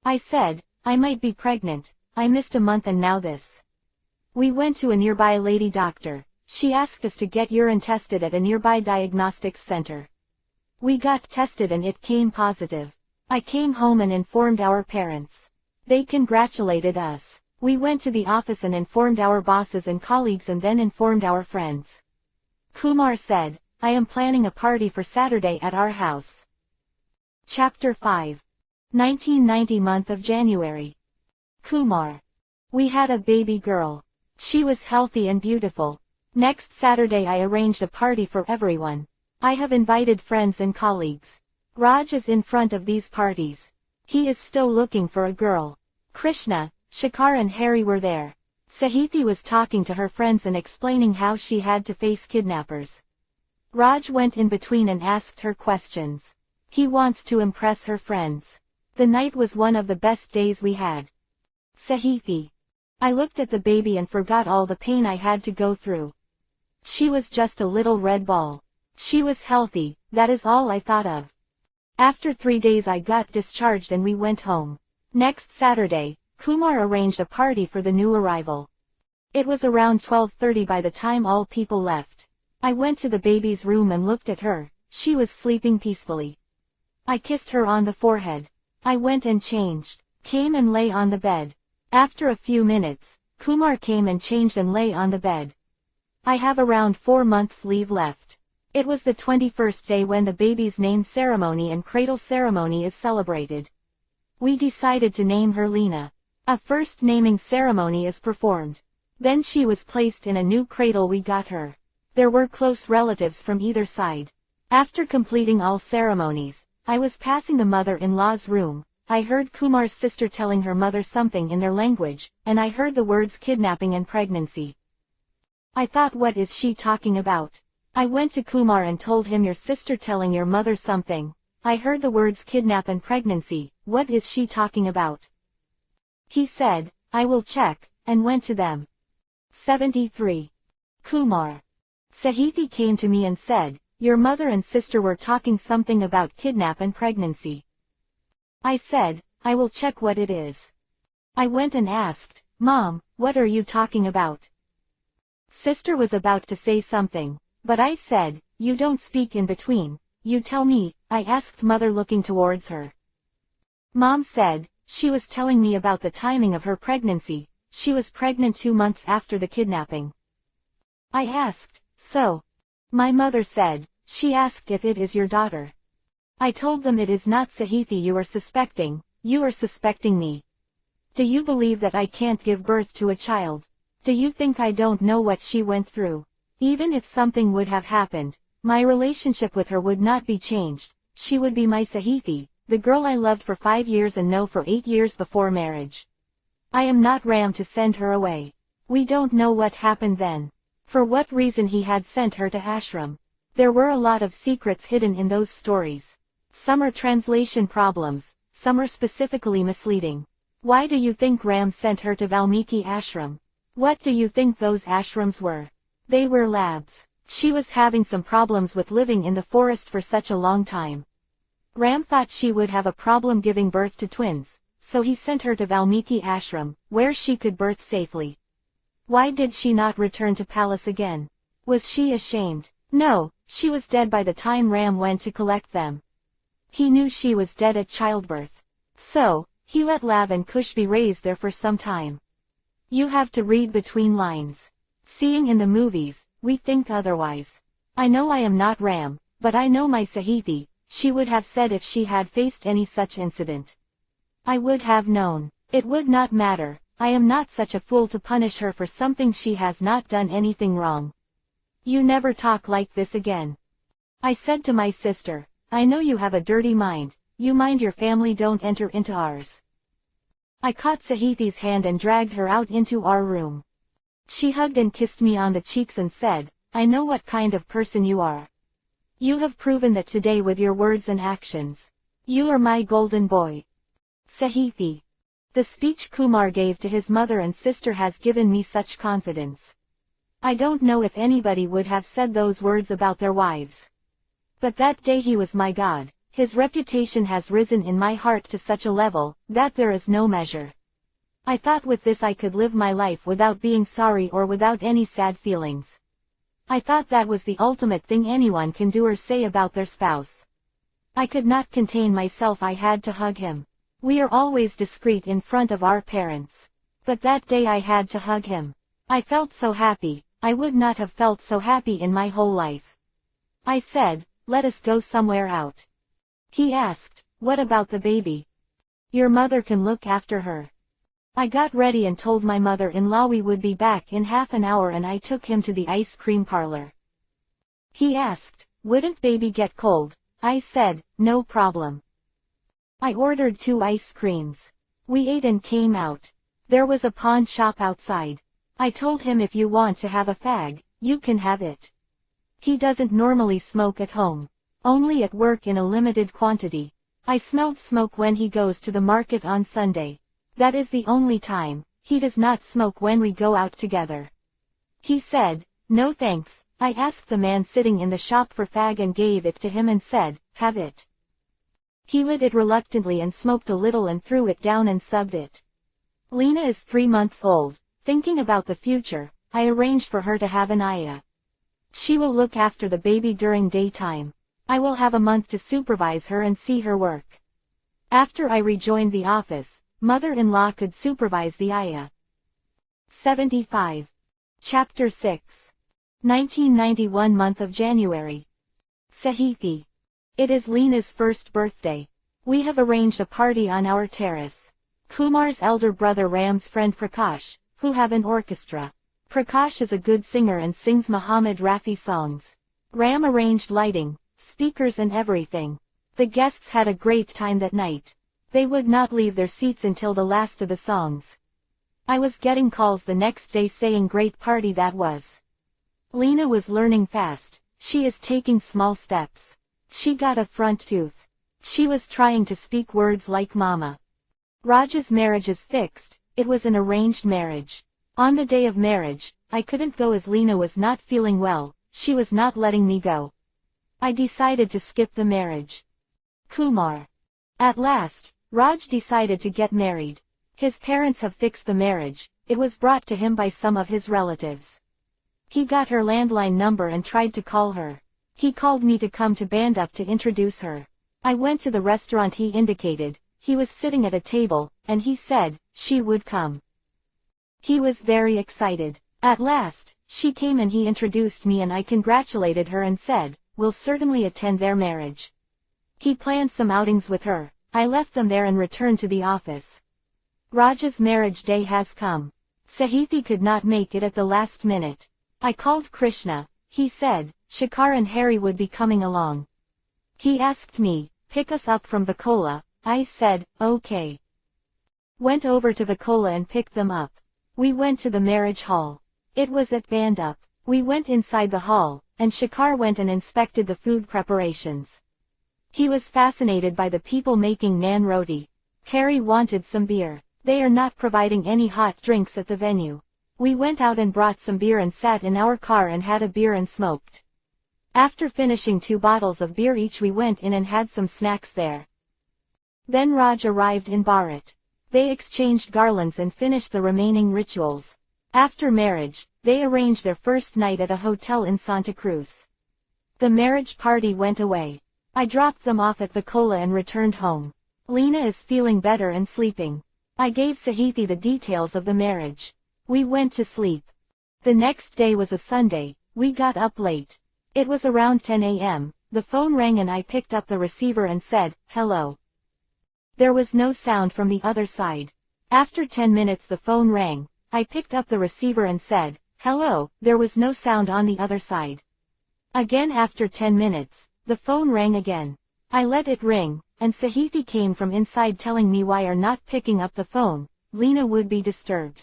I said, I might be pregnant, I missed a month and now this. We went to a nearby lady doctor. She asked us to get urine tested at a nearby diagnostics center. We got tested and it came positive. I came home and informed our parents. They congratulated us. We went to the office and informed our bosses and colleagues and then informed our friends. Kumar said, I am planning a party for Saturday at our house. Chapter 5. 1990 month of January. Kumar. We had a baby girl. She was healthy and beautiful. Next Saturday I arranged a party for everyone. I have invited friends and colleagues. Raj is in front of these parties. He is still looking for a girl. Krishna, Shekhar and Harry were there. Sahithi was talking to her friends and explaining how she had to face kidnappers. Raj went in between and asked her questions. He wants to impress her friends. The night was one of the best days we had. Sahithi. I looked at the baby and forgot all the pain I had to go through. She was just a little red ball. She was healthy, that is all I thought of. After 3 days I got discharged and we went home. Next Saturday, Kumar arranged a party for the new arrival. It was around 12:30 by the time all people left. I went to the baby's room and looked at her. She was sleeping peacefully. I kissed her on the forehead. I went and changed, came and lay on the bed. After a few minutes, Kumar came and changed and lay on the bed. I have around 4 months leave left. It was the 21st day when the baby's name ceremony and cradle ceremony is celebrated. We decided to name her Leena. A first naming ceremony is performed. Then she was placed in a new cradle we got her. There were close relatives from either side. After completing all ceremonies, I was passing the mother-in-law's room. I heard Kumar's sister telling her mother something in their language, and I heard the words kidnapping and pregnancy. I thought, what is she talking about? I went to Kumar and told him, your sister telling your mother something. I heard the words kidnap and pregnancy, what is she talking about? He said, I will check, and went to them. 73. Kumar. Sahithi came to me and said, your mother and sister were talking something about kidnap and pregnancy. I said, I will check what it is. I went and asked, Mom, what are you talking about? Sister was about to say something, but I said, you don't speak in between, you tell me. I asked mother looking towards her. Mom said, she was telling me about the timing of her pregnancy. She was pregnant 2 months after the kidnapping. I asked, so? My mother said, she asked if it is your daughter. I told them, it is not Sahithi you are suspecting, you are suspecting me. Do you believe that I can't give birth to a child? Do you think I don't know what she went through? Even if something would have happened, my relationship with her would not be changed. She would be my Sahithi, the girl I loved for 5 years and know for 8 years before marriage. I am not Ram to send her away. We don't know what happened then. For what reason he had sent her to ashram. There were a lot of secrets hidden in those stories. Some are translation problems, some are specifically misleading. Why do you think Ram sent her to Valmiki ashram? What do you think those ashrams were? They were labs. She was having some problems with living in the forest for such a long time. Ram thought she would have a problem giving birth to twins, so he sent her to Valmiki ashram, where she could birth safely. Why did she not return to palace again? Was she ashamed? No, she was dead by the time Ram went to collect them. He knew she was dead at childbirth. So, he let Lav and Kush be raised there for some time. You have to read between lines. Seeing in the movies, we think otherwise. I know I am not Ram, but I know my Sahithi, she would have said if she had faced any such incident. I would have known. It would not matter. I am not such a fool to punish her for something she has not done anything wrong. You never talk like this again. I said to my sister, I know you have a dirty mind, you mind your family don't enter into ours. I caught Sahithi's hand and dragged her out into our room. She hugged and kissed me on the cheeks and said, I know what kind of person you are. You have proven that today with your words and actions. You are my golden boy. Sahithi. The speech Kumar gave to his mother and sister has given me such confidence. I don't know if anybody would have said those words about their wives. But that day he was my God. His reputation has risen in my heart to such a level, that there is no measure. I thought with this I could live my life without being sorry or without any sad feelings. I thought that was the ultimate thing anyone can do or say about their spouse. I could not contain myself, I had to hug him. We are always discreet in front of our parents. But that day I had to hug him. I felt so happy, I would not have felt so happy in my whole life. I said, let us go somewhere out. He asked, what about the baby? Your mother can look after her. I got ready and told my mother-in-law we would be back in half an hour and I took him to the ice cream parlor. He asked, wouldn't baby get cold? I said, no problem. I ordered 2 ice creams. We ate and came out. There was a pawn shop outside. I told him if you want to have a fag, you can have it. He doesn't normally smoke at home. Only at work in a limited quantity. I smelled smoke when he goes to the market on Sunday. That is the only time. He does not smoke when we go out together. He said, no thanks. I asked the man sitting in the shop for fag and gave it to him and said, have it. He lit it reluctantly and smoked a little and threw it down and subbed it. Lena is 3 months old. Thinking about the future, I arranged for her to have an ayah. She will look after the baby during daytime. I will have a month to supervise her and see her work. After I rejoined the office, mother-in-law could supervise the ayah. 75. Chapter 6. 1991 month of January. Sahithi. It is Lena's first birthday. We have arranged a party on our terrace. Kumar's elder brother Ram's friend Prakash, who have an orchestra. Prakash is a good singer and sings Muhammad Rafi songs. Ram arranged lighting, speakers and everything. The guests had a great time that night. They would not leave their seats until the last of the songs. I was getting calls the next day saying great party that was. Lena was learning fast. She is taking small steps. She got a front tooth. She was trying to speak words like mama. Raj's marriage is fixed. It was an arranged marriage. On the day of marriage, I couldn't go as Lena was not feeling well. She was not letting me go. I decided to skip the marriage. Kumar. At last, Raj decided to get married. His parents have fixed the marriage. It was brought to him by some of his relatives. He got her landline number and tried to call her. He called me to come to Bandup to introduce her. I went to the restaurant he indicated. He was sitting at a table, and he said she would come. He was very excited. At last, she came and he introduced me and I congratulated her and said, we'll certainly attend their marriage. He planned some outings with her. I left them there and returned to the office. Raj's marriage day has come. Sahithi could not make it at the last minute. I called Krishna. He said, Shekhar and Harry would be coming along. He asked me, pick us up from Vakola. I said, okay. Went over to Vakola and picked them up. We went to the marriage hall. It was at Bandup. We went inside the hall, and Shekhar went and inspected the food preparations. He was fascinated by the people making naan roti. Harry wanted some beer. They are not providing any hot drinks at the venue. We went out and brought some beer and sat in our car and had a beer and smoked. After finishing 2 bottles of beer each we went in and had some snacks there. Then Raj arrived in Bharat. They exchanged garlands and finished the remaining rituals. After marriage, they arranged their first night at a hotel in Santa Cruz. The marriage party went away. I dropped them off at Vakola and returned home. Lena is feeling better and sleeping. I gave Sahithi the details of the marriage. We went to sleep. The next day was a Sunday. We got up late. It was around 10 a.m., the phone rang and I picked up the receiver and said, "Hello." There was no sound from the other side. After 10 minutes the phone rang. I picked up the receiver and said, "Hello," there was no sound on the other side. Again after 10 minutes, the phone rang again. I let it ring, and Sahithi came from inside telling me why are not picking up the phone, Lena would be disturbed.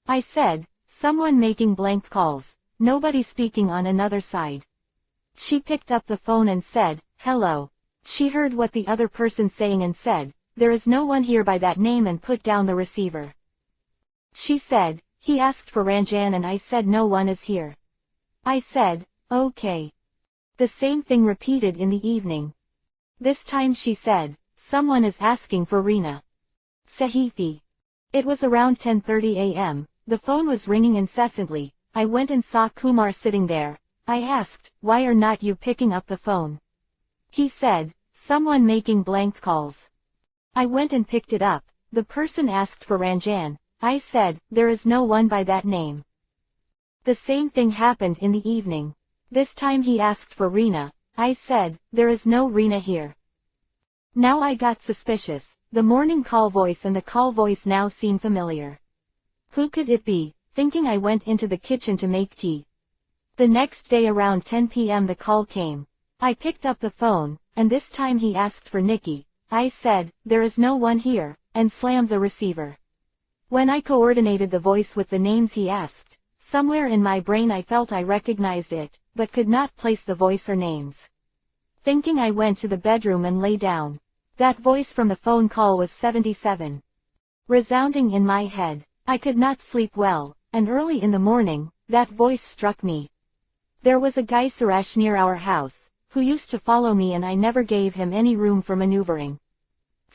I said, "Someone making blank calls, nobody speaking on another side." She picked up the phone and said, "Hello." She heard what the other person saying and said, "There is no one here by that name," and put down the receiver. She said, "He asked for Ranjan," and I said, "No one is here." I said, "Okay." The same thing repeated in the evening. This time she said, "Someone is asking for Reena." Sahithi. It was around 10:30 a.m., the phone was ringing incessantly. I went and saw Kumar sitting there. I asked, "Why are not you picking up the phone?" He said, "Someone making blank calls." I went and picked it up. The person asked for Ranjan. I said, "There is no one by that name." The same thing happened in the evening. This time he asked for Reena. I said, "There is no Reena here." Now I got suspicious. The morning call voice and the call voice now seem familiar. Who could it be? Thinking, I went into the kitchen to make tea. The next day around 10 p.m. the call came. I picked up the phone, and this time he asked for Nikki. I said, "There is no one here," and slammed the receiver. When I coordinated the voice with the names he asked, somewhere in my brain I felt I recognized it, but could not place the voice or names. Thinking, I went to the bedroom and lay down. That voice from the phone call was 77. Resounding in my head. I could not sleep well, and early in the morning, that voice struck me. There was a guy Suresh near our house, who used to follow me, and I never gave him any room for maneuvering.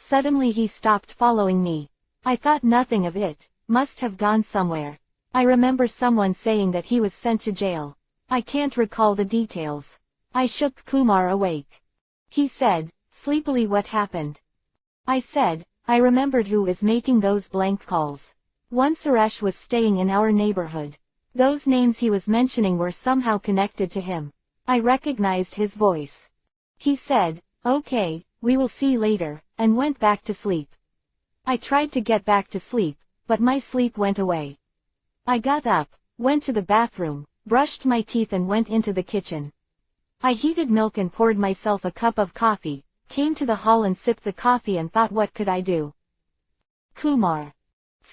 Suddenly he stopped following me. I thought nothing of it, must have gone somewhere. I remember someone saying that he was sent to jail. I can't recall the details. I shook Kumar awake. He said, sleepily, "What happened?" I said, "I remembered who is making those blank calls. One Suresh was staying in our neighborhood. Those names he was mentioning were somehow connected to him. I recognized his voice." He said, "Okay, we will see later," and went back to sleep. I tried to get back to sleep, but my sleep went away. I got up, went to the bathroom, brushed my teeth and went into the kitchen. I heated milk and poured myself a cup of coffee, came to the hall and sipped the coffee and thought, what could I do? Kumar.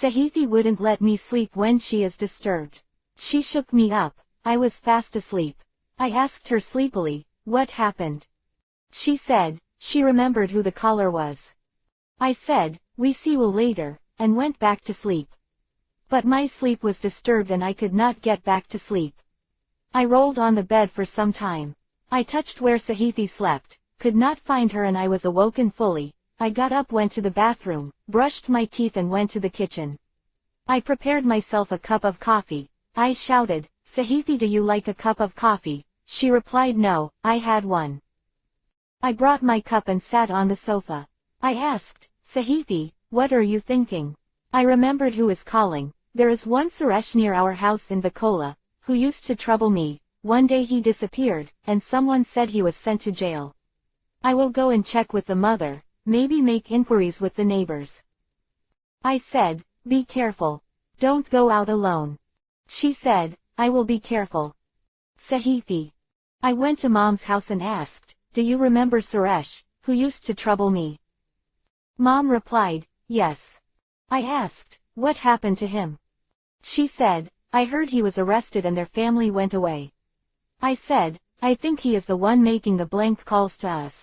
Sahithi wouldn't let me sleep when she is disturbed. She shook me up. I was fast asleep. I asked her sleepily, "What happened?" She said, she remembered who the caller was. I said, "We see you later," and went back to sleep. But my sleep was disturbed and I could not get back to sleep. I rolled on the bed for some time. I touched where Sahithi slept, could not find her, and I was awoken fully. I got up, went to the bathroom, brushed my teeth and went to the kitchen. I prepared myself a cup of coffee. I shouted, "Sahithi, do you like a cup of coffee?" She replied, "No, I had one." I brought my cup and sat on the sofa. I asked, "Sahithi, what are you thinking?" I remembered who is calling. There is one Suresh near our house in Vakola, who used to trouble me. One day he disappeared, and someone said he was sent to jail. I will go and check with the mother, maybe make inquiries with the neighbors. I said, "Be careful. Don't go out alone." She said, "I will be careful." Sahithi. I went to Mom's house and asked, "Do you remember Suresh, who used to trouble me?" Mom replied, "Yes." I asked, "What happened to him?" She said, "I heard he was arrested and their family went away." I said, "I think he is the one making the blank calls to us."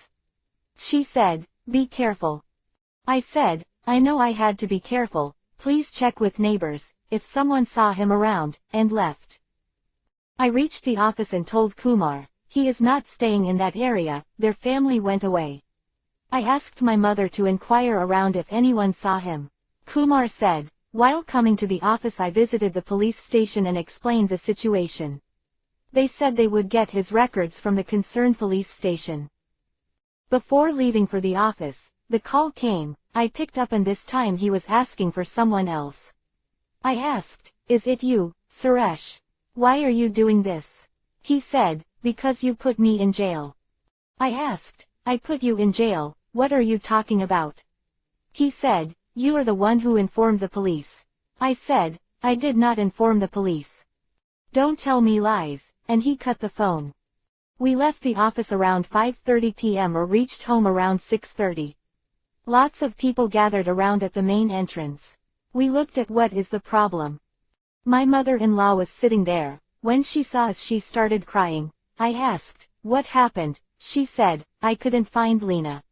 She said, "Be careful." I said, "I know I had to be careful, please check with neighbors, if someone saw him around," and left. I reached the office and told Kumar, "He is not staying in that area, their family went away." I asked my mother to inquire around if anyone saw him. Kumar said, "While coming to the office I visited the police station and explained the situation. They said they would get his records from the concerned police station." Before leaving for the office, the call came. I picked up and this time he was asking for someone else. I asked, "Is it you, Suresh? Why are you doing this?" He said, "Because you put me in jail." I asked, "I put you in jail, what are you talking about?" He said, "You are the one who informed the police." I said, "I did not inform the police." "Don't tell me lies," and he cut the phone. We left the office around 5:30 p.m. or reached home around 6:30. Lots of people gathered around at the main entrance. We looked at what is the problem. My mother-in-law was sitting there. When she saw us she started crying. I asked, "What happened?" She said, "I couldn't find Lena.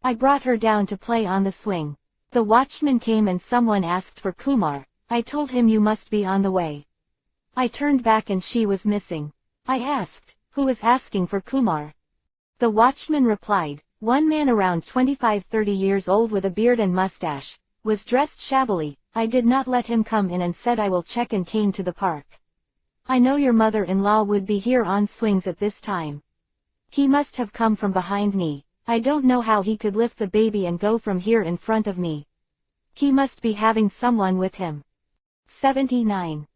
I brought her down to play on the swing. The watchman came and someone asked for Kumar. I told him you must be on the way. I turned back and she was missing." I asked, "Who is asking for Kumar?" The watchman replied, "One man around 25-30 years old with a beard and mustache, was dressed shabbily. I did not let him come in and said I will check and came to the park. I know your mother-in-law would be here on swings at this time. He must have come from behind me. I don't know how he could lift the baby and go from here in front of me. He must be having someone with him." 79.